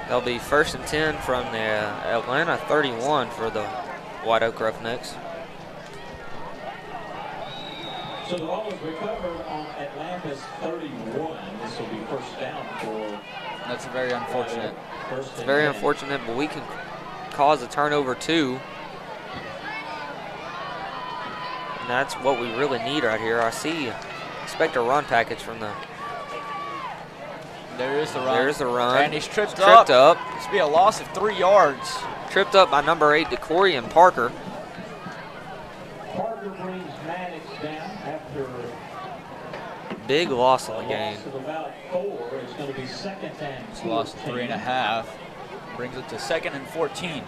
That'll be first and 10 from the Atlanta 31 for the White Oak Roughnecks. So the ball is recovered on Atlanta's 31. This will be first down for. That's very unfortunate. It's very unfortunate, but we can cause a turnover too. And that's what we really need right here. Expect a run package from the. There is the run. There's the run. And he's tripped up. This will be a loss of 3 yards. Tripped up by number 8, DeCorian Parker. Parker brings Maddox down after Big loss of the game. of about 4. It's going to be second and It's a loss of 3.5. Brings it to 2nd and 14.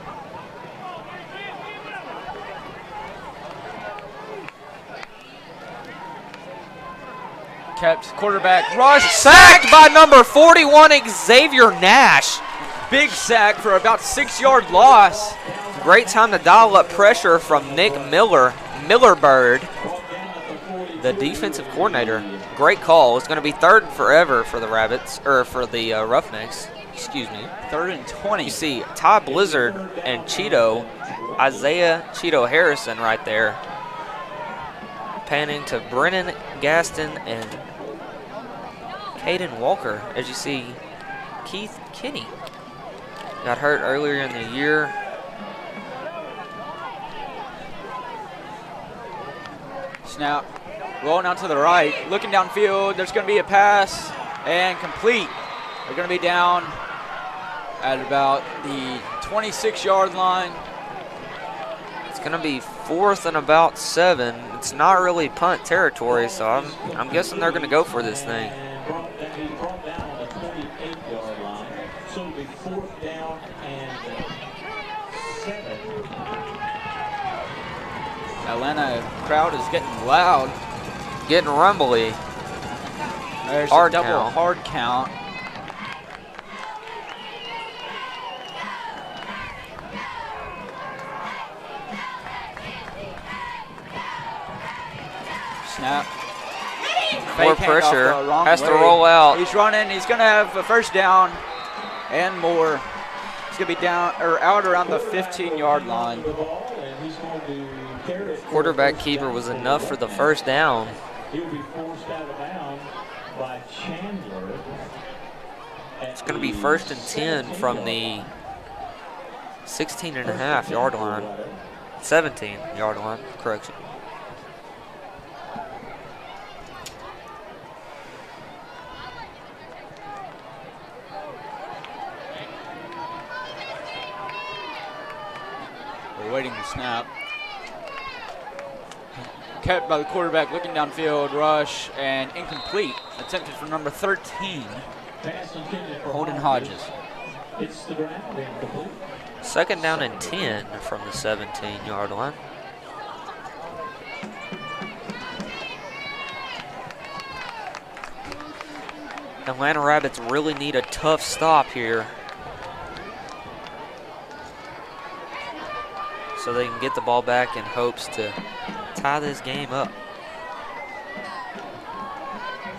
Kept quarterback rush. Sacked by number 41, Xavier Nash. Big sack for about 6-yard loss. Great time to dial up pressure from Nick Millerbird, the defensive coordinator. Great call. It's going to be 3rd and forever for the Rabbits, or for the Roughnecks. Excuse me. 3rd and 20. You see Ty Blizzard and Isaiah Cheeto Harrison right there. Panning to Brennan Gaston and Caden Walker. As you see, Keith Kinney got hurt earlier in the year. Snap. Rolling out to the right. Looking downfield. There's going to be a pass and complete. They're going to be down at about the 26-yard line. It's going to be 4th and about 7. It's not really punt territory, so I'm guessing they're going to go for this thing. He's brought down on the 28-yard line. So it'll be 4th down and 7. Atlanta crowd is getting loud. Getting rumbly. There's Hard a double count. hard count. Snap. More Fake handoff pressure. the wrong Has to way. roll out. He's running. He's going to have a first down and more. He's going to be down or out around the 15-yard line. Quarterback keeper was enough for the first down. He'll be forced out of bounds by Chandler. It's going to be 1st and 10 from the 16.5-yard line. 17-yard line, correction. We're waiting to snap. Kept by the quarterback, looking downfield, rush, and incomplete. Attempted for number 13, Holden Hodges. It's the ground incomplete. 2nd down and 10 from the 17-yard line. Atlanta Rabbits really need a tough stop here so they can get the ball back in hopes to tie this game up.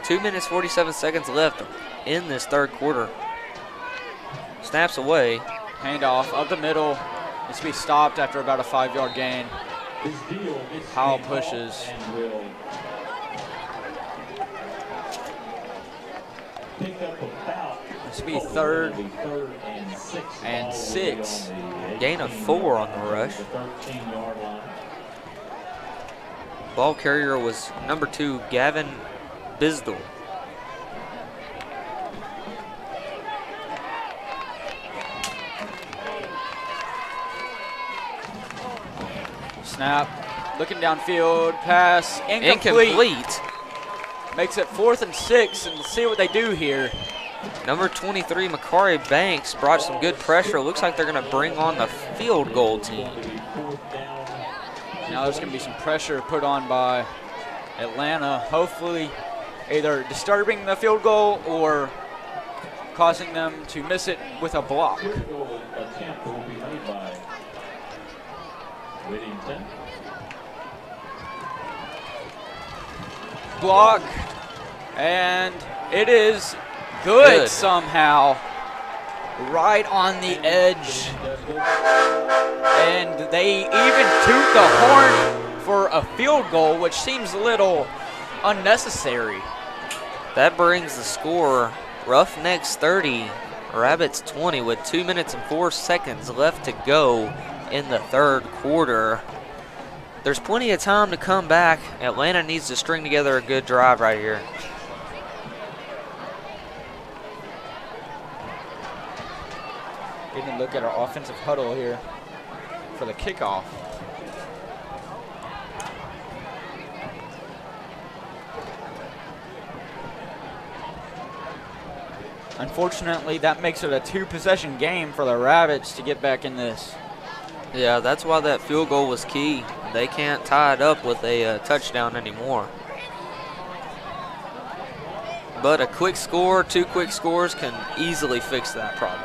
2 minutes, 47 seconds left in this third quarter. Snaps away. Handoff up the middle. Needs to be stopped after about a 5-yard gain. Howell pushes. This will be 3rd and 6. Gain of 4 on the rush. Ball carrier was number 2, Gavin Bisdell. Snap. Looking downfield. Pass. Incomplete. Makes it 4th and 6, and let's see what they do here. Number 23, Makari Banks, brought some good pressure. Looks like they're going to bring on the field goal team. Now there's going to be some pressure put on by Atlanta, hopefully either disturbing the field goal or causing them to miss it with a block. Attempt will be made by Whittington. Block, and it is good somehow. Right on the edge. And they even toot the horn for a field goal, which seems a little unnecessary. That brings the score Roughnecks 30, Rabbits 20 with 2 minutes and 4 seconds left to go in the third quarter. There's plenty of time to come back. Atlanta needs to string together a good drive right here. Taking a look at our offensive huddle here for the kickoff. Unfortunately, that makes it a 2-possession game for the Rabbits to get back in this. Yeah, that's why that field goal was key. They can't tie it up with a touchdown anymore. But a quick score, 2 quick scores can easily fix that problem.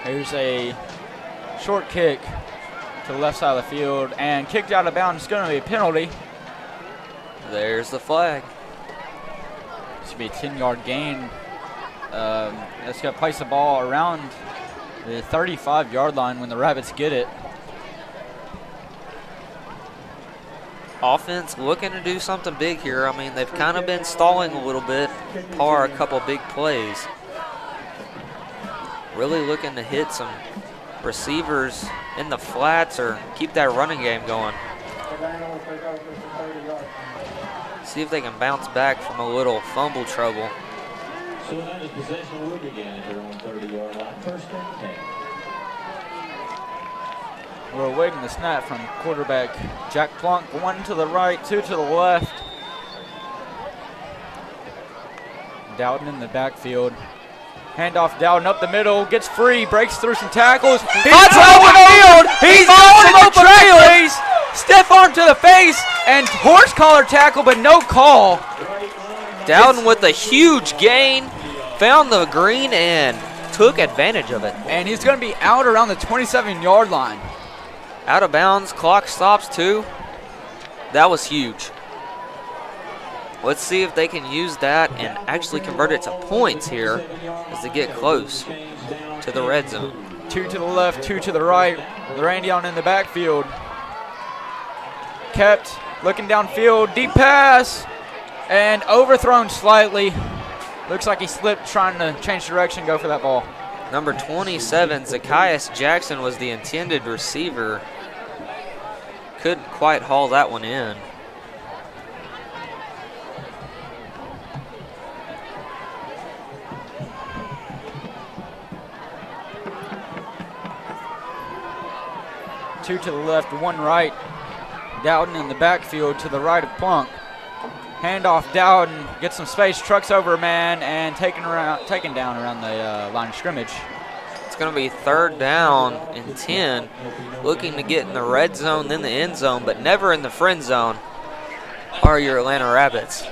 Here's a short kick to the left side of the field and kicked out of bounds. It's going to be a penalty. There's the flag. This should be a 10-yard gain. That's going to place the ball around the 35-yard line when the Rabbits get it. Offense looking to do something big here. I mean, they've kind of been stalling a little bit, par a couple big plays. Really looking to hit some receivers in the flats or keep that running game going. See if they can bounce back from a little fumble trouble. So then the possession will begin at their own 30-yard line. First and 10. We're awaiting the snap from quarterback Jack Plunk. 1 to the right, 2 to the left. Dowden in the backfield. Handoff Dowden up the middle, gets free, breaks through some tackles. He's open field. He's on the trailways. Stiff arm to the face and horse collar tackle, but no call. Dowden with a huge gain, found the green and took advantage of it. And he's going to be out around the 27-yard line. Out of bounds, clock stops too. That was huge. Let's see if they can use that and actually convert it to points here as they get close to the red zone. 2 to the left, 2 to the right. Randy on in the backfield. Kept looking downfield, deep pass, and overthrown slightly. Looks like he slipped trying to change direction, go for that ball. Number 27, Zacchaeus Jackson, was the intended receiver. Couldn't quite haul that one in. Two to the left, 1 right. Dowden in the backfield to the right of Plunk. Handoff Dowden, gets some space, trucks over a man, and taken down around the line of scrimmage. It's going to be 3rd down and 10. Looking to get in the red zone, then the end zone, but never in the friend zone are your Atlanta Rabbits.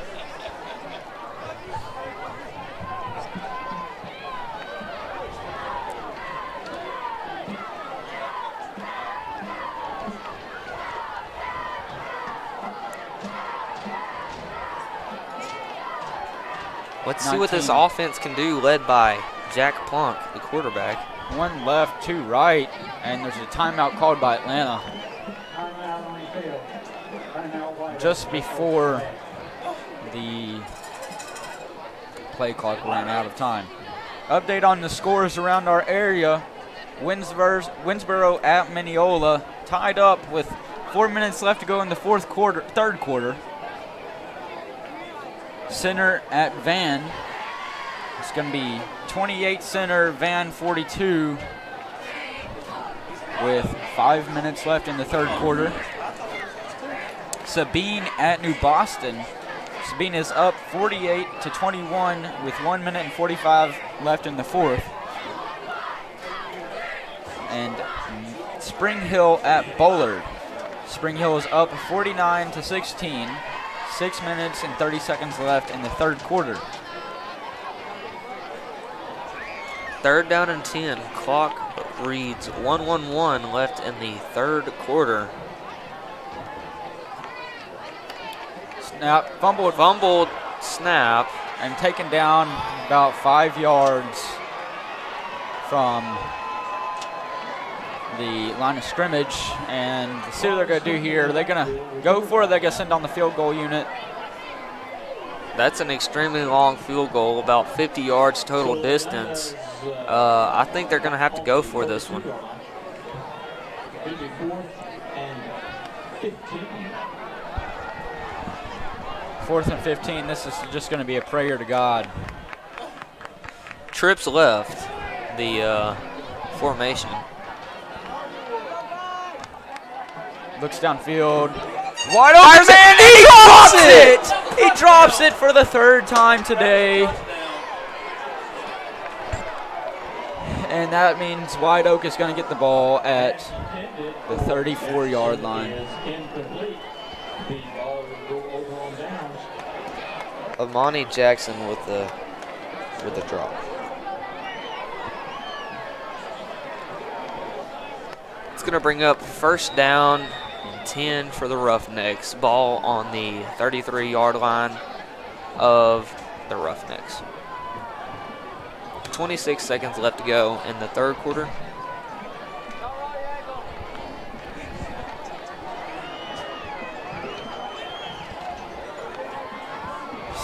Let's see what this offense can do, led by Jack Plunk, the quarterback. 1 left, 2 right, and there's a timeout called by Atlanta. Just before the play clock ran out of time. Update on the scores around our area. Winsboro at Mineola tied up with 4 minutes left to go in the third quarter. Center at Van. It's going to be 28 Center, Van 42 with 5 minutes left in the third quarter. Sabine at New Boston. Sabine is up 48-21 with 1 minute and 45 left in the fourth. And Spring Hill at Bullard. Spring Hill is up 49-16. 6 minutes and 30 seconds left in the third quarter. 3rd down and 10. Clock reads 1:11 left in the third quarter. Snap, fumbled, snap, and taken down about 5 yards from the line of scrimmage. And see what they're going to do here. They're going to go for it. They're going to send on the field goal unit. That's an extremely long field goal, about 50 yards total distance. I think they're going to have to go for this one. 4th and 15. This is just going to be a prayer to God. Trips left the formation. Looks downfield. Wide open man, he drops it! He drops it for the 3rd time today. And that means White Oak is going to get the ball at the 34-yard line. Amani Jackson with the drop. It's going to bring up 1st down and 10 for the Roughnecks. Ball on the 33-yard line of the Roughnecks. 26 seconds left to go in the third quarter.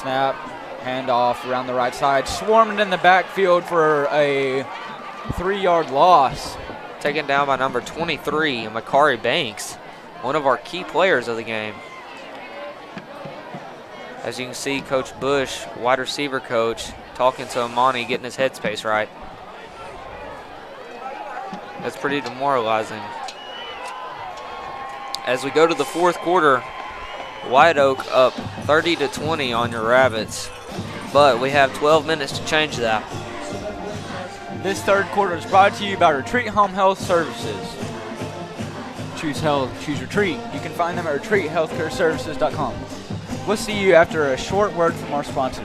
Snap, handoff around the right side. Swarmed in the backfield for a 3-yard loss. Taken down by number 23, Makari Banks, one of our key players of the game. As you can see, Coach Bush, wide receiver coach, talking to Amani, getting his headspace right. That's pretty demoralizing. As we go to the fourth quarter, White Oak up 30-20 on your Rabbits, but we have 12 minutes to change that. This third quarter is brought to you by Retreat Home Health Services. Choose health, choose Retreat. You can find them at retreathealthcareservices.com. We'll see you after a short word from our sponsor.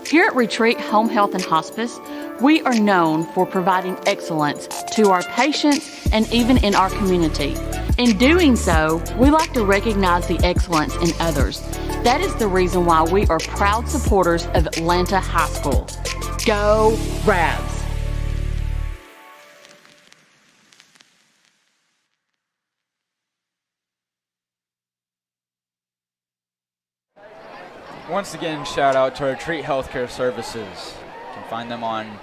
Here at Retreat Home Health and Hospice, we are known for providing excellence to our patients and even in our community. In doing so, we like to recognize the excellence in others. That is the reason why we are proud supporters of Atlanta High School. Go Rabs! Once again, shout out to Retreat Healthcare Services. You can find them on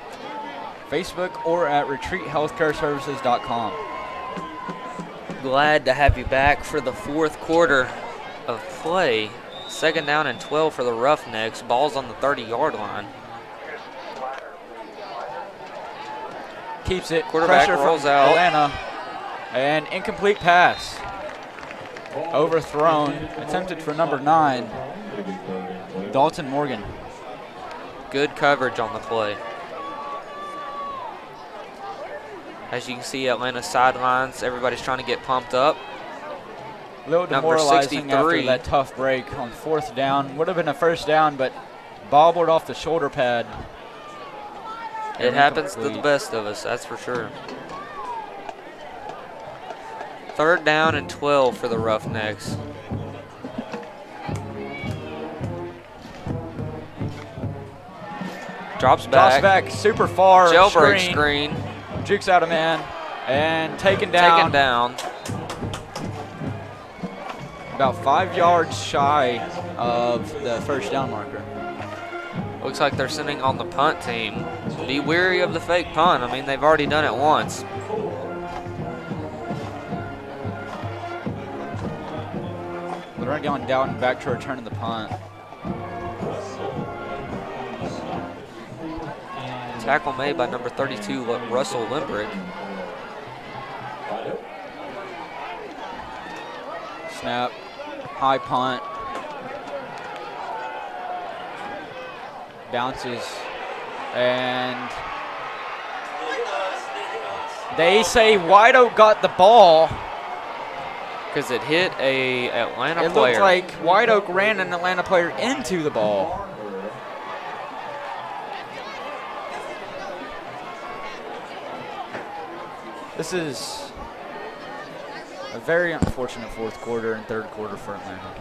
Facebook or at retreathealthcareservices.com. Glad to have you back for the fourth quarter of play. Second down and 12 for the Roughnecks. Ball's on the 30-yard line. Keeps it. Quarterback Pressure rolls from out. Atlanta. And incomplete pass. Overthrown. Attempted for number 9. Dalton Morgan. Good coverage on the play. As you can see, Atlanta sidelines, everybody's trying to get pumped up. A little Number demoralizing 63. after that tough break on fourth down. Would have been a first down, but bobbled off the shoulder pad. It happens to the best of us, that's for sure. Third down and 12 for the Roughnecks. Drops back. Super far. Jailbreak screen. Jukes out a man. And taken down. About 5 yards shy of the first down marker. Looks like they're sending on the punt team. Be wary of the fake punt. I mean, they've already done it once. They're going down back to returning the punt. Tackle made by number 32, Russell Limbrick. Snap. High punt. Bounces. And they say White Oak got the ball. Because it hit a Atlanta player. It looked like White Oak ran an Atlanta player into the ball. This is a very unfortunate fourth quarter and third quarter for Atlanta.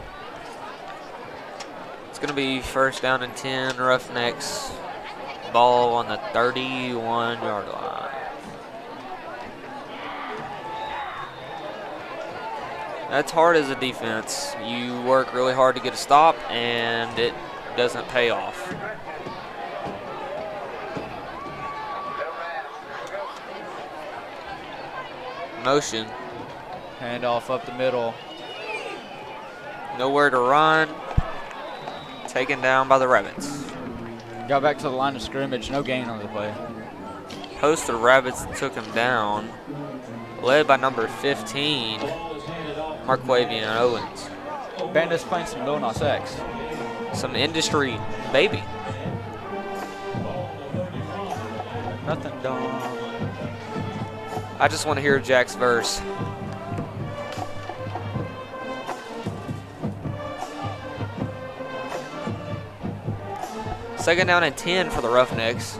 It's going to be first down and 10, Roughnecks. Ball on the 31-yard line. That's hard as a defense. You work really hard to get a stop, and it doesn't pay off. Motion. Handoff up the middle. Nowhere to run. Taken down by the Rabbits. Got back to the line of scrimmage. No gain on the play. Host of Rabbits took him down. Led by number 15, Marquavian Owens. Bandits playing some Lil Nas X. Some industry baby. Nothing done. I just want to hear Jack's verse. Second down and 10 for the Roughnecks.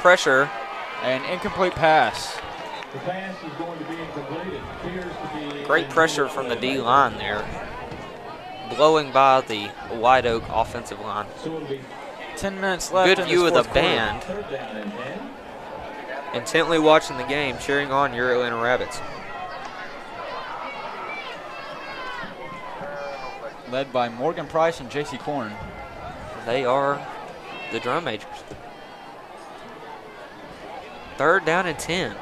Pressure. An incomplete pass. The pass is going to be incomplete. It appears to be Great pressure from the D-line there. Blowing by the White Oak offensive line. 10 minutes left. Good view of the band. third down and 10. Intently watching the game, cheering on your Atlanta Rabbits. led by Morgan Price and J.C. Korn. They are the drum majors. 3rd down and 10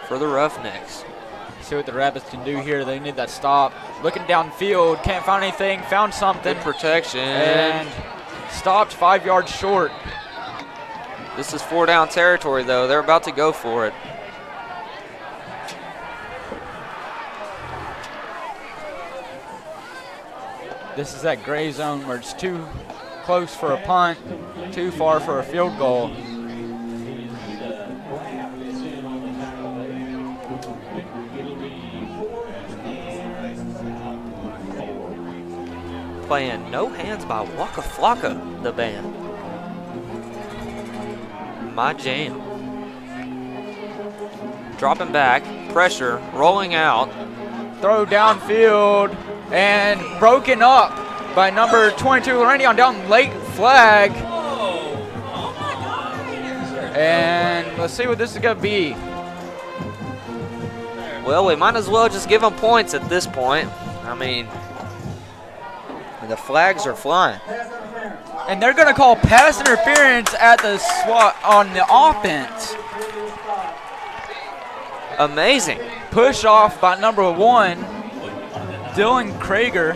for the Roughnecks. See what the Rabbits can do here. They need that stop. Looking downfield, can't find anything, found something. Good protection. And stopped 5 yards short. This is 4-down territory, though. They're about to go for it. This is that gray zone where it's too close for a punt, too far for a field goal. Playing No Hands by Waka Flocka, the band. My jam. Dropping back, pressure, rolling out. Throw downfield and broken up by number 22, Randy on down late flag. And let's see what this is going to be. Well, we might as well just give them points at this point. I mean, the flags are flying. And they're going to call pass interference at the SWAT on the offense. Amazing. Push off by number 1, Dylan Krager.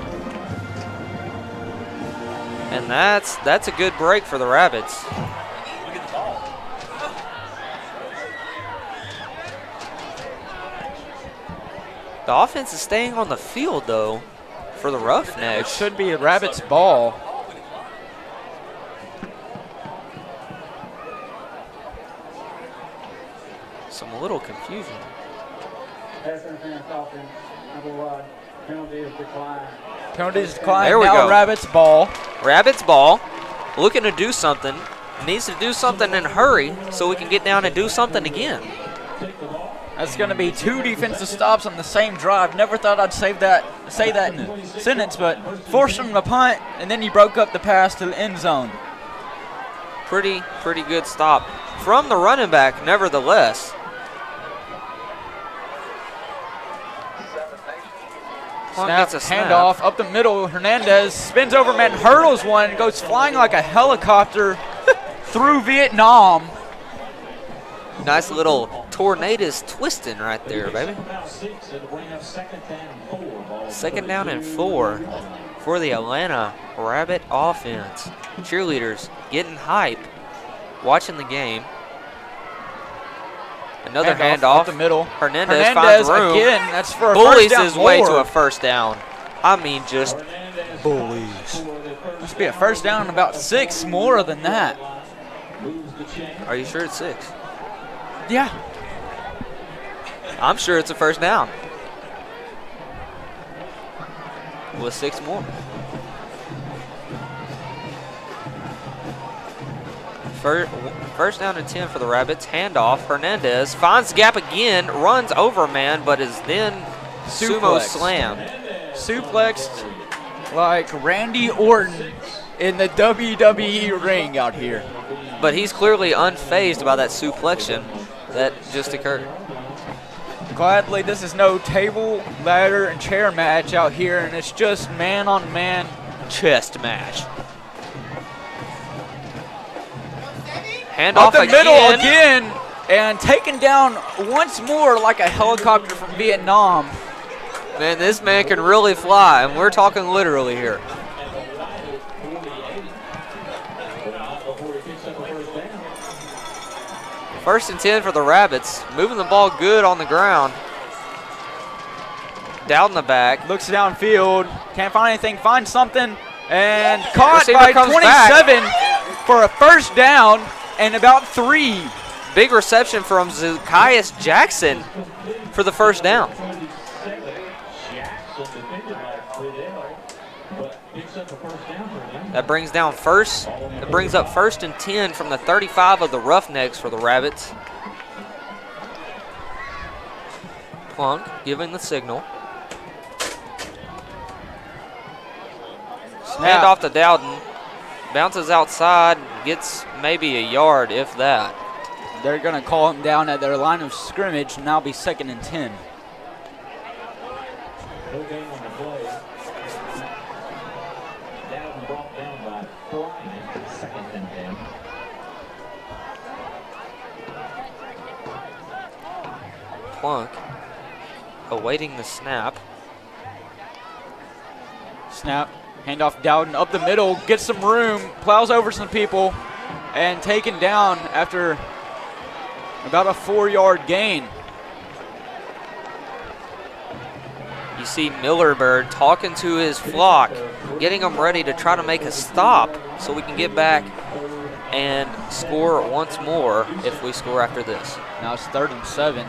And that's a good break for the Rabbits. The offense is staying on the field, though, for the Roughnecks. It should be a Rabbits ball. Some little confusion. Pass interference offense, number 1. Penalty is declined. Penalties declined. There we now go. Rabbits ball. Rabbits ball, looking to do something. Needs to do something in a hurry so we can get down and do something again. That's going to be 2 defensive stops on the same drive. Never thought I'd say that in a sentence, but forced them to punt, and then you broke up the pass to the end zone. Pretty good stop from the running back, nevertheless. Snap, handoff up the middle. Hernandez spins over man, hurdles one, goes flying like a helicopter through Vietnam. Nice little tornadoes twisting right there, baby. 2nd down and 4 for the Atlanta Rabbit offense. Cheerleaders getting hype, watching the game. Another handoff. Up the middle. Hernandez finds room. Again, that's for a bullies first down his way more. to a first down. I mean, just bullies. Must be a first down and about 6 more than that. Are you sure it's 6? Yeah. I'm sure it's a first down. With 6 more. First down and 10 for the Rabbits. Handoff. Hernandez finds the gap again, runs over a man, but is then sumo slammed. Suplexed like Randy Orton in the WWE ring out here. But he's clearly unfazed by that suplection that just occurred. Gladly, this is no table, ladder, and chair match out here, and it's just man-on-man chest match. Handoff up the middle again, and taken down once more like a helicopter from Vietnam. Man, this man can really fly, and we're talking literally here. First and 10 for the Rabbits. Moving the ball good on the ground. Down the back. Looks downfield. Can't find anything. Finds something. And caught Receiver by comes 27 back for a first down and about 3. Big reception from Zacchaeus Jackson for the first down. That brings down first. That brings up 1st and 10 from the 35 of the Roughnecks for the Rabbits. Plunk giving the signal. Hand off to Dowden. Bounces outside, gets maybe a yard, if that. They're going to call him down at their line of scrimmage, and now be 2nd and 10. Dowden brought down by Fry, second and 10. Plunk awaiting the snap. Snap, handoff Dowden up the middle, gets some room, plows over some people, and taken down after about a 4-yard gain. You see Millerbird talking to his flock, getting them ready to try to make a stop so we can get back and score once more if we score after this. Now it's 3rd and 7.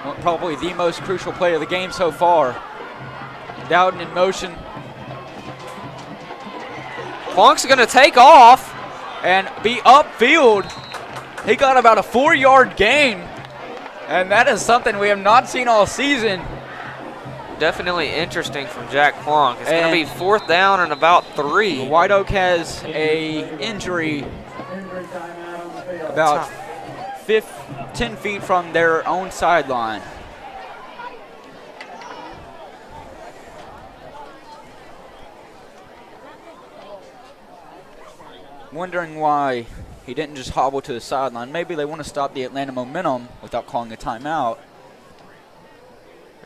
Well, probably the most crucial play of the game so far. Dowden in motion. Plunk's going to take off and be upfield. He got about a 4-yard gain, and that is something we have not seen all season. Definitely interesting from Jack Plunk. It's going to be 4th down and about 3. White Oak has a injury about 10 feet from their own sideline. Wondering why he didn't just hobble to the sideline. Maybe they want to stop the Atlanta momentum without calling a timeout.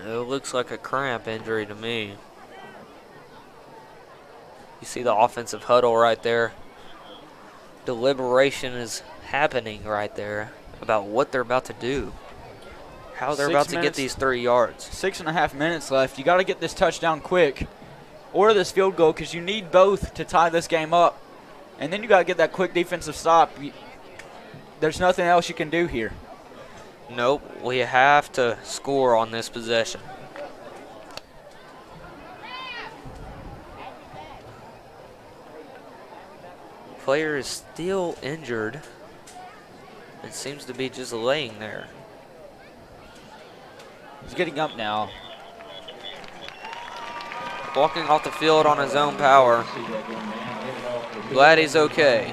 It looks like a cramp injury to me. You see the offensive huddle right there. Deliberation is happening right there about what they're about to do. How they're about to get these 3 yards. 6.5 minutes left. You got to get this touchdown quick or this field goal because you need both to tie this game up. And then you got to get that quick defensive stop. There's nothing else you can do here. Nope, we have to score on this possession. Player is still injured. It seems to be just laying there. He's getting up now. Walking off the field on his own power. Glad he's okay.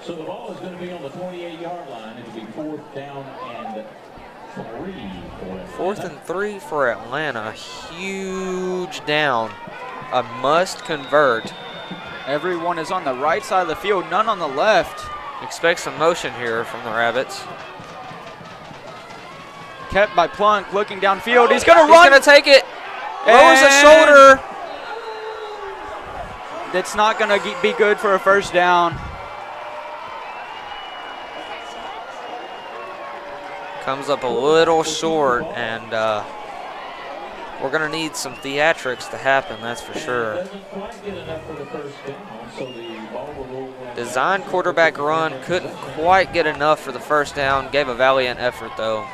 So the ball is going to be on the 28-yard line. It'll be 4th down and 3 for Atlanta. 4th and 3 for Atlanta. Huge down. A must convert. Everyone is on the right side of the field, none on the left. Expect some motion here from the Rabbits. Kept by Plunk, looking downfield. He's going to run. He's going to take it. Lowers the shoulder. That's not going to be good for a 1st down. Comes up a little short, and we're going to need some theatrics to happen, that's for sure. Design quarterback run, couldn't quite get enough for the 1st down. Gave a valiant effort, though.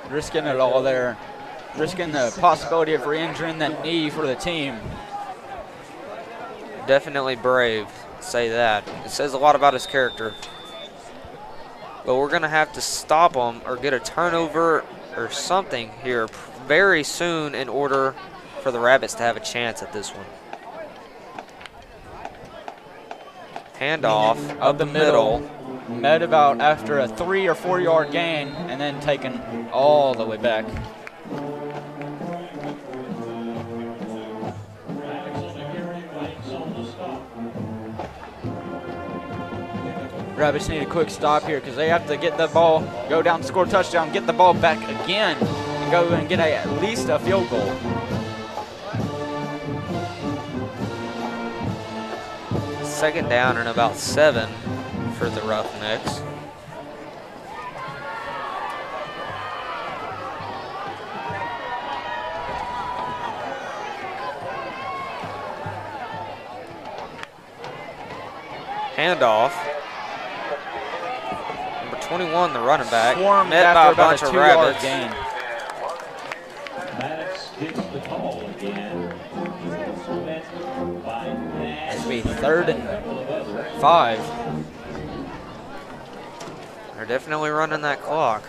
Risking it all there. Risking the possibility of re-injuring that knee for the team. Definitely brave, say that. It says a lot about his character. But we're going to have to stop him or get a turnover or something here very soon in order for the Rabbits to have a chance at this one. Handoff up the middle. Met about after a 3 or 4 yard gain and then taken all the way back. Rabbits need a quick stop here because they have to get the ball, go down, score a touchdown, get the ball back again, and go and get at least a field goal. Second down and about 7 for the Roughnecks. Handoff. 21, the running back, met by a bunch of Rabbits. Maddox gets the call again. It's be 3rd and 5. They're definitely running that clock.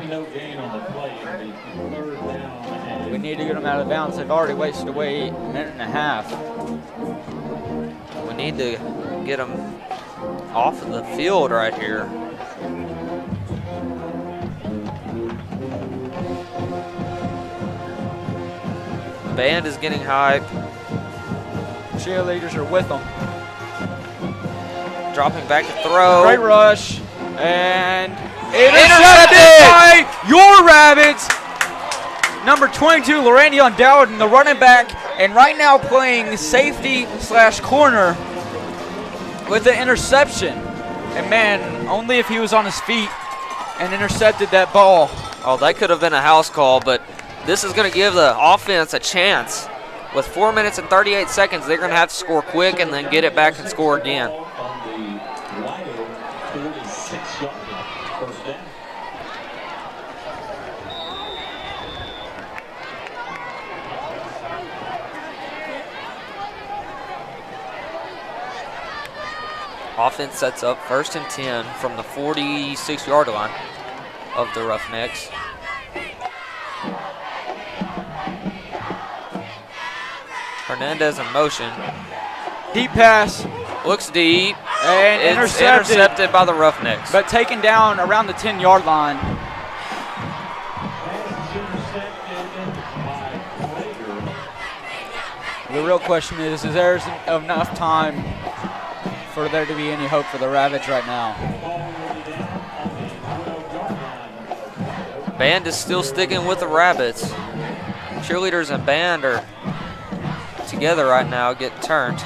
No gain on the play. It'll be 3rd down. We need to get them out of bounds. They've already wasted away a minute and a half. We need to get them off of the field right here. Band is getting hype. Cheerleaders are with them. Dropping back to throw. Great rush. And intercepted by your Rabbits. Number 22, Lorandion Dowden, the running back, and right now playing safety / corner with the interception. And man, only if he was on his feet and intercepted that ball. Oh, that could have been a house call, but this is going to give the offense a chance. With 4 minutes and 38 seconds, they're going to have to score quick and then get it back and score again. Offense sets up 1st and 10 from the 46-yard line of the Roughnecks. Hernandez in motion. Deep pass. Looks deep. And it's intercepted by the Roughnecks. But taken down around the 10-yard line. The real question is there enough time for there to be any hope for the Rabbits right now? Band is still sticking with the Rabbits. Cheerleaders and band are together right now, getting turned.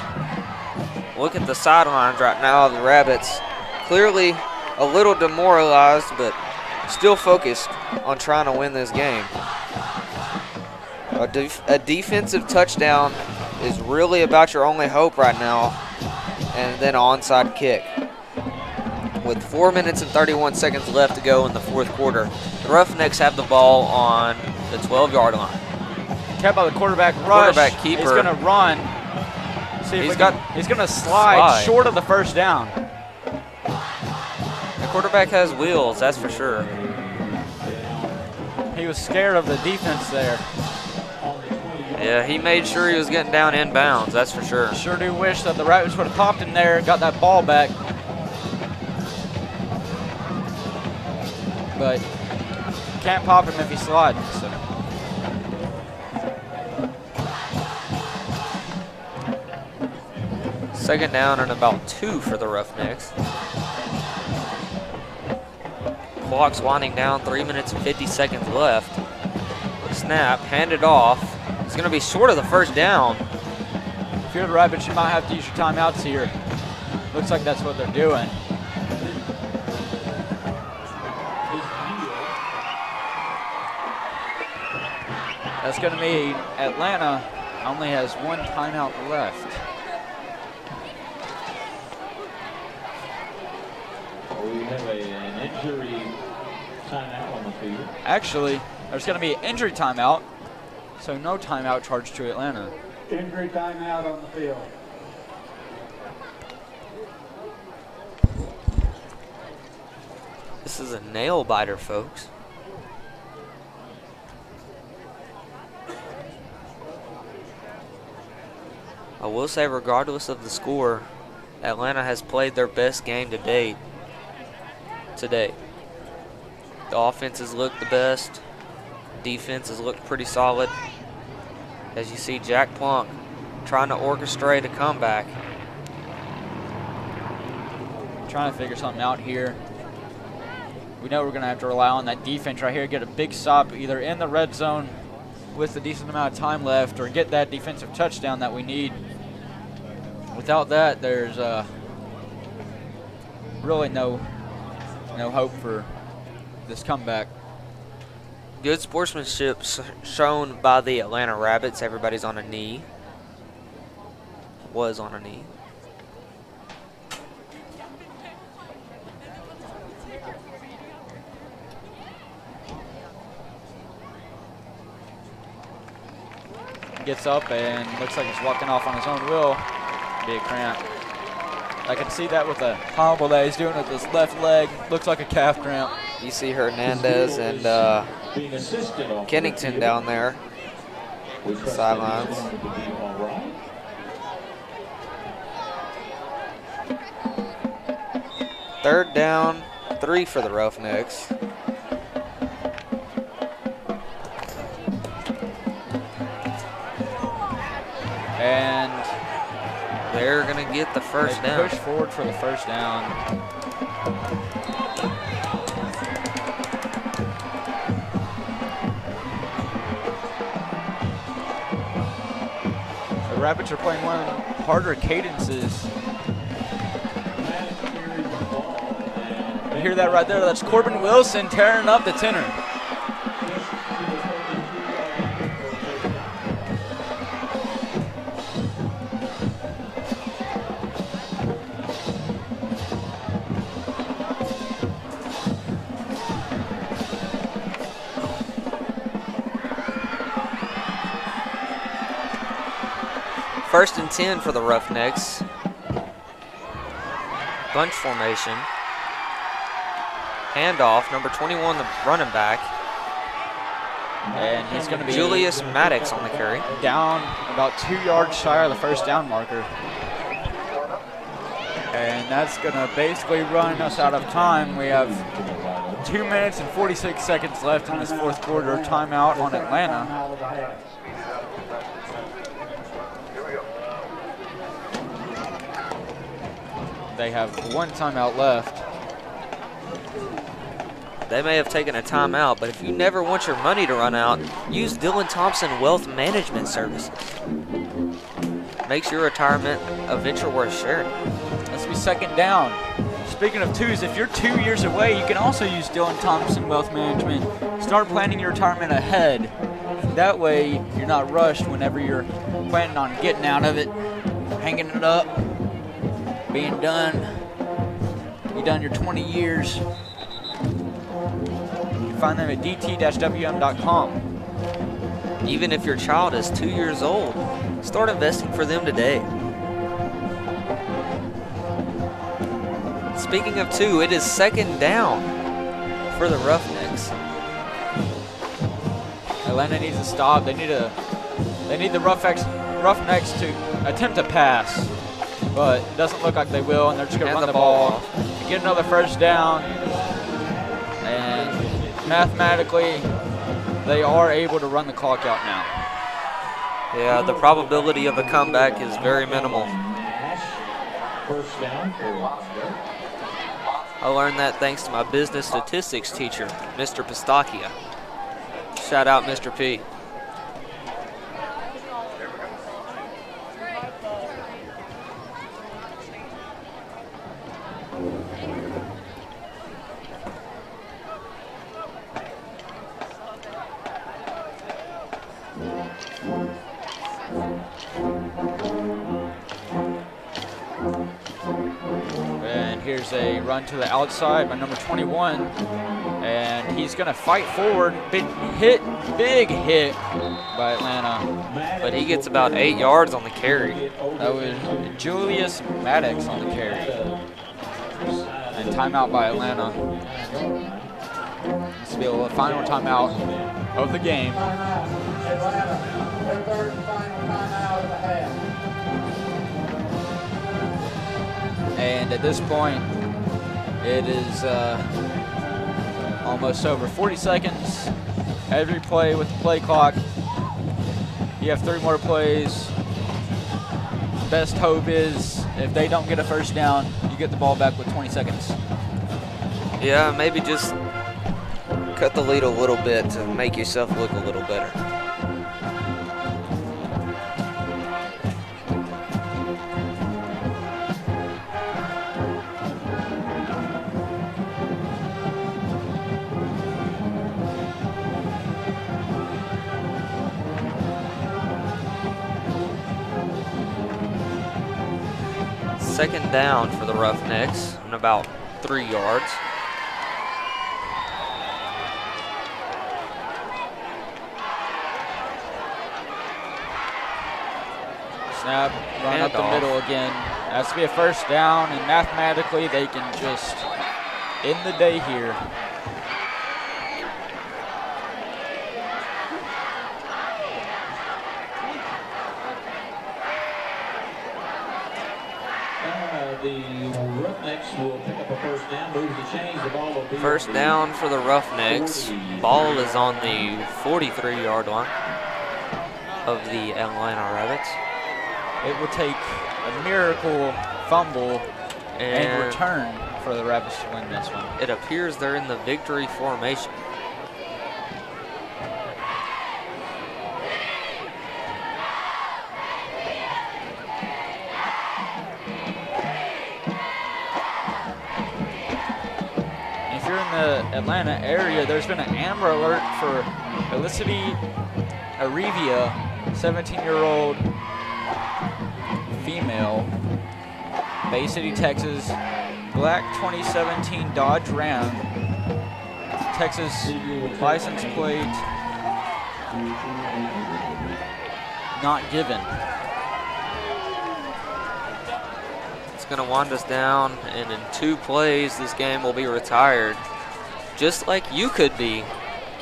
Look at the sidelines right now of the Rabbits. Clearly a little demoralized, but still focused on trying to win this game. A defensive touchdown is really about your only hope right now, and then an onside kick. With 4 minutes and 31 seconds left to go in the 4th quarter, the Roughnecks have the ball on the 12-yard line. Kept by the quarterback rush. Quarterback keeper. He's going to run. See if he's going to slide short of the first down. The quarterback has wheels, that's for sure. He was scared of the defense there. Yeah, he made sure he was getting down inbounds, that's for sure. Sure do wish that the Rabbits would have popped in there and got that ball back. But can't pop him if he's sliding. So. Second down and about 2 for the Roughnecks. Clock's winding down, 3 minutes and 50 seconds left. Snap, handed off. It's going to be short of the first down. If you're the Rabbits, you might have to use your timeouts here. Looks like that's what they're doing. That's going to mean Atlanta only has 1 timeout left. We have an injury timeout on the field. Actually, there's going to be an injury timeout, so no timeout charged to Atlanta. Injury timeout on the field. This is a nail biter, folks. I will say, regardless of the score, Atlanta has played their best game to date today. The offense has looked the best. Defense has looked pretty solid. As you see, Jack Plunk trying to orchestrate a comeback. Trying to figure something out here. We know we're going to have to rely on that defense right here, get a big stop either in the red zone with a decent amount of time left or get that defensive touchdown that we need. Without that, there's really no hope for this comeback. Good sportsmanship shown by the Atlanta Rabbits. Everybody's on a knee. Was on a knee. Gets up and looks like he's walking off on his own will. Be a cramp. I can see that with the hobble that he's doing with his left leg. Looks like a calf cramp. You see Hernandez and Kennington down there. Sidelines. Third down, 3 for the Roughnecks. They're going to get the first They down. push forward for the first down. The Rapids are playing one of the harder cadences. You hear that right there? That's Corbin Wilson tearing up the tenor. First and 10 for the Roughnecks. Bunch formation. Handoff, number 21, the running back. And he's going to be Julius Maddox on the carry. down about 2 yards shy of the first down marker. And that's going to basically run us out of time. We have 2 minutes and 46 seconds left in this fourth quarter. Timeout on Atlanta. They have 1 timeout left. They may have taken a timeout, but if you never want your money to run out, use Dylan Thompson Wealth Management Services. Makes your retirement a venture worth sharing. Let's be second down. Speaking of twos, if you're 2 years away, you can also use Dylan Thompson Wealth Management. Start planning your retirement ahead. That way, you're not rushed whenever you're planning on getting out of it, hanging it up, being done. You done your 20 years. You can find them at dt-wm.com. Even if your child is 2 years old, start investing for them today. Speaking of two, it is second down for the Roughnecks. Atlanta needs to stop. They need the Roughnecks to attempt to pass, but it doesn't look like they will, and they're just going to run the ball to get another first down. And mathematically, they are able to run the clock out now. Yeah, the probability of a comeback is very minimal. First down for I learned that thanks to my business statistics teacher, Mr. Pistachia. Shout out, Mr. P. And here's a run to the outside by number 21. And he's going to fight forward. Big hit by Atlanta. But he gets about 8 yards on the carry. That was Julius Maddox on the carry. And timeout by Atlanta. This will be the final timeout of the game. Atlanta, their third and final timeout of the half. And at this point, it is almost over. 40 seconds. Every play with the play clock. You have 3 more plays. Best hope is if they don't get a first down, you get the ball back with 20 seconds. Yeah, maybe just cut the lead a little bit to make yourself look a little better. Second down for the Roughnecks and about 3 yards. Snap, run up the middle again. Has to be a first down, and mathematically they can just end the day here. the Roughnecks will pick up a first down, moves the chains, the ball will be First down for the Roughnecks. Ball is on the 43-yard line of the Atlanta Rabbits. It will take a miracle fumble and return for the Rapids to win this one. It appears they're in the victory formation. If you're in the Atlanta area, there's been an Amber Alert for Felicity Arevia, 17-year-old female, Bay City, Texas, black 2017 Dodge Ram, Texas license plate not given. It's going to wind us down, and in 2 plays, this game will be retired, just like you could be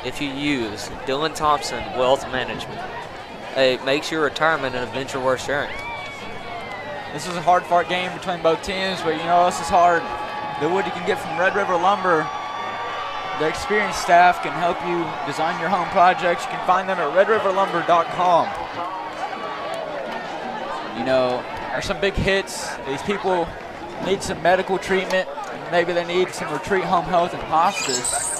if you use Dylan Thompson Wealth Management. It makes your retirement an adventure worth sharing. This is a hard-fought game between both teams, but you know this is hard. The wood you can get from Red River Lumber, the experienced staff can help you design your home projects. You can find them at redriverlumber.com. You know, there's some big hits. These people need some medical treatment. Maybe they need some retreat home health and hospice.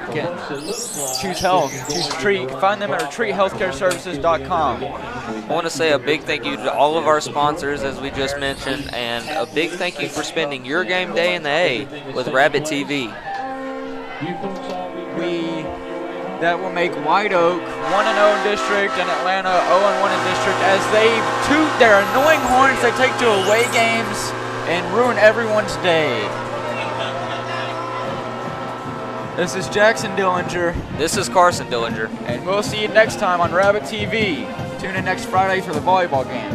Again, choose health, choose retreat. You can find them at retreathealthcareservices.com. I want to say a big thank you to all of our sponsors, as we just mentioned, and a big thank you for spending your game day in the A with Rabbit TV. That will make White Oak 1-0 in district and Atlanta 0-1 in district as they toot their annoying horns they take to away games and ruin everyone's day. This is Jackson Dillinger. This is Carson Dillinger. And we'll see you next time on Rabbit TV. Tune in next Friday for the volleyball game.